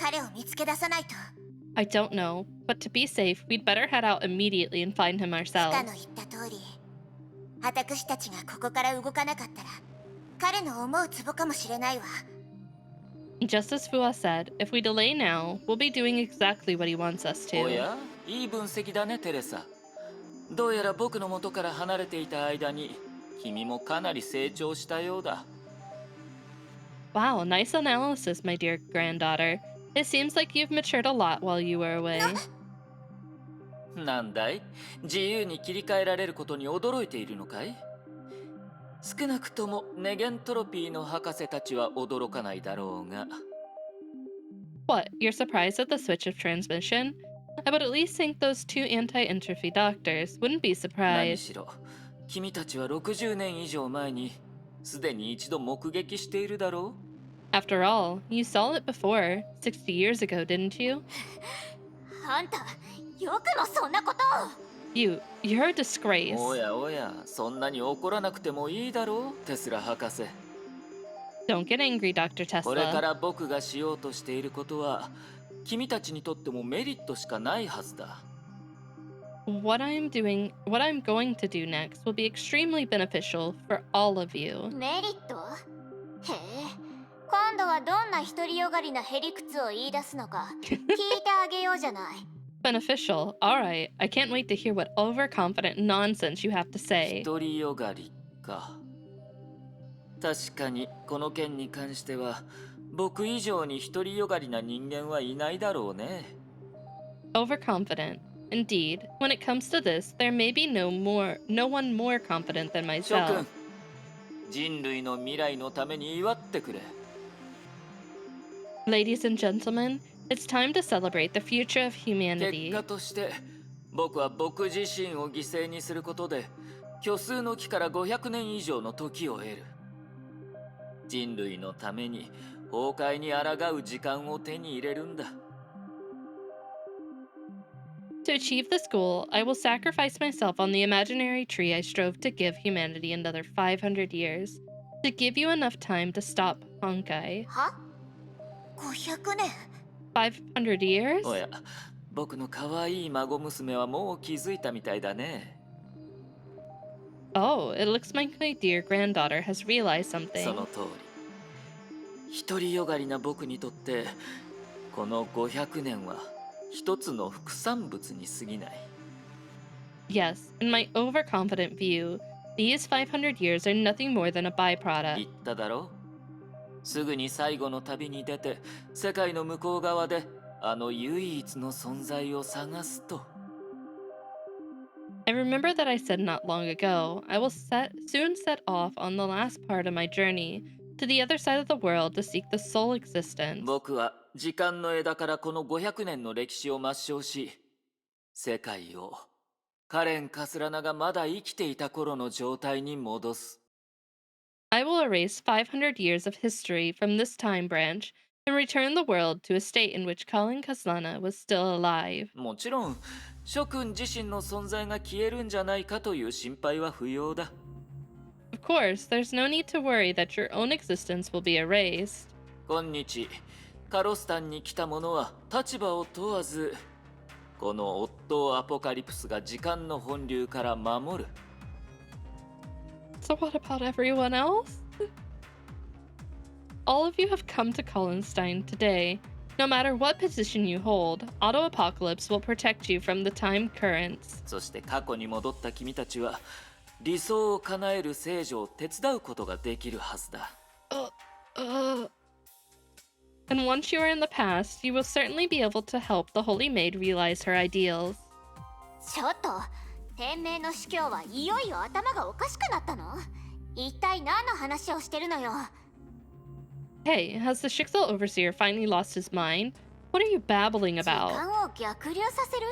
彼を見つけ出さないと。 I don't know, but to be safe, we'd better head out immediately and find him フカ ourselves. の言った通り、私たちがここから動かなかったら彼の思うツボかもしれないわ。 Just as Fua said, if we delay now, we'll be doing exactly what he wants us お to. や、いい分析だねテレサ。どうやら僕の元から離れていた間に君もかなり成長したようだ。 Wow, nice analysis, my dear granddaughter. It seems like you've matured a lot while you were away. なんだい、自由に切り替えられることに驚いているのかい？少なくともネゲントロピーの博士たちは驚かないだろうが。 What, you're surprised at the switch of transmission? I would at least think those two anti-entropy doctors wouldn't be 何 surprised. しろ君たちは60年以上前にすでに一度目撃しているだろう。 After all, you saw it before, 60 years ago, didn't you? あんた、よくもそんなことを。 You're a disgrace. おやおや、そんなに怒らなくてもいいだろう、テスラ博士。 Don't get angry, Dr. これか Tesla. ら僕がしようとしていることは君たちにとってもメリットしかないはずだ。 What I'm going to do next will be extremely beneficial for all of you. メリット？へえ、今度はどんな独りよがりなへりくつを言い出すのか聞いてあげようじゃない。 Beneficial? Alright, I can't wait to hear what overconfident nonsense you have to say. 独りよがりか。確かにこの件に関しては僕以上に独りよがりな人間はいないだろうね。 Overconfident. Indeed, when it comes to this, there may be no one more confident than 諸君、 myself. 人類の未来のために祝ってくれ。 Ladies and gentlemen, it's time to celebrate the future of 結 humanity. 果として僕は僕自身を犠牲にすることで虚数の木から500年以上の時を得る。人類のために崩壊に抗う時間を手に入れるんだ。 To achieve this goal, I will sacrifice myself on the imaginary tree I strove to give humanity another 500 years, to give you enough time to stop Honkai. は？500年？ 500 years? おや、僕の可愛い孫娘はもう気づいたみたいだね。 Oh, it looks like my dear granddaughter has realized そ something. の通り。独りよがりな僕にとってこの500年は一つの副産物に過ぎない。 Yes, in my overconfident view, these 500 years are nothing more than a 言 byproduct. っただろう。すぐに最後の旅に出て世界の向こう側であの唯一の存在を探すと。 I remember that I said not long ago, I will soon set off on the last part of my journey to the other side of the world to seek the soul existence. 僕は時間の枝からこの500年の歴史を抹消し、世界をカレン・カスラナがまだ生きていた頃の状態に戻す。 I will erase 500 years of history from this time branch and return the world to a state in which Colin Kaslana was still alive. もちろん諸君自身の存在が消えるんじゃないかという心配は不要だ。 Of course, there's no need to worry that your own existence will be erased. 今日カロスタンに来た者は立場を問わずこのオットーアポカリプスが時間の本流から守る。 So what about everyone else? All of you have come to Collinstein today. No matter what position you hold, Auto Apocalypse will protect you from the time currents. そして過去に戻った君たちは理想を叶える聖女を手伝うことができるはずだ。 And once you are in the past, you will certainly be able to help the Holy Maid realize her ideals. ちょっと、天命の司教はいよいよ頭がおかしくなったの？一体何の話をしてるのよ。 Hey, has the Shixel Overseer finally lost his mind? What are you babbling 時 about? 間を逆流させる？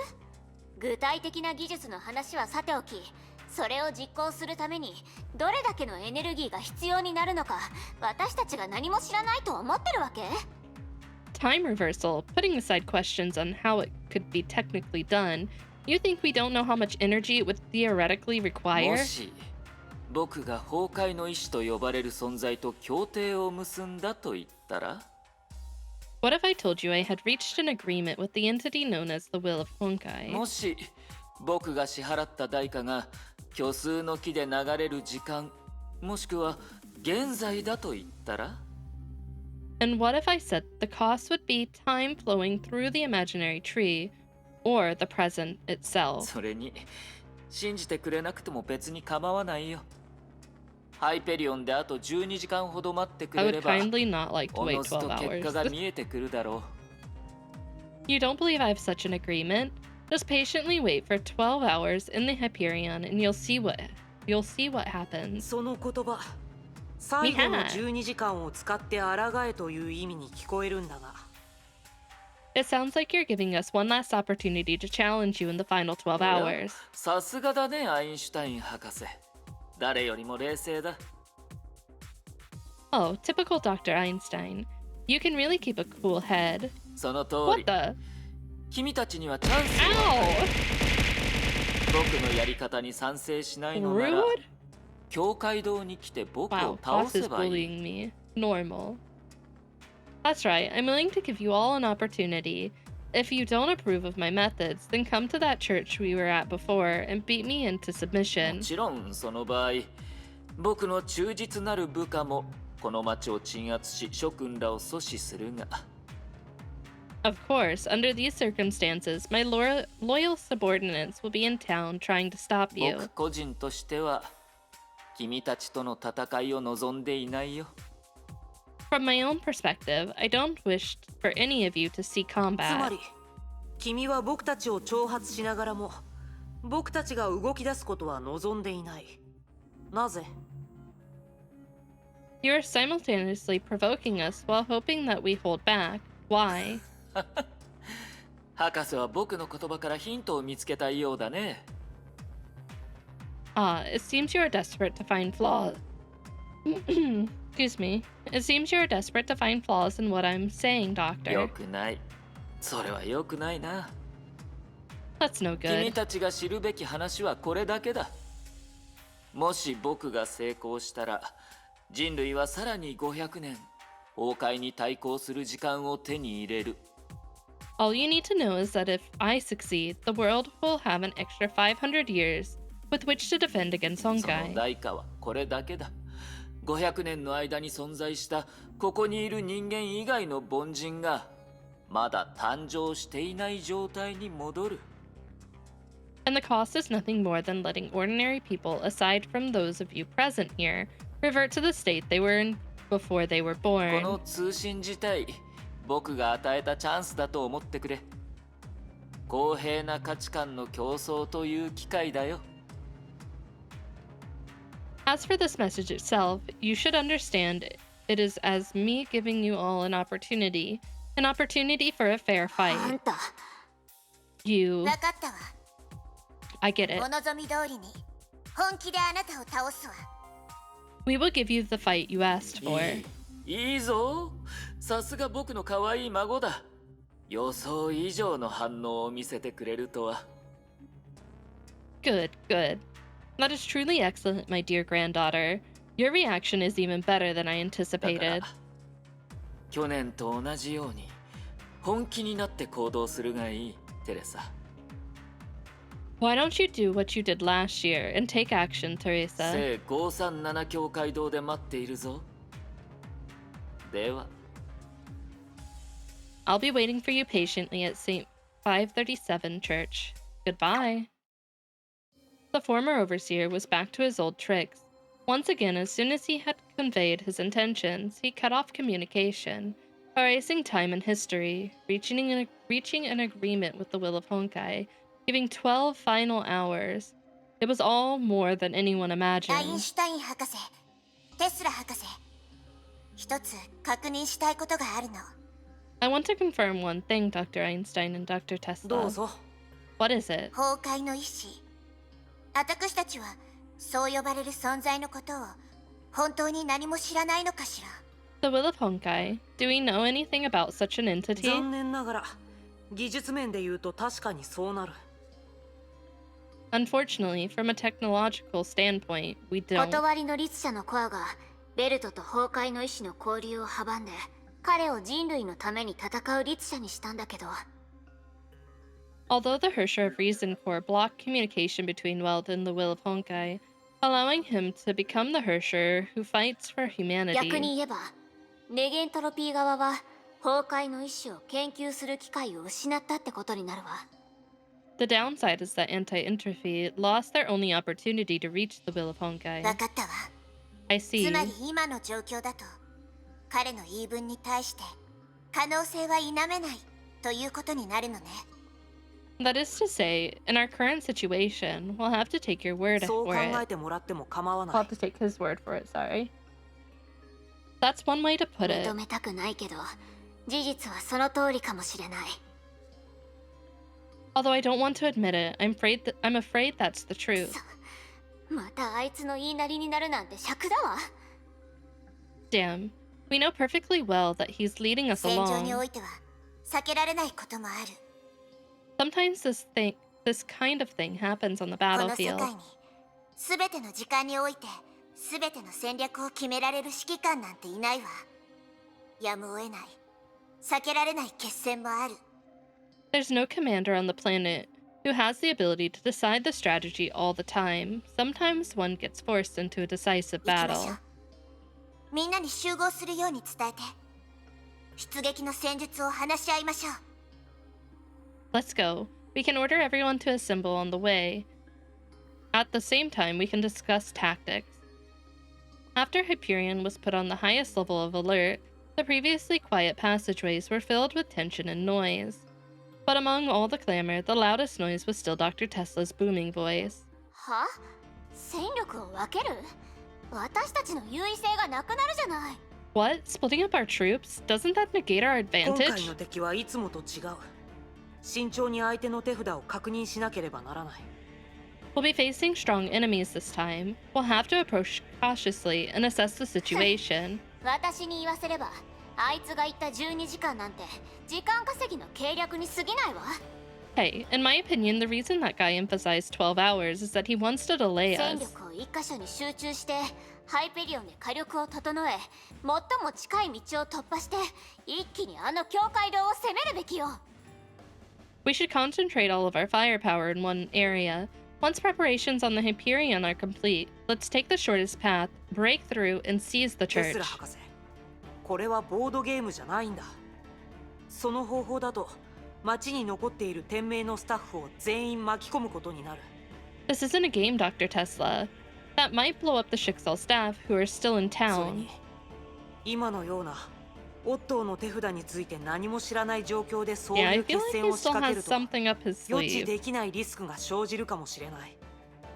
具体的な技術の話はさておき、それを実行するためにどれだけのエネルギーが必要になるのか、私たちが何も知らないと思ってるわけ？ Time reversal, putting aside questions on how it could be technically done, you think we don't know how much energy it would theoretically も require? し僕が崩壊の意志と呼ばれる存在と協定を結んだと言ったら、What if I told you I had reached an agreement with the entity known as the Will of Honkai? もし僕が支払った代価が虚数の木で流れる時間、もしくは現在だと言ったら And what if I said the cost would be time flowing through the imaginary tree, or the present itself? それに信じてくれなくても別に構わないよ。ハイペリオンであと12時間ほど待ってくれれば、 I would kindly not like to お wait のずと12結果が hours. 見えてくるだろ You don't believe I have such an agreement? Just patiently wait for 12 hours in the Hyperion and you'll see what happens. その言葉、最後の12時間を使って抗えという意味に聞こえるんだが。It sounds like you're giving us one last opportunity to challenge you in the final 12 hours. さすがだね、アインシュタイン博士。誰よりも冷静だ。Oh, typical Dr. Einstein. You can really keep a cool head. その通り。 What the? 君たちにはチャンスを与える。僕のやり方に賛成しないのなら、 Rude? 教会堂に来て僕 Wow, を倒 boss せ is ばいい。 bullying me. Normal. That's right, I'm willing to give you all an opportunity. If you don't approve of my methods, then come to that church we were at before and beat me into も submission. ちろんその場合、僕の忠実なる部下もこの町を鎮圧し諸君らを阻止するが。 Of course, under these circumstances, my loyal subordinates will be in town trying to stop you. 僕個人としては君たちとの戦いを望んでいないよ。 From my own perspective, I don't wish for any of you to see つま combat. り、君は僕たちを挑発しながらも、僕たちが動き出すことは望んでいない。なぜ？ You are simultaneously provoking us while hoping that we hold back. Why? 博士は僕の言葉からヒントを見つけたいようだね。 Ah, it seems you are desperate to find flaws. Excuse me. It seems you are desperate to find flaws in what I'm saying, よ Doctor. くない。それはよくないな。 That's no 君 good. たちが知るべき話はこれだけだ。もし僕が成功したら、人類はさらに500年、崩壊に対抗する時間を手に入れる。 All you need to know is that if I succeed, the world will have an extra 500 years with which to defend against その Honkai. 代価はこれだけだ。500年の間に存在したここにいる人間以外の凡人がまだ誕生していない状態に戻る。 And the cost is nothing more than letting ordinary people, aside from those of you present here, revert to the state they were in before they were こ born. の通信自体、僕が与えたチャンスだと思ってくれ。公平な価値観の競争という機会だよ。 As for this message itself, you should understand it is as me giving you all an opportunity for a fair あ fight. んた、 You, 分かったわ。 I get it. お望み通りに本気であなたを倒すわ。 We will give you the fight you asked for. いいぞ。さすが僕の可愛い孫だ。予想以上の反応を見せてくれるとは。 Good, good. That is truly excellent, my dear granddaughter. Your reaction is even better than I だか anticipated. ら去年と同じように本気になって行動するがいい、テレサ。 Why don't you do what you did last year and take action, Teresa? 聖537教会堂で待っているぞ。では。 I'll be waiting for you patiently at St. 537 Church. Goodbye. The former overseer was back to his old tricks. Once again, as soon as he had conveyed his intentions, he cut off communication, erasing time and history, reaching an agreement with the Will of Honkai, giving 12 final hours. It was all more than anyone アイン imagined. シュタイン博士、テスラ博士、一つ確認したいことがあるの。 I want to confirm one thing, Dr. Einstein and Dr. ど Tesla. うぞ。 What is it? 崩壊の意志。私たちはそう呼ばれる存在のことを本当に何も知らないのかしら。 The Will of Honkai. Do we know anything about such an entity? 残念ながら、技術面で言うと確かにそうなる。 Unfortunately, from a technological standpoint, we don't. 断りの律者のコアがベルトと崩壊の意志の交流を阻んで彼を人類のために戦う律者にしたんだけど。 Although the Hersher of Reason Corps blocked communication between Weld and the will of Honkai, allowing him to become the Hersher who fights for 逆 humanity. に言えば、ネゲントロピー側は崩壊の意志を研究する機会を失ったってことになるわ。 The downside is that Anti-Entropy lost their only opportunity to reach the will of Honkai. 分かったわ。 I つ see. まり今の状況だと、彼の言い分に対して可能性は否めないということになるのね。 That is to say, in our current situation, we'll have to take your word そう for 考 it. えてもらっても構わ We'll ない have to take his word for it, sorry. That's one way to put it. 認めたくないけど、事実はその通りかもしれない。 Although I don't want to admit it, I'm afraid that's the truth. またあいつの言いなりになるなんて尺だわ。 Damn. We know perfectly well that he's leading us 戦場に along. おいては避けられないこともある。 Sometimes this kind of thing happens on the この世 battlefield. 界に全ての時間において全ての戦略を決められる指揮官なんていないわ。やむを得ない、避けられない決戦もある。 There's no commander on the planet who has the ability to decide the strategy all the time. Sometimes one gets forced into a decisive 行きましょ battle. う。みんなに集合するように伝えて、出撃の戦術を話し合いましょう。 Let's go. We can order everyone to assemble on the way. At the same time, we can discuss tactics. After Hyperion was put on the highest level of alert, the previously quiet passageways were filled with tension and noise. But among all the clamor, the loudest noise was still Dr. Tesla's booming voice. は？戦力を分ける？私たちの優位性がなくなるじゃない。 What? Splitting up our troops? Doesn't that negate our 今回 advantage? の敵はいつもと違う。慎重に相手の手札を確認しなければならない。 We'll be facing strong enemies this time. We'll have to approach cautiously and assess the situation. 私に言わせれば、あいつが言った12時間なんて時間稼ぎの計略に過ぎないわ。 Hey, in my opinion, the reason that guy emphasized 12 hours is that he wants to delay 戦 us. 力を一箇所に集中してハイペリオンで火力を整え、最も近い道を突破して一気にあの境界道を攻めるべきよ。 We should concentrate all of our firepower in one area. Once preparations on the Hyperion are complete, let's take the shortest path, break through, and seize the テス church. ラ博士、これはボードゲームじゃないんだ。その方法だと町に残っている天命のスタッフを全員巻き込むことになる。 This isn't a game, Dr. Tesla. That might blow up the Schicksal staff who are still in それ town. に今のようなオットーの手札について何も知らない状況でそう Yeah, い I う feel 決 like 戦 he を仕 still 掛け has ると something up his 予知 sleeve. できないリスクが生じるかもしれない。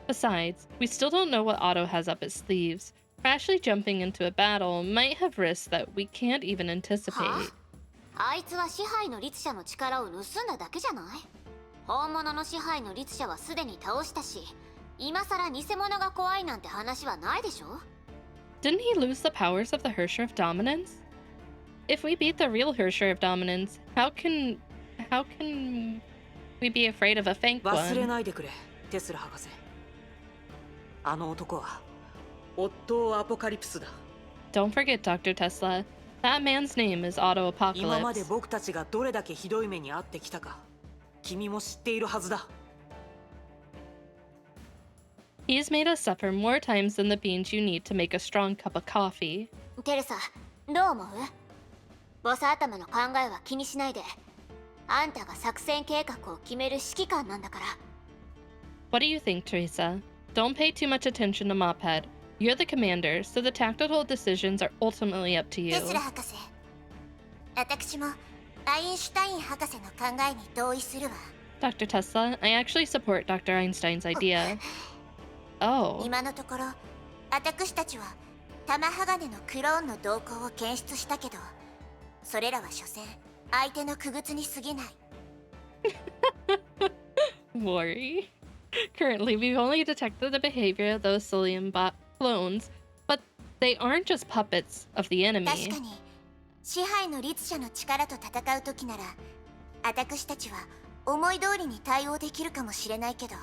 Besides, we still don't know what Otto has up his sleeves. Rashly jumping into a battle might have risks that we can't even anticipate. あいつは支配の律者の力を盗んだだけじゃない？本物の支配の律者はすでに倒したし、今さら偽物が怖いなんて話はないでしょ？ Didn't he lose the powers of the Hersher of Dominance? If we beat the real Hersher of Dominance, how can we be afraid of a fake 忘れ one? ないでくれ、テスラ博士。あの男はオットーアポカリプスだ。 Don't forget, Dr. Tesla. That man's name is Otto 今まで Apocalypse. 僕たちがどれだけひどい目に遭ってきたか、君も知っているはずだ。 He's made us suffer more times than the beans you need to make a strong cup of coffee. テレサ、どう思う？ボス頭の考えは気にしないで。あんたが作戦計画を決める指揮官なんだから。 What do you think, Teresa? Don't pay too much attention to Mophead. You're the commander, so the tactical decisions are ultimately up to you. テスラ博士、私もアインシュタイン博士の考えに同意するわ。 Dr. Tesla, I actually support Dr. Einstein's idea. Oh. 今のところ、私たちは玉鋼のクローンの動向を検出したけど、それらは所詮相手の傀儡に過ぎない。Worry. Currently, we've only detected the behavior of those Cillian bot clones, but they aren't just puppets of the 確 enemy. かに、支配の律者の力と戦うときなら、私たちは思い通りに対応できるかもしれないけど、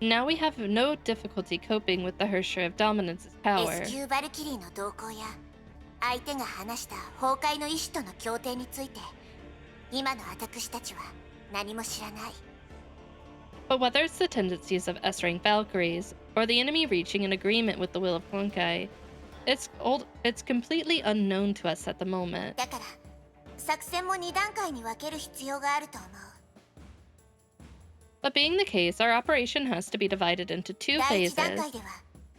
Now we have no difficulty coping with the Hersher of Dominance's power. S 級バルキリーの動向や相手が話した崩壊の意志との協定について今の私たちは何も知らない。 But whether it's the tendencies of S-rank Valkyries or the enemy reaching an agreement with the will of Honkai, it's completely unknown to us at the moment. だから作戦も2段階に分ける必要があると思う。 But being the case, our operation has to be divided into 2第1 phases. 段階では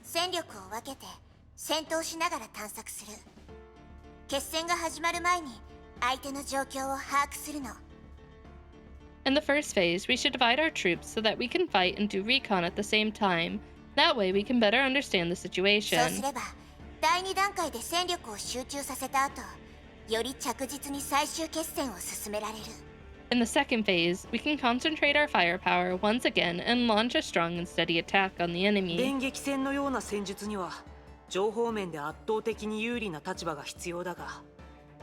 戦力を分けて戦闘しながら探索する。決戦が始まる前に相手の状況を把握するの。 In the first phase, we should divide our troops so that we can fight and do recon at the same time. That way, we can better understand the そう situation. すれば第2段階で戦力を集中させた後、より着実に最終決戦を進められる。 In the second phase, we can concentrate our firepower once again and launch a strong and steady attack on the enemy. 電撃戦のような戦術には情報面で圧倒的に有利な立場が必要だが、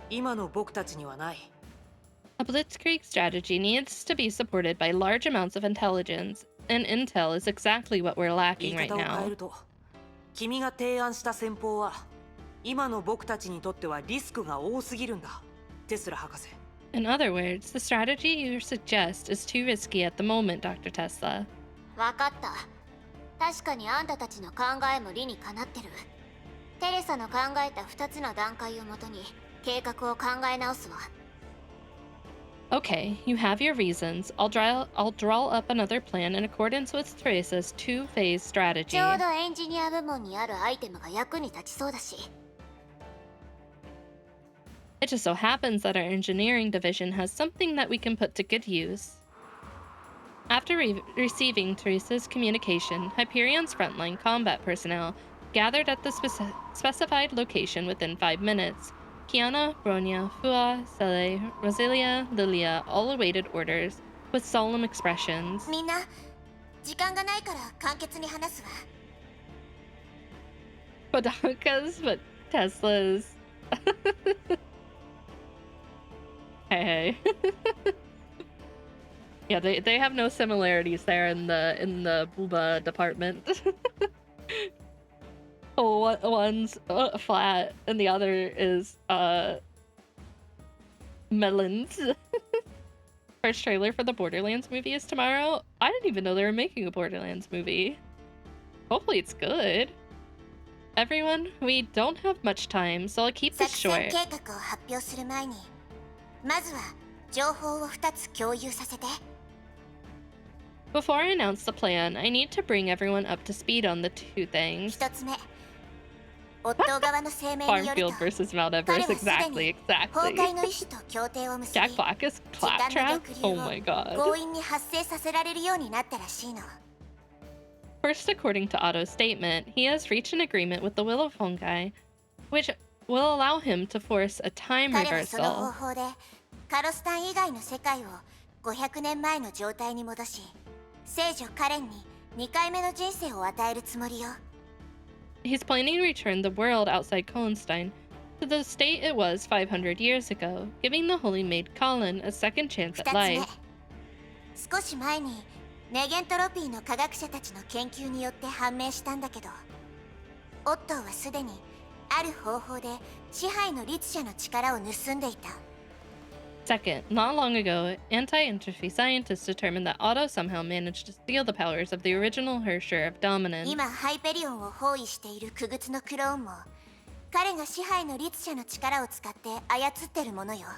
今の僕たちにはない。 A blitzkrieg strategy needs to be supported by large amounts of intelligence, and intel is exactly what we're 言い lacking right 方を変え now. ると、君が提案した戦法は今の僕たちにとってはリスクが多すぎるんだ、テスラ博士。 In other words, the strategy you suggest is too risky at the moment, Dr. Tesla. わかった。確かにあんたたちの考えも理にかなってる。テレサの考えた2つの段階をもとに計画を考え直すわ。 Okay, you have your reasons. I'll draw up another plan in accordance with Teresa's 2-phase ち strategy. ょうどエンジニア部門にあるアイテムが役に立ちそうだし。 It just so happens that our engineering division has something that we can put to good use. After receiving Teresa's communication, Hyperion's frontline combat personnel gathered at the specified location within 5 minutes. Kiana, Bronya, Fua, Sele, Rosilia, Lilia all awaited orders with solemn expressions. みんな時間がないから簡潔に話すわ。 Bodaka's, but Tesla's. Hey. Yeah, they have no similarities there in the Booba department. Oh, one's flat and the other is melons. First trailer for the Borderlands movie is tomorrow. I didn't even know they were making a Borderlands movie. Hopefully it's good. Everyone, we don't have much time, so I'll keep this 作戦 short. 計画を発表する前に、まずは情報を2つ共有させて。 Before I announce the plan, I need to bring everyone up to speed on the 2 things. 1つ目、夫側の声明によると、 Farmfield versus Mount 彼 Everest, はすで exactly, に崩 exactly. 壊の意思と協定を結び、 Jack Black is 時間の claptrap? 逆 Oh 流を my god. 強引に発生させられるようになったらしいの。 First, according to Otto's statement, he has reached an agreement with the will of Honkai, which will allow him to force a time 彼はその方 reversal. 法でカロスタン以外の世界を500年前の状態に戻し、聖女カレンに2回目の人生を与えるつもりよ。 He's planning to return the world outside Kolonstein to the state it was 500 years ago, giving the holy maid Colin a second chance at 2つ目、 life. 少し前にネゲントロピーの科学者たちの研究によって判明したんだけど、オットーはすでにある方法で支配の律者の力を盗んでいた。 Second, not long ago, anti-entropy scientists determined that Otto somehow managed to steal the powers of the original Hersher of Dominance. 今ハイペリオンを包囲している傀儡のクローンも彼が支配の律者の力を使って操ってるものよ。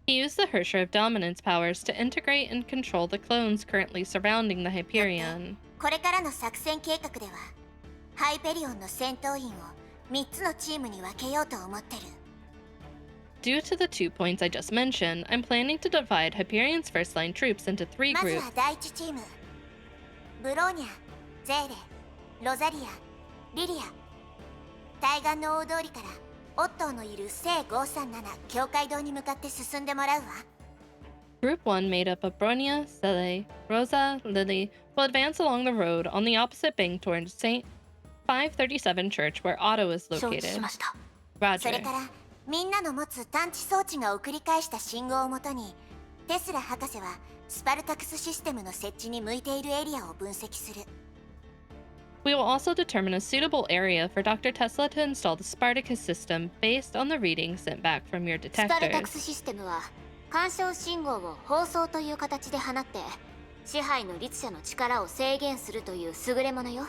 He used the Hersher of Dominance powers to integrate and control the clones currently surrounding the Hyperion. これからの作戦計画ではハイペリオンの戦闘員を3つのチームに分けようと思ってる。 Due to the 2 points I just mentioned, I'm planning to divide Hyperion's first-line troops into 3まず groups. は第1チーム、ブローニャ、ゼーレ、ロザリア、リリア。対岸の大通りからオットーのいる聖537教会堂に向かって進んでもらうわ。 Group 1, made up of Bronya, Sele, Rosa, Lily, will advance along the road on the opposite bank towards St. 537 Church, where Otto is 承知 located. しました。 Roger. それからみんなの持つ探知装置が送り返した信号をもとにテスラ博士はスパルタクスシステムの設置に向いているエリアを分析する。We will also determine a suitable area for Dr. Tesla to install the Spartacus system based on the readings sent back from your スパルタク detectors. スシステムは干渉信号を放送という形で放って支配の律者の力を制限するという優れものよ。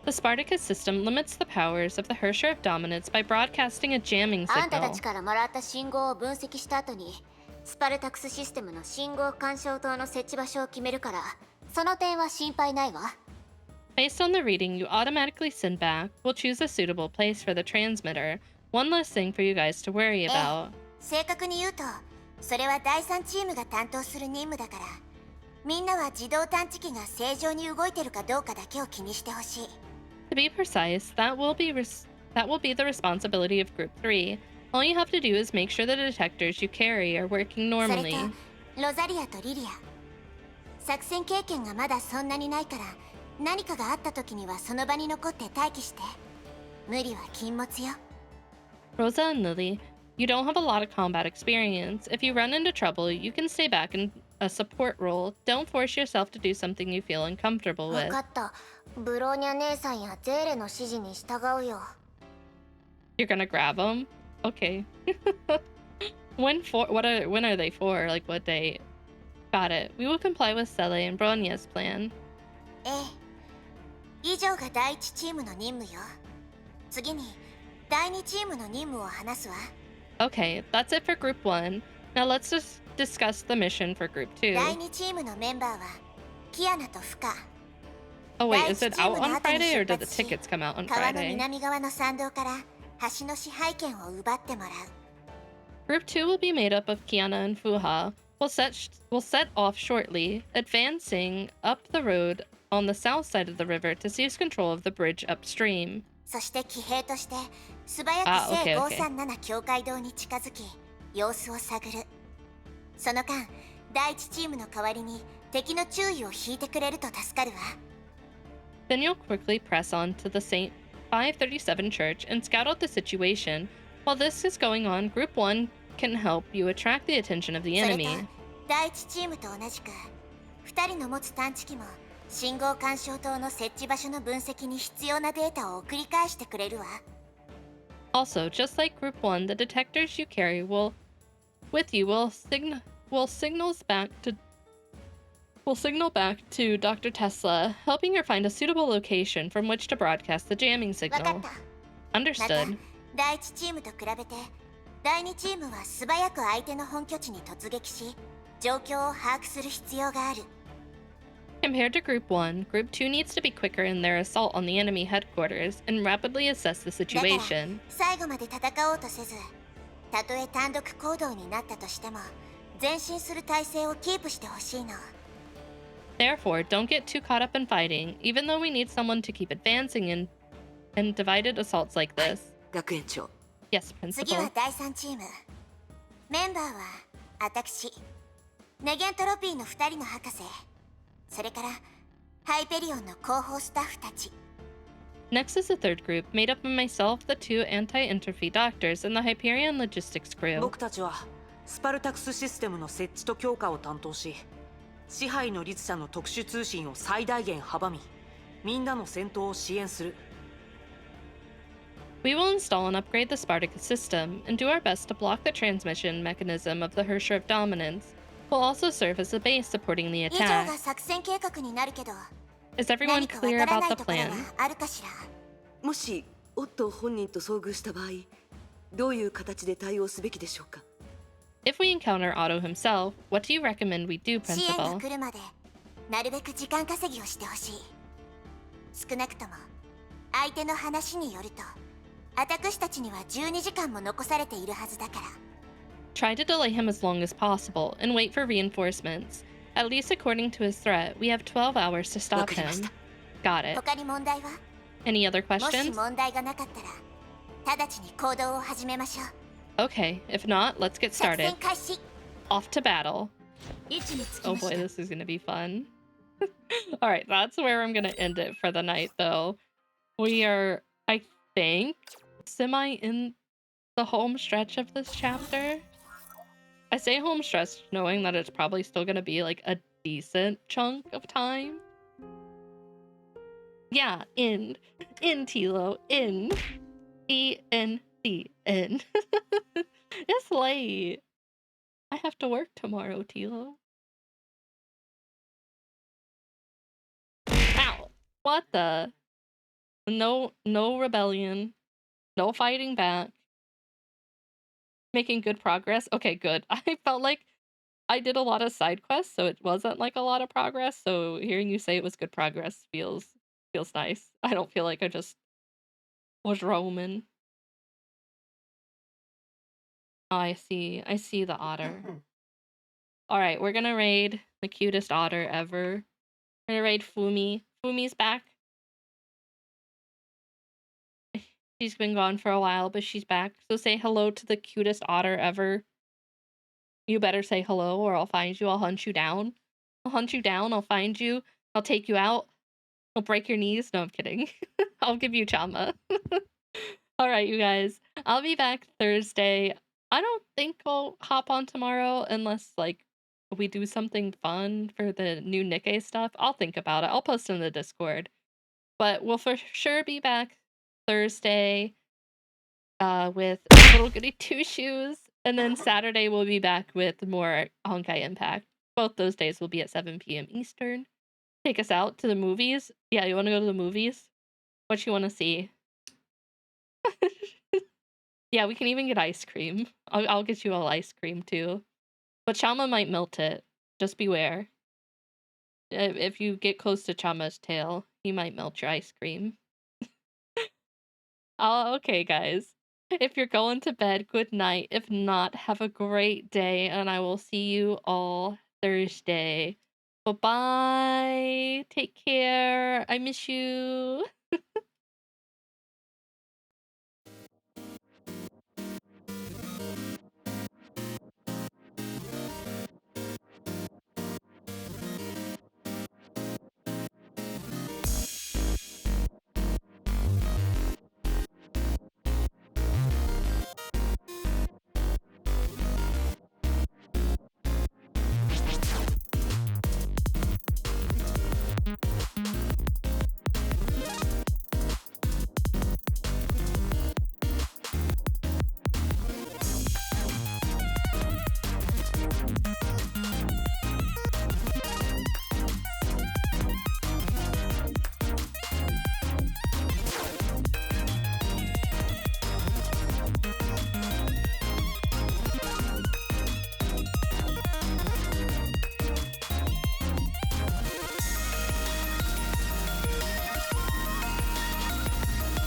The Spartacus system limits the powers of the Hersher of Dominance by broadcasting a jamming あんたた signal. ちからもらった信号を分析した後にスパルタクスシステムの信号干渉塔の設置場所を決めるからその点は心配ないわ。 Based on the reading you automatically send back, we'll choose a suitable place for the transmitter. One less thing for you guys to worry about. 正確に言うとそれは第3チームが担当する任務だからみんなは自動探知機が正常に動いてるかどうかだけを気にしてほしい。 To be precise, that will be the responsibility of Group 3. All you have to do is make sure the detectors you carry are working それ normally. とロザリアとリリア作戦経験がまだそんなにないから何かがあった時にはその場に残って待機して無理は禁物よ。 Rosa and Lily, you don't have a lot of combat experience. If you run into trouble, you can stay back in a support role. Don't force yourself to do something you feel uncomfortable 分 with. かった。ブローニャ姉さんやゼーレの指示に従うよ。 You're gonna grab them? Okay. When are they for? Like what day? Got it. We will comply with Cele and Bronia's plan. ええ。以上が第1チームの任務よ。次に第2チームの任務を話すわ。 Okay, that's it for Group 1. Now let's just discuss the mission for Group 2. 第2チームのメンバーはキアナとフカ。 Oh wait, is it out on Friday or did the tickets come out on 川の Friday? 南側の参道から橋の支配権を奪ってもらう。 Group 2 will be made up of Kiana and Fuha. We'll set off shortly, advancing up the road on the south side of the river to seize control of the bridge upstream. そして騎兵として素早くokay, 聖 okay. 537境界道に近づき様子を探る。その間第1チームの代わりに敵の注意を引いてくれると助かるわ。 Then you'll quickly press on to the St. 537 church and scout out the situation. While this is going on, Group 1 can help you attract the attention of the それ enemy. と第1チームと同じく2人の持つ探知機も信号干渉塔の設置場所の分析に必要なデータを送り返してくれるわ。 Also, just like Group 1, the detectors you carry will signal back to Dr. Tesla, helping her find a suitable location from which to broadcast the jamming 分か signal. った。 Understood. 第1チームと比べて第2チームは素早く相手の本拠地に突撃し状況を把握する必要がある。 Compared to Group 1, Group 2 needs to be quicker in their assault on the enemy headquarters and rapidly assess the だから situation. 最後まで戦おうとせずたとえ単独行動になったとしても前進する体制をキープしてほしいの。 Therefore, don't get too caught up in fighting, even though we need someone to keep advancing in divided assaults like this. 学園長。 Yes, 次は Principal. 第3チーム。メンバーは私ネゲントロピーの2人の博士それからハイペリオンの広報スタッフたち。 Next is the third group, made up of myself, the two anti-entropy doctors, and the Hyperion logistics crew. 僕たちはスパルタクスシステムの設置と強化を担当し支配の律者の特殊通信を最大限阻みみんなの戦闘を支援する。 We will install and upgrade the Spartacus system, and do our best to block the transmission mechanism of the Hersher of Dominance. We'll also serve as a base supporting the 以上が attack. 作戦計画になるけど Is everyone 何かわ clear からな about い the ところは plan? あるかしら。もしオットー本人と遭遇した場合どういう形で対応すべきでしょうか。 If we encounter Otto himself, what do you recommend we do, 支援が Principal? 来るまでなるべく時間稼ぎをしてほしい。少なくとも相手の話によると私たちには12時間も残されているはずだから。 Try to delay him as long as possible, and wait for reinforcements. At least according to his threat, we have 12 hours to stop him. Got it. 他に問題は Any other もし questions? 問題がなかったら直ちに行動を始めましょう。 Okay, if not, let's get 作 started. 戦開始。 Off to battle. 位置につき Oh まし boy, た。 this is gonna be fun. Alright, that's where I'm gonna end it for the night, though. We are, I think, semi in the home stretch of this chapter. I say home stretch knowing that it's probably still gonna be like a decent chunk of time. Yeah, in Tilo, in ENCN. It's late. I have to work tomorrow, Tilo. Ow! What the? No rebellion. No fighting back. Making good progress. Okay, good. I felt like I did a lot of side quests, so it wasn't like a lot of progress. So hearing you say it was good progress feels nice. I don't feel like I just was roaming. Oh, I see the otter. Alright, we're gonna raid the cutest otter ever. We're gonna raid Fumi. Fumi's back. She's been gone for a while, but she's back. So say hello to the cutest otter ever. You better say hello or I'll find you. I'll hunt you down. I'll hunt you down. I'll find you. I'll take you out. I'll break your knees. No, I'm kidding. I'll give you Chama. Alright, you guys. I'll be back Thursday. I don't think I'll hop on tomorrow unless, like, we do something fun for the new Nikkei stuff. I'll think about it. I'll post in the Discord. But we'll for sure be back Thursday with Little Goody Two Shoes. And then Saturday we'll be back with more Honkai Impact. Both those days will be at 7 p.m. Eastern. Take us out to the movies. Yeah, you want to go to the movies? What you want to see? Yeah, we can even get ice cream. I'll get you all ice cream too. But Chama might melt it. Just beware. If you get close to Chama's tail, he might melt your ice cream. Oh, okay, guys. If you're going to bed, good night. If not, have a great day, and I will see you all Thursday. Bye-bye. Take care. I miss you.